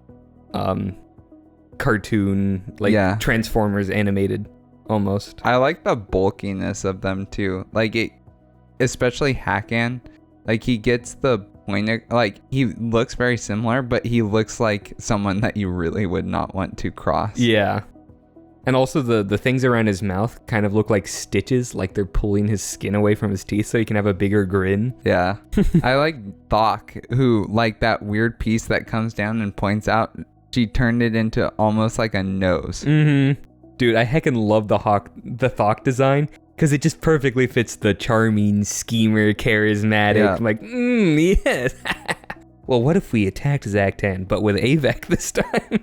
cartoon, like Transformers animated almost. I like the bulkiness of them too. Like it, especially Hakan. Like he gets the point of, like he looks very similar, but he looks like someone that you really would not want to cross. Yeah. And also the things around his mouth kind of look like stitches, like they're pulling his skin away from his teeth so he can have a bigger grin. Yeah. I like Thok, who like that weird piece that comes down and points out. She turned it into almost like a nose. Mm-hmm. Dude, I heckin' love the Thok design because it just perfectly fits the charming, schemer, charismatic. Yeah. Like, yes. Well, what if we attacked Zaktan, but with AVAC this time?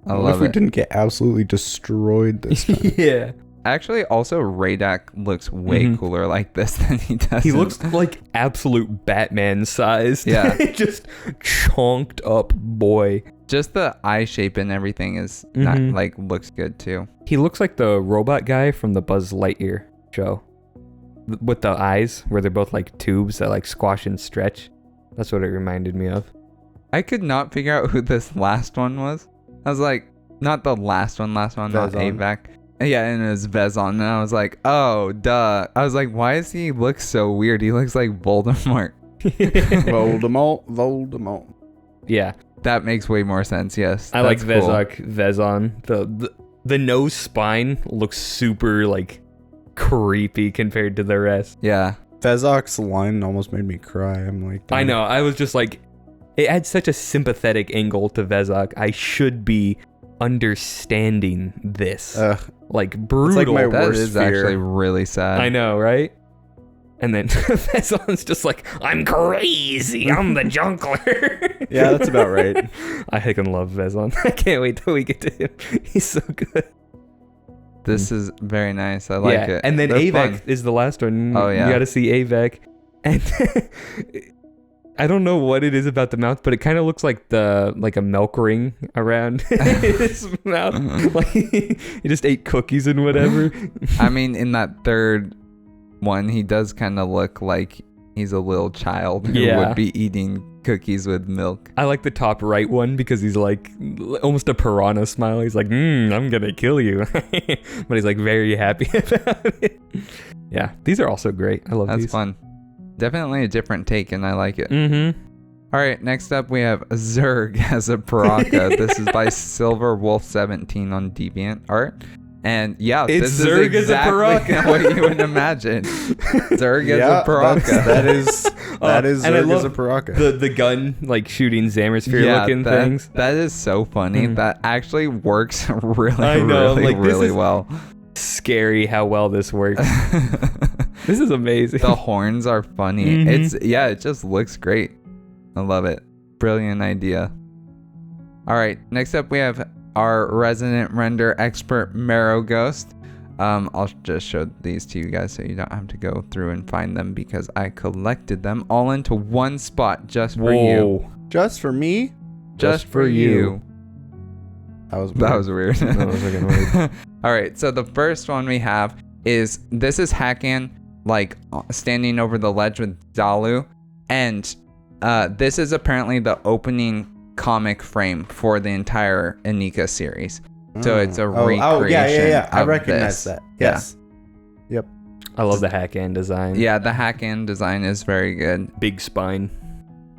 What if we didn't get absolutely destroyed this time? Yeah. Actually, also Radak looks way cooler like this than he does. He looks like absolute Batman size. Yeah. Just chonked up boy. Just the eye shape and everything is not like looks good too. He looks like the robot guy from the Buzz Lightyear show. With the eyes where they're both like tubes that like squash and stretch. That's what it reminded me of. I could not figure out who this last one was. I was like, not the last one, not AVAC. Yeah, and it was Vezon. And I was like, oh, duh. I was like, why does he look so weird? He looks like Voldemort. Voldemort. Yeah. That makes way more sense, yes. I like Vezon. The nose spine looks super like creepy compared to the rest. Yeah. Vezok's line almost made me cry. I'm like, damn. I know. I was just like, it adds such a sympathetic angle to Vezok. I should be understanding this. Like brutal. It's like my that worst is fear. actually really sad. I know, right? And then Vezon's just like, I'm crazy. I'm the junkler. Yeah, that's about right. I heckin' love Vezon. I can't wait till we get to him. He's so good. This is very nice. I like it. And then They're AVAC fun. is the last one. Oh, yeah. You gotta see AVAC. And I don't know what it is about the mouth, but it kind of looks like a milk ring around his mouth. Like he just ate cookies and whatever. I mean, in that third one, he does kind of look like he's a little child who would be eating cookies with milk. I like the top right one because he's like almost a piranha smile. He's like, I'm gonna kill you. But he's like very happy about it. Yeah, these are also great. I love these. That's fun. Definitely a different take, and I like it. All right, next up we have Zerg as a Piraka. This is by Silver Wolf 17 on DeviantArt. And yeah, it's this Zerg is exactly as a Piraka. what you would imagine. Zerg as a Piraka. That is Zerg as a Piraka. The gun like shooting Xamasphere looking things. That is so funny. That actually works really, I know, really, like, really well. Scary how well this works. This is amazing. The horns are funny. It just looks great. I love it. Brilliant idea. All right, next up we have our resident render expert Marrow Ghost. I'll just show these to you guys so you don't have to go through and find them because I collected them all into one spot just for you. Just for me? Just for you. That was weird. That was fucking weird. All right, so the first one we have is Hakan like standing over the ledge with Dalu, and this is apparently the opening comic frame for the entire Inika series. So it's a recreation. Oh, yeah. I of recognize this. that. Yes. Yep. I love the Hakan design. Yeah, the Hakan design is very good. Big spine.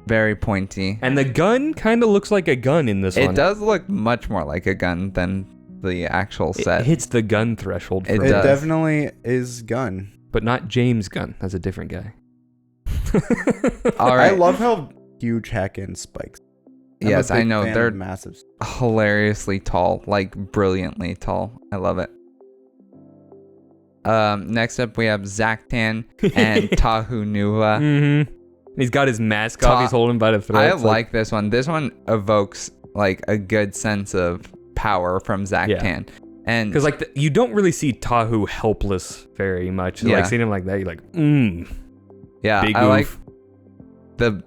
Very pointy. And the gun kind of looks like a gun in this one. It does look much more like a gun than the actual set. It hits the gun threshold for It me. does. Definitely is gun. But not James Gunn. That's a different guy. All right. I love how huge Hakan spikes. Yes, I know. They're massive. hilariously tall, like brilliantly tall. I love it. Next up we have Zaktan and Tahu Nuva. He's got his mask off. He's holding by the throat. I like this one. This one evokes like a good sense of power from Zaktan. And because like you don't really see Tahu helpless very much. So, like seeing him like that, you're like, yeah, big I like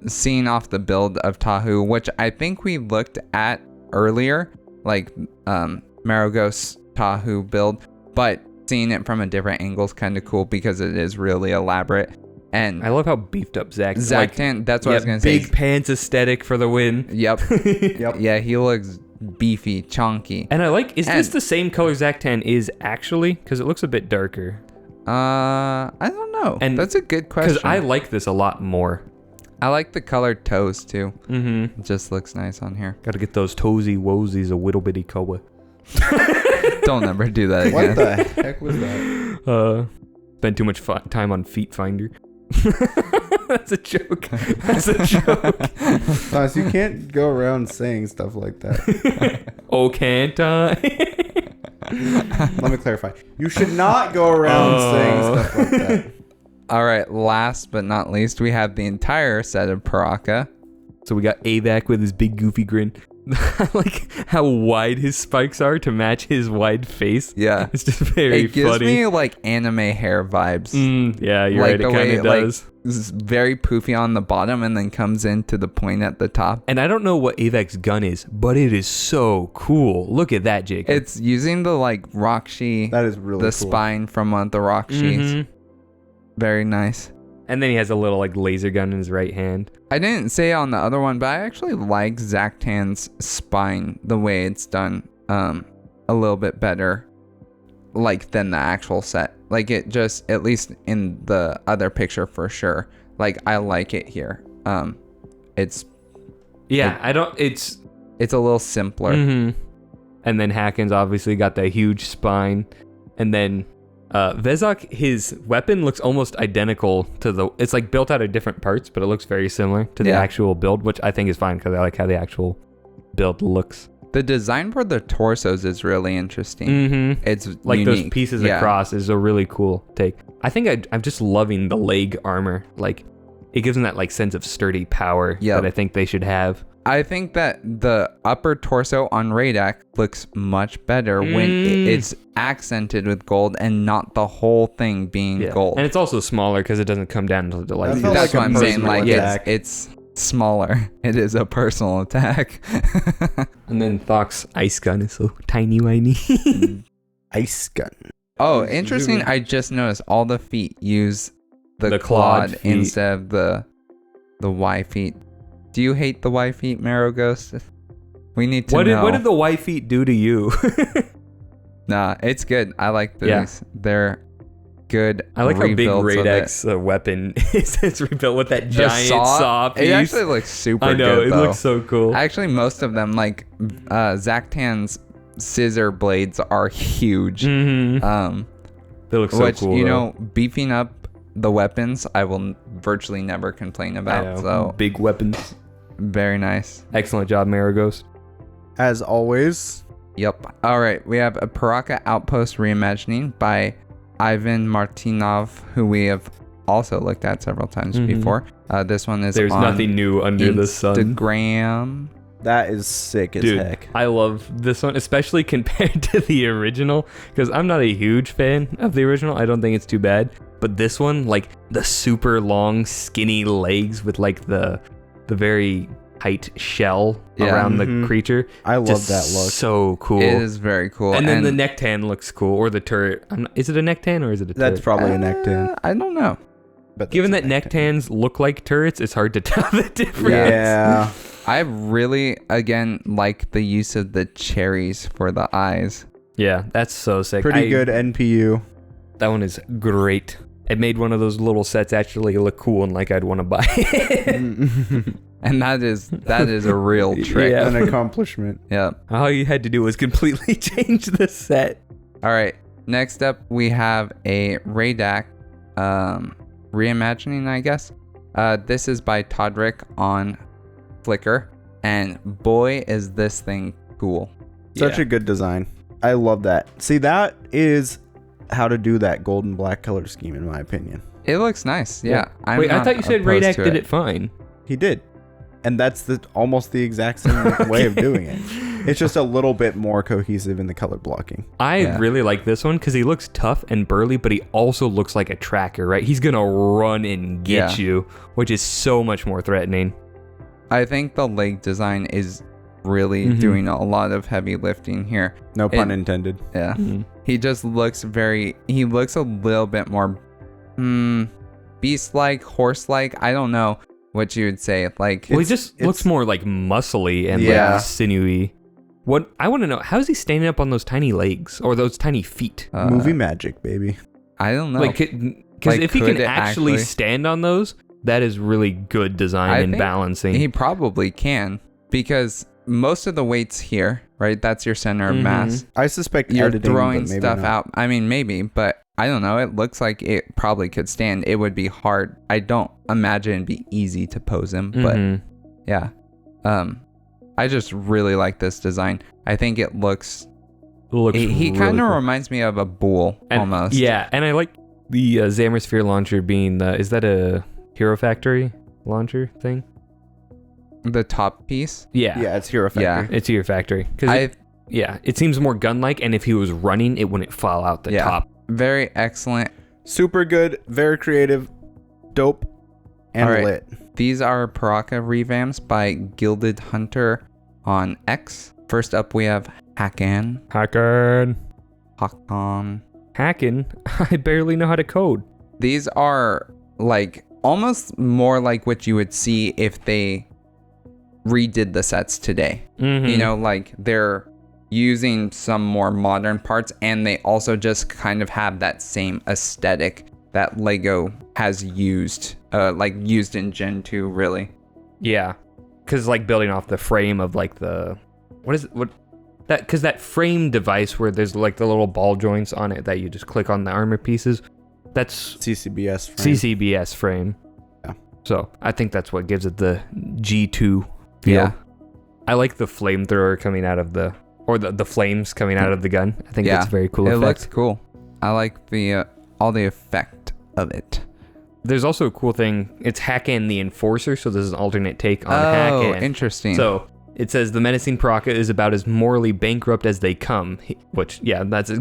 seeing off the build of Tahu, which I think we looked at earlier, like Maragos Tahu build, but seeing it from a different angle is kind of cool because it is really elaborate. And I love how beefed up Zactan, that's what I was gonna say. Big pants aesthetic for the win. Yep. Yep. Yeah, he looks beefy, chunky. And I like, is this the same color Zactan is actually? Because it looks a bit darker. I don't know. And that's a good question. Because I like this a lot more. I like the colored toes too. Mm-hmm. It just looks nice on here. Got to get those toesy woesies a little bitty color. Don't ever do that again. What the heck was that? Spend too much time on Feet Finder. That's a joke. That's a joke. Thomas, you can't go around saying stuff like that. Oh, can't I? Let me clarify. You should not go around saying stuff like that. All right, last but not least, we have the entire set of Piraka. So we got Avac with his big goofy grin. I like how wide his spikes are to match his wide face. Yeah. It's just very It gives funny. me like anime hair vibes. Yeah, you're Like right. It the kind way of does. it's very poofy on the bottom and then comes into the point at the top. And I don't know what Avac's gun is, but it is so cool. Look at that, Jake. It's using the like Rockshi, That is really the cool. spine from the Rockshis. Mhm. Very nice. And then he has a little like laser gun in his right hand. I didn't say on the other one, but I actually like Zactan's spine, the way it's done, a little bit better, like than the actual set. Like it just, at least in the other picture for sure. Like I like it here. It's a little simpler. Mm-hmm. And then Haken's obviously got that huge spine. And then Vezok, his weapon looks almost identical to it's like built out of different parts, but it looks very similar to the actual build, which I think is fine because I like how the actual build looks. The design for the torsos is really interesting. Mm-hmm. It's like unique. those pieces across is a really cool take. I think I'm just loving the leg armor. Like it gives them that like sense of sturdy power that I think they should have. I think that the upper torso on Radak looks much better when it's accented with gold and not the whole thing being gold. And it's also smaller because it doesn't come down to the like. That's what I'm saying. Like attack. it's smaller. It is a personal attack. And then Thok's ice gun is so tiny whiny. Ice gun. Oh, interesting. I just noticed all the feet use the clawed clawed feet. instead of the Y feet. Do you hate the Y feet, Marrow Ghost? We need to know. What did the Y feet do to you? Nah, it's good. I like these. Yeah. They're good. I like how big rebuilds of Radak's weapon is. It's rebuilt with that The giant saw piece. It actually looks super I know, good, it though. looks so cool. Actually, most of them, like Zactan's scissor blades are huge. Mm-hmm. They look so which, cool. you though. know, beefing up the weapons, I will virtually never complain I about. know. So Big weapons. very nice. Excellent job, Maragos. As always. Yep. All right, we have a Piraka Outpost reimagining by Ivan Martinov, who we have also looked at several times before. This one is There's on nothing new under the sun. Instagram. That is sick as Dude, heck. I love this one, especially compared to the original, because I'm not a huge fan of the original. I don't think it's too bad. But this one, like the super long, skinny legs with like the very tight shell around the creature. I love Just that look. So cool. It is very cool. And then the neck tan looks cool, or the turret. Is it a neck tan or is it a turret? That's probably a neck tan. I don't know. But Given that's that a neck tans look like turrets, it's hard to tell the difference. Yeah. I really, again, like the use of the cherries for the eyes. Yeah, that's so sick. Pretty good NPU. That one is great. It made one of those little sets actually look cool and like I'd want to buy it. And that is a real trick. Yeah. An accomplishment. Yeah. All you had to do was completely change the set. All right. Next up, we have a Radak reimagining, I guess. This is by Todrick on Flickr. And boy, is this thing cool. Such a good design. I love that. See, that is how to do that gold and black color scheme, in my opinion. It looks nice. Yeah. Wait, I thought you said Radak did it fine. He did. And that's almost the exact same way of doing it. It's just a little bit more cohesive in the color blocking. I really like this one because he looks tough and burly, but he also looks like a tracker, right? He's going to run and get you, which is so much more threatening. I think the leg design is really doing a lot of heavy lifting here. No pun intended. Yeah. He just looks he looks a little bit more beast-like, horse-like. I don't know what you would say. Like, well, he just looks more like muscly and like sinewy. What I want to know, how is he standing up on those tiny legs or those tiny feet? Movie magic, baby. I don't know. Like, because if he can actually stand on those, that is really good design and balancing. He probably can, because most of the weights here, right? That's your center of mass. I suspect you're editing, throwing stuff out. I mean, maybe, but I don't know. It looks like it probably could stand. It would be hard. I don't imagine it'd be easy to pose him, but yeah. I just really like this design. I think it looks he really kind of cool. reminds me of a bull almost. Yeah, and I like the Xamasphere launcher being is that a Hero Factory launcher thing? The top piece? Yeah. Yeah, it's Hero Factory. Yeah. It's Hero Factory. It seems more gun-like, and if he was running, it wouldn't fall out the top. Very excellent. Super good, very creative, dope, and lit. These are Piraka revamps by Gilded Hunter on X. First up, we have Hakan. Hakan. I barely know how to code. These are like almost more like what you would see if they redid the sets today. You know, like they're using some more modern parts, and they also just kind of have that same aesthetic that Lego has used in Gen 2, really. Yeah, because like building off the frame of like because that frame device where there's like the little ball joints on it that you just click on the armor pieces, that's CCBS frame. Yeah. So I think that's what gives it the G2 feel. Yeah. I like the flamethrower coming out of the flames coming out of the gun. I think that's very cool. It looks cool. I like the all the effect of it. There's also a cool thing. It's Hakan the Enforcer, so this is an alternate take on Hakan. Oh, interesting. So it says the menacing Piraka is about as morally bankrupt as they come, which, that's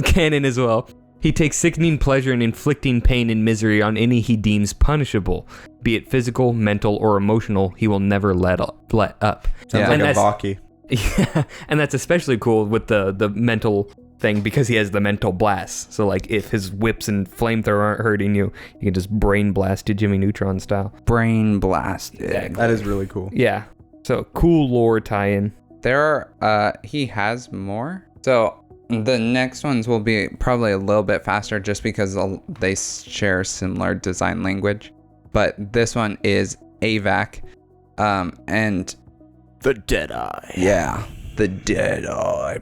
canon as well. He takes sickening pleasure in inflicting pain and misery on any he deems punishable, be it physical, mental, or emotional. He will never let up. Sounds like a Baki. Yeah, and that's especially cool with the mental thing because he has the mental blast. So like if his whips and flamethrower aren't hurting you, you can just brain blast you Jimmy Neutron style. Brain blast. Exactly. That is really cool. Yeah. So cool lore tie-in. He has more. So the next ones will be probably a little bit faster just because they share similar design language. But this one is AVAC, and the Deadeye. Yeah, the Deadeye.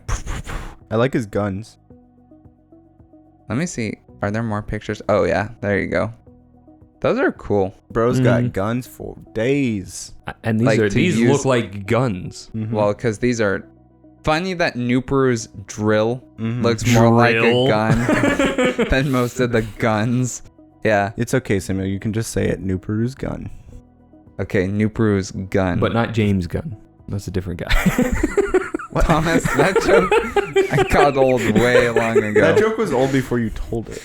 I like his guns. Let me see. Are there more pictures? Oh yeah, there you go. Those are cool. Bro's got guns for days. And these look like guns. Well, because these are funny that Nuperu's drill looks more like a gun than most of the guns. Yeah. It's okay, Samuel. You can just say it. Nuperu's gun. Okay, Nuperu's gun. But not James Gunn. That's a different guy. What? Thomas, that joke I got old way long ago. That joke was old before you told it.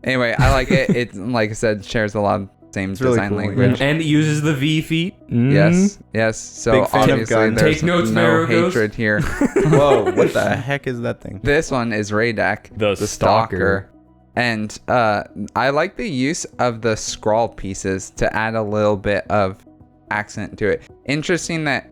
Anyway, I like it. It, like I said, shares a lot of same design really cool, language. And it uses the V feet. Yes. So Big fan of obviously guns. there's Take notes, no Maragos. hatred here. Whoa, what the heck is that thing? This one is Radak, The Stalker. And I like the use of the scroll pieces to add a little bit of accent to it. Interesting that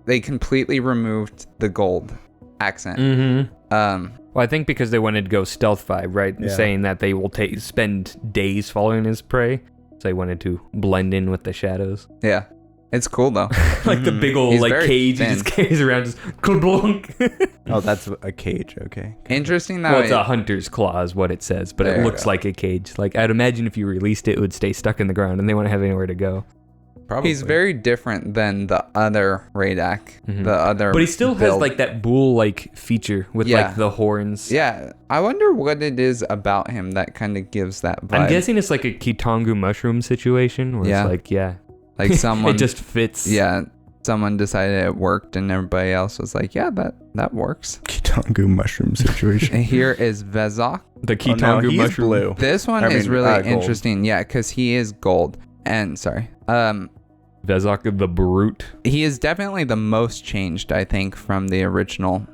they completely removed the gold accent. Well, I think because they wanted to go stealth vibe, right? Yeah. Saying that they will spend days following his prey. So they wanted to blend in with the shadows. Yeah. It's cool though. Like the big old He's like very cage he thin. just carries around, just klunk. Oh, that's a cage. Okay. Interesting that Well, it's a hunter's claw is what it says, but There it you looks go. like a cage. Like I'd imagine if you released it would stay stuck in the ground and they wouldn't have anywhere to go. Probably. he's very different than the other Radak. The other But he still has build. like that bull-like feature with Yeah. like the horns. Yeah, I wonder what it is about him that kind of gives that vibe. I'm guessing it's like a Kitongu mushroom situation where Yeah. it's like, like someone it just fits. Yeah, someone decided it worked and everybody else was like, yeah, that works. Kitangu mushroom situation. And here is Vezok. The Kitangu he's mushroom. blue. This one is really interesting. Yeah, because he is gold. And Vezok the Brute. he is definitely the most changed, I think, from the original.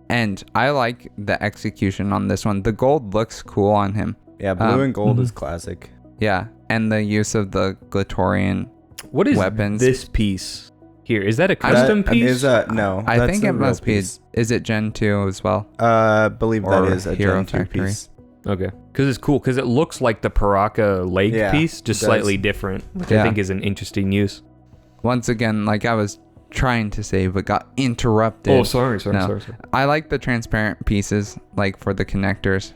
And I like the execution on this one. The gold looks cool on him. Yeah, blue and gold is classic. Yeah, and the use of the Glatorian What is weapons. this piece here? Is that a custom piece? No. I that's think the it real must be. piece. Is it Gen 2 as well? Believe Or that is a Hero Gen 2 Factory. piece. Okay, because it's cool because it looks like the Piraka leg Yeah, piece, just it does. slightly different, which I think is an interesting use. Once again, like I was trying to say, but got interrupted. Oh, sorry. I like the transparent pieces, like for the connectors.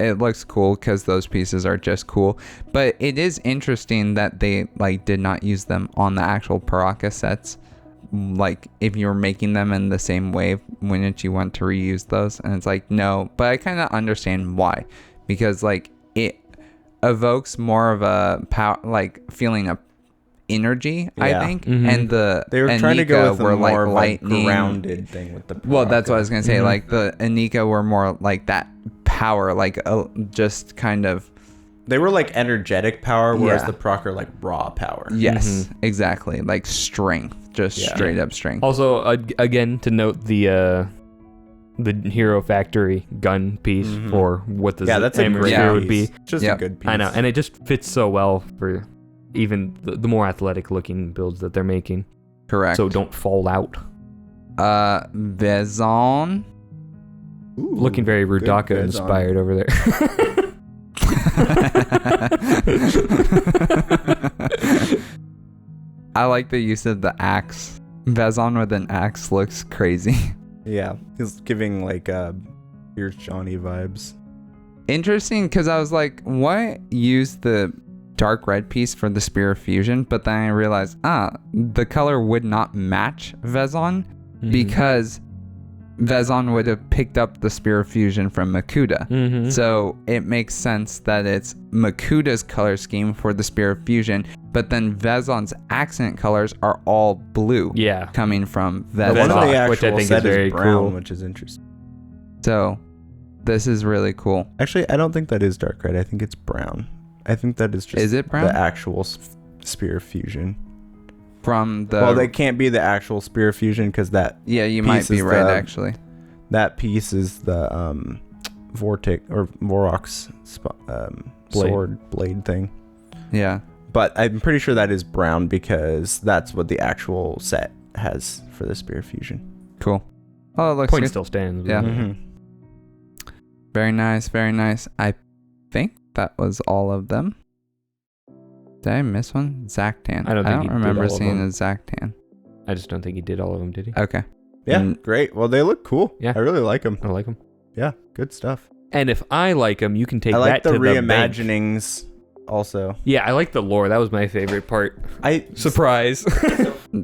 It looks cool because those pieces are just cool. But it is interesting that they like did not use them on the actual Piraka sets. Like if you were making them in the same way, wouldn't you want to reuse those? And it's like no, but I kind of understand why, because like it evokes more of a power, like feeling of energy. Yeah. I think, and They were trying to go with a more lightning, grounded thing with the Piraka. Well, that's what I was gonna say. Like the Inika were more like that power, like just kind of. They were like energetic power, whereas Yeah. the Piraka are like raw power. Yes, exactly. Like strength, just straight up strength. Also, again, to note the Hero Factory gun piece for what the That's a great Sphere piece. would be. Just a good piece. I know, and it just fits so well for even the more athletic looking builds that they're making. Correct. So don't fall out. Vezon. Ooh, Looking very good Rudaka Vezon. inspired over there. I like the use of the axe. Vezon with an axe looks crazy. Yeah, he's giving like Here's Johnny vibes. Interesting, because I was like, what use the dark red piece for the Spear of Fusion? But then I realized, the color would not match Vezon because Vezon would have picked up the Spear of Fusion from Makuta. So it makes sense that it's Makuta's color scheme for the Spear of Fusion, but then Vezon's accent colors are all blue. Yeah. Coming from One Vezon. of the actual which I think set is very brown, cool. which is interesting. So this is really cool. Actually, I don't think that is dark red. I think it's brown. I think that is just Is it brown? the actual Spear of Fusion. From the... Well, they can't be the actual Spear of Fusion because that Yeah, you might piece be is right, the- actually. that piece is the Vortex or Vorok's sword blade thing. Yeah. But I'm pretty sure that is brown because that's what the actual set has for the Spear of Fusion. Cool. Oh, it looks Point good. still stands. Yeah. Mm-hmm. Very nice, very nice. I think that was all of them. Did I miss one? Zactan. I don't think he did remember all of seeing them. a Zactan. I just don't think he did all of them, did he? Okay. Yeah, And- great. Well, they look cool. Yeah. I really like them. I like them. Yeah, good stuff. And if I like them, you can take I like that the to the bank. reimaginings also. Yeah, I like the lore. That was my favorite part. Surprise.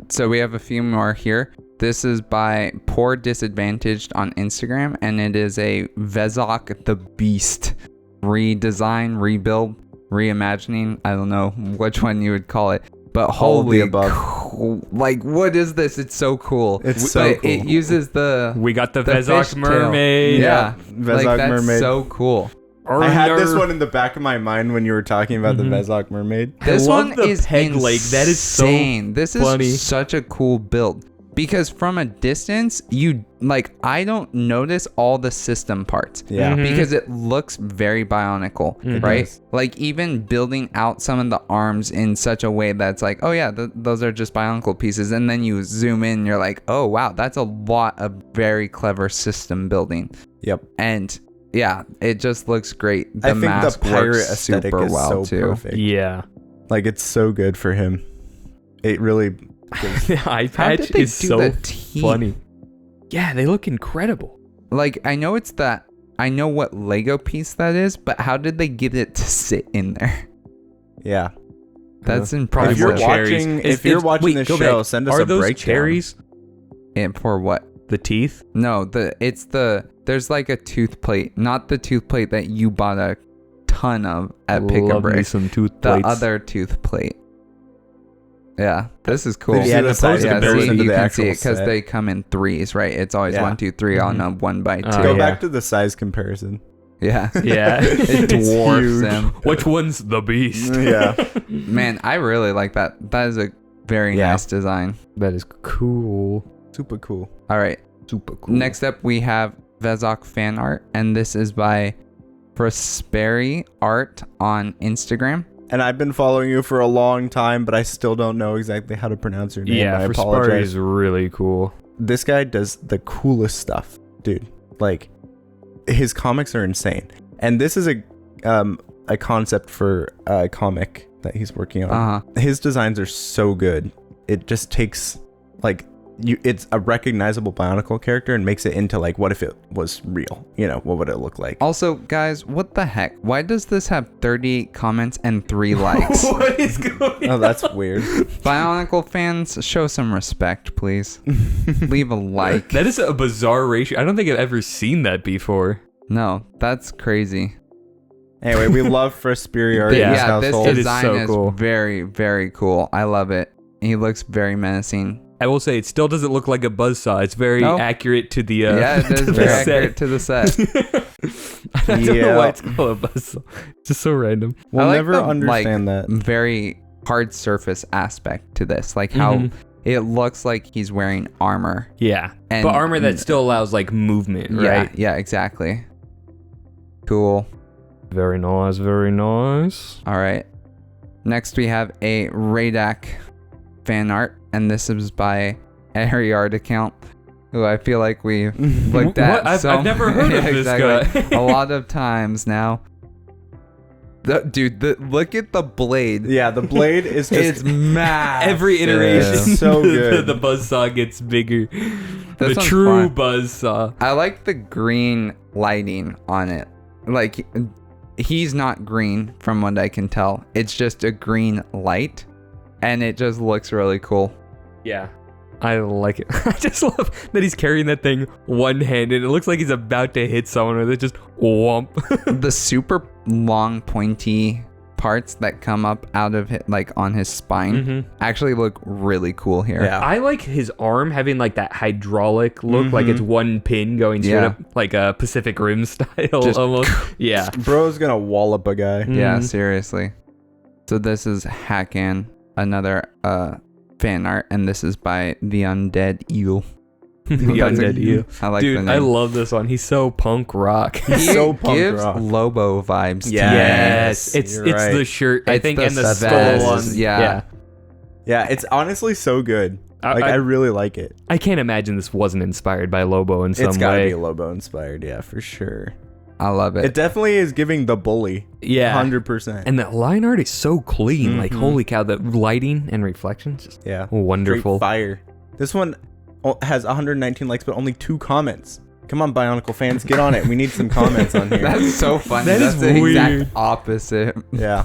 So we have a few more here. This is by Poor Disadvantaged on Instagram, and it is a Vezok the Beast redesign, rebuild, reimagining. I don't know which one you would call it, but All of the holy above. cool. Like, what is this? It's so cool. It's so But cool. it uses the We got the fish Vezok tail. mermaid. Yeah, Vezok like, that's mermaid. so cool. I had this Arner. one in the back of my mind when you were talking about the Vezok mermaid. This love one the is peg leg. That is so insane. This is funny. such a cool build because from a distance, I don't notice all the system parts. Yeah. Because it looks very bionicle, right? does. Like even building out some of the arms in such a way that's like, oh yeah, those are just bionicle pieces, and then you zoom in, you're like, oh wow, that's a lot of very clever system building. Yep. And yeah, it just looks great. The I think the mask pirate works aesthetic super is well so too. perfect. Yeah. Like it's so good for him. It really gives The eye How did patch they is do so the teeth? funny. Yeah, they look incredible. Like I know what Lego piece that is, but how did they get it to sit in there? yeah. That's Probably If you're more cherries. watching- if you're watching wait, this go show, back. send us Are a those breakdown. cherries? And for what? The teeth? No, there's like a tooth plate, not the tooth plate that you bought a ton of at Pick a Love me Brick. some tooth The plates. other tooth plate. Yeah, this is cool. Yeah, the size yeah, comparison to you the can see actual it because set. they come in threes, right? It's always 1, 2, 3 on a 1x2. Go yeah. back to the size comparison. Yeah. Yeah. It It's dwarfs huge. them. Which one's the beast? Yeah. Man, I really like that. That is a very Yeah. nice design. That is cool. Super cool. All right. Super cool. Next up, we have Vezok fan art, and this is by Prosperi Art on Instagram. And I've been following you for a long time, but I still don't know exactly how to pronounce your name. Yeah, I for apologize. is really cool. This guy does the coolest stuff, dude. Like, his comics are insane. And this is a concept for a comic that he's working on. His designs are so good. It just takes like it's a recognizable Bionicle character and makes it into like, what if it was real? You know, what would it look like? Also, guys, what the heck? Why does this have 30 comments and 3 likes? What is going on? Oh, that's weird. Bionicle fans, show some respect, please. Leave a like. That is a bizarre ratio. I don't think I've ever seen that before. No, that's crazy. Anyway, we love Prosperi Art in Yeah, this this household. It is design so is cool. very, very cool. I love it. He looks very menacing. I will say it still doesn't look like a buzzsaw. It's very No. accurate to the Yeah, it is to the very set. accurate to the set. I don't know Yeah. why it's called a buzzsaw. It's just so random. We'll I like never the, understand like, that. very hard surface aspect to this. Like how it looks like he's wearing armor. Yeah, And- but armor that still allows like movement, right? Yeah, exactly. Cool. Very nice, very nice. All right. Next, we have a Raydak fan art, and this is by a Harry Art account, who I feel like we've looked at. What? I've never heard of this guy. a lot of times now. Dude, look at the blade. Yeah, the blade is just It's massive. Every iteration, It's so good. the buzzsaw gets bigger. This The one's true fun. buzzsaw. I like the green lighting on it. Like, he's not green from what I can tell. It's just a green light, and it just looks really cool. Yeah. I like it. I just love that he's carrying that thing one-handed. It looks like he's about to hit someone with it. Just whomp. The super long pointy parts that come up out of it, like on his spine, actually look really cool here. Yeah. I like his arm having like that hydraulic look, like it's one pin going straight up, like a Pacific Rim style Just almost. Yeah. bro's gonna wallop a guy. Yeah, seriously. So this is Hakan, another fan art, and this is by the Undead Eel. The Undead Eel. I like the Dude, name. I love this one. He's so punk rock. He so punk gives rock. Lobo vibes. To Yes, me. it's You're it's right. the shirt, I It's think, the and the vest, skull on. yeah. Yeah, it's honestly so good. Like I I really like it. I can't imagine this wasn't inspired by Lobo in some It's gotta way. be Lobo inspired, yeah, for sure. I love it. It definitely is giving the bully. Yeah. 100%. And that line art is so clean. Like, holy cow, the lighting and reflections, just yeah. wonderful. Straight fire. This one has 119 likes, but only 2 comments. Come on, Bionicle fans, get on it. We need some comments on here. That's so funny. That That's is the weird. exact opposite. Yeah.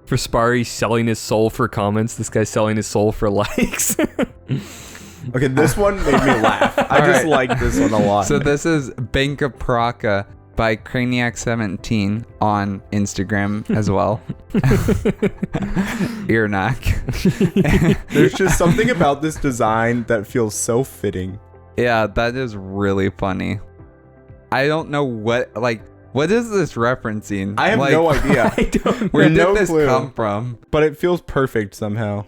For Spari selling his soul for comments, this guy's selling his soul for likes. Okay, this one made me laugh. I just Alright. like this one a lot. So this is Bank of Piraka by Craniac17 on Instagram as well. Earnack. There's just something about this design that feels so fitting. Yeah, that is really funny. I don't know what is this referencing? I have Like, no idea, I don't Where no did this clue. come from? but it feels perfect somehow.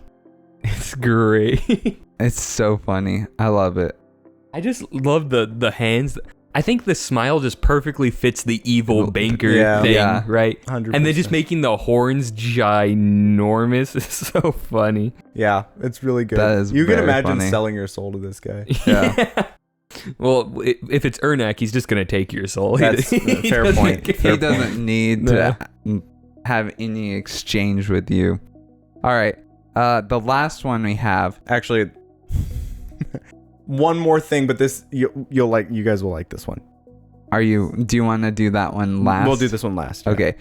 It's great. It's so funny. I love it. I just love the hands. I think the smile just perfectly fits the evil banker Yeah. thing, Yeah. right? 100%. And then just making the horns ginormous is so funny. Yeah, it's really good. That is you can very imagine funny. selling your soul to this guy. Yeah. Well, if it's Ernak, he's just gonna take your soul. That's a fair doesn't point. care. He doesn't need to have any exchange with you. All right. The last one we have. Actually, one more thing, but this you'll like. You guys will like this one. Do you want to do that one last? We'll do this one last. yeah. Okay.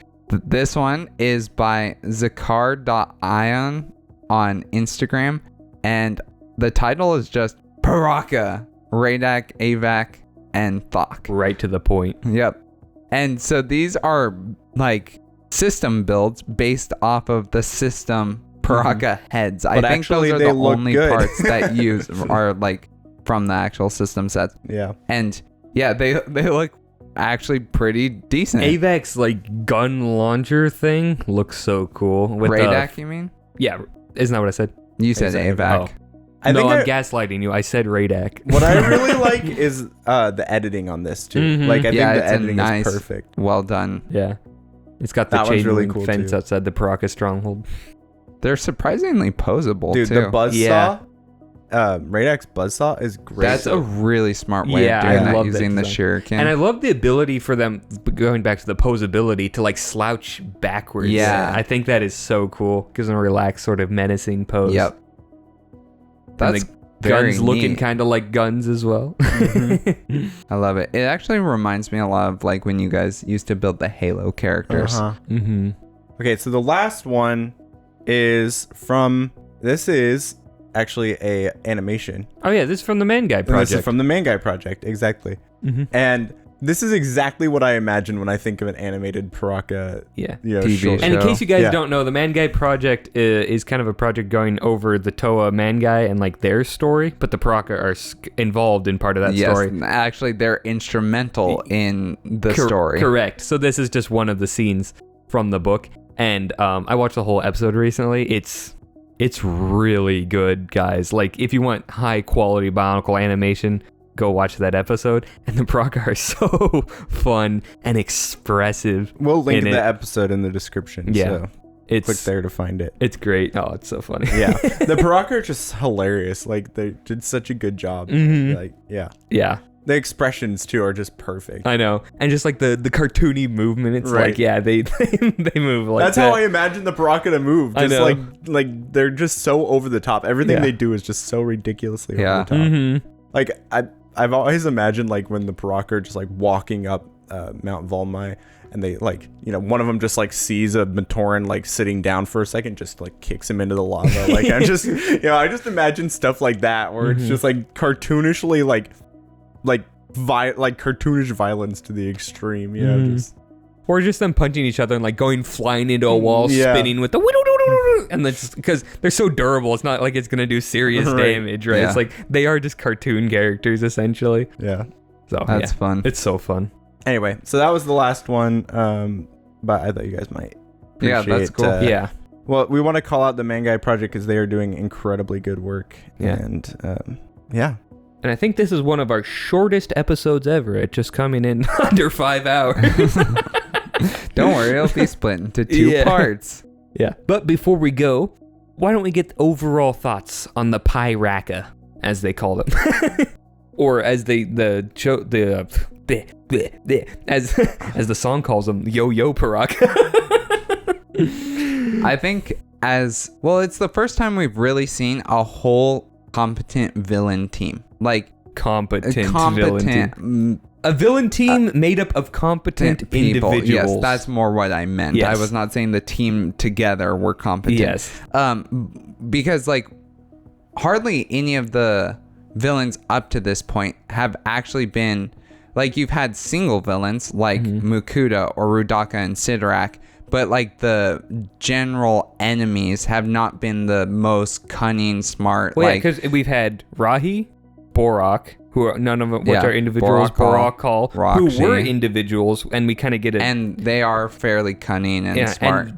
This one is by Zakar.ion on Instagram, and the title is just Piraka, Raydak, Avac, and Thok. Right to the point. Yep. And so these are like system builds based off of the system Piraka heads. I think actually those are they the look only good. parts that use are like from the actual system sets. Yeah. And yeah, they look actually pretty decent. Avac's like gun launcher thing looks so cool. With Radak, you mean? Yeah, isn't that what I said? You said Exactly. AVAC. I No, think I'm gaslighting you. I said Radak. what I really like is the editing on this too. Mhm. Like I Yeah, think the it's a editing nice- is perfect. Well done. Yeah. It's got the That one's chain really link cool, fence too. outside the Piraka stronghold. They're surprisingly posable Dude, too. the buzzsaw, Yeah. Radak's buzzsaw is great. That's a really smart way Yeah, of doing I that love that using the design. shuriken. And I love the ability for them, going back to the posability, to like slouch backwards. Yeah. I think that is so cool. Gives them a relaxed, sort of menacing pose. Yep. And That's the very guns looking neat. kind of like guns as well. I love it. It actually reminds me a lot of like when you guys used to build the Halo characters. Mm-hmm. Okay, so the last one is from. This is actually a animation. Oh yeah, this is from the Mangai And project. This is from the Mangai project, exactly. Mm-hmm. And this is exactly what I imagine when I think of an animated Piraka, Yeah. TV short. And in show. case you guys Yeah. don't know, the Mangai project is kind of a project going over the Toa Mangai and like their story, but the Piraka are involved in part of that Yes, story. actually, they're instrumental in the story. Correct. So this is just one of the scenes from the book, and I watched the whole episode recently. It's really good, guys. Like if you want high quality Bionicle animation, go watch that episode. And the Piraka are so fun and expressive. We'll link in the it. episode in the description. Yeah. So It's click there to find it. It's great. Oh, it's so funny. Yeah. The Piraka are just hilarious. Like they did such a good job. Mhm. Like, yeah. Yeah. The expressions too are just perfect. I know, and just like the cartoony movement, it's Right. like they move like That's that. how I imagine the Piraka to move. I Just know. like they're just so over the top. Everything Yeah. they do is just so ridiculously Yeah. over the top. Mm-hmm. Like I've always imagined like when the Piraka are just like walking up Mount Volmai, and they like one of them just like sees a Matoran like sitting down for a second, just like kicks him into the lava. Like I'm just I just imagine stuff like that where it's just like cartoonishly like cartoonish violence to the extreme. Just Or just them punching each other and like going flying into a wall, Yeah. spinning with the and then just because they're so durable, it's not like it's gonna do serious Right. damage, right? Yeah. It's like they are just cartoon characters essentially. yeah. So That's yeah, fun. it's so fun. Anyway, so that was the last one. But I thought you guys might. Yeah, that's appreciate, cool. Yeah, Well, we want to call out the Mangai project because they are doing incredibly good work. Yeah. And yeah. and I think this is one of our shortest episodes ever. It just coming in under 5 hours. Don't worry, it'll be split into 2 Yeah. parts. Yeah. But before we go, why don't we get overall thoughts on the Piraka, as they call them, or as as the song calls them, Yo Piraka. I think as well, it's the first time we've really seen a whole competent villain team. Like Competent villain team. mm, A villain team made up of competent people. individuals. Yes, that's more what I meant. Yes. I was not saying the team together were competent. Yes. Because like hardly any of the villains up to this point have actually been like you've had single villains like Mukuda or Rudaka and Sidorak, but like the general enemies have not been the most cunning, smart. Well, like because we've had Rahi, Borak, who are none of them, which Yeah, are individuals, Borakal, Borakal, who were Roxy. individuals, and we kind of get a and they are fairly cunning and smart.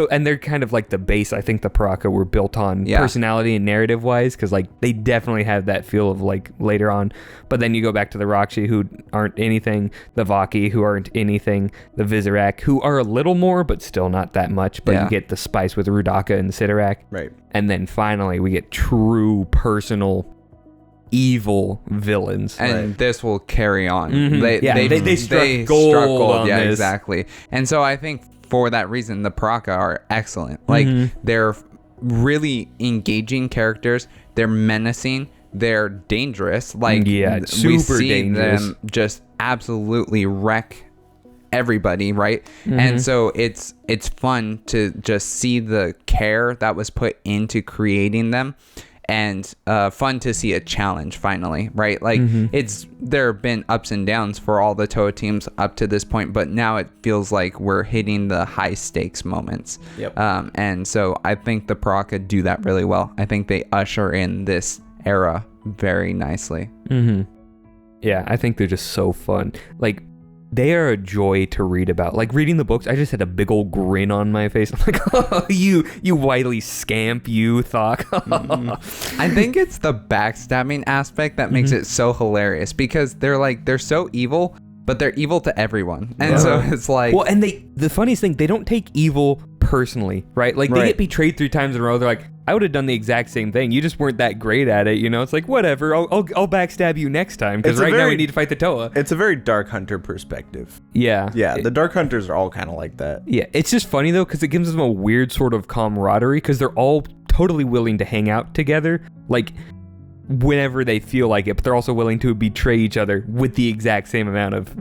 And they're kind of like the base. I think the Piraka were built on Yeah. personality and narrative wise, because like they definitely have that feel of like later on. But then you go back to the Roxy, who aren't anything, the Vaki, who aren't anything, the Vizorak, who are a little more, but still not that much. But Yeah. you get the spice with Rudaka and Sidorak. Right. And then finally we get true personal evil villains. And this will carry on. Mhm. Yeah, they struck gold on yeah, this. exactly. And so I think for that reason, the Piraka are excellent. Like they're really engaging characters. They're menacing. They're dangerous. Like Yeah, we super see dangerous. them just absolutely wreck everybody, right? And so it's fun to just see the care that was put into creating them. and fun to see a challenge finally, right? Like there have been ups and downs for all the Toa teams up to this point, but now it feels like we're hitting the high stakes moments. Yep. And so I think the Piraka do that really well. I think they usher in this era very nicely. Yeah, I think they're just so fun. Like, they are a joy to read about. Like, reading the books, I just had a big old grin on my face. I'm like, oh, you wily scamp, you Thok. I think it's the backstabbing aspect that makes it so hilarious, because they're so evil, but they're evil to everyone. And so it's like... Well, and the funniest thing, they don't take evil personally, right? Like, they get betrayed 3 times in a row. They're like, I would have done the exact same thing. You just weren't that great at it, you know? It's like, whatever, I'll backstab you next time, because now we need to fight the Toa. It's a very Dark Hunter perspective. Yeah. Yeah, the Dark Hunters are all kind of like that. Yeah, it's just funny, though, because it gives them a weird sort of camaraderie, because they're all totally willing to hang out together, like, whenever they feel like it, but they're also willing to betray each other with the exact same amount of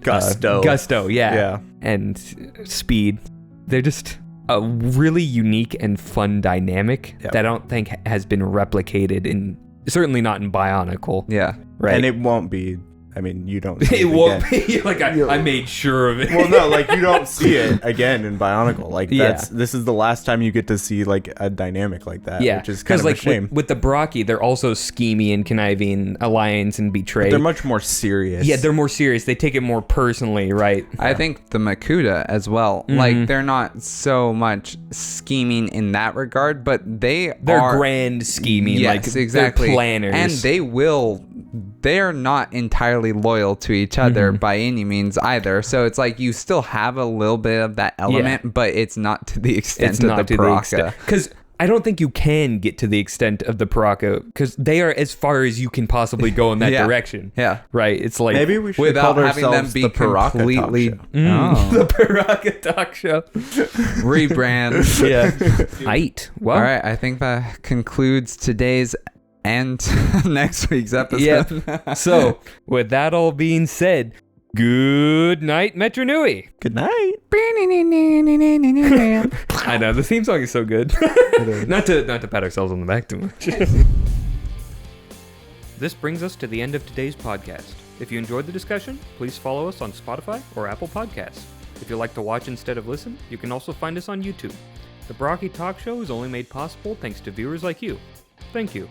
gusto, yeah, and speed. They're just a really unique and fun dynamic that I don't think has been replicated certainly not in Bionicle. Yeah. Right. And it won't be. I mean, you don't see it won't be like I made sure of it. Well, no, like you don't see it again in Bionicle. Like this is the last time you get to see like a dynamic like that. Yeah, which is kind of like a shame. With the Barraki, they're also scheming and conniving, alliance and betray. But they're much more serious. Yeah, they're more serious. They take it more personally, right? I think the Makuta as well. Like they're not so much scheming in that regard, but they're grand scheming. Yes, like, exactly. They're planners, and they're not entirely loyal to each other by any means either. So it's like you still have a little bit of that element, but it's not to the extent of the Piraka. Because I don't think you can get to the extent of the Piraka, because they are as far as you can possibly go in that direction. Yeah. Right? It's like... Maybe we should without call having them be the Piraka completely... Talk Show. The Piraka Talk Show. Rebrand. Yeah. Aight. Well, all right. I think that concludes today's and next week's episode. Yep. So, with that all being said, good night, Metro Nui. Good night. I know, the theme song is so good. Not to pat ourselves on the back too much. This brings us to the end of today's podcast. If you enjoyed the discussion, please follow us on Spotify or Apple Podcasts. If you like to watch instead of listen, you can also find us on YouTube. The Barraki Talk Show is only made possible thanks to viewers like you. Thank you.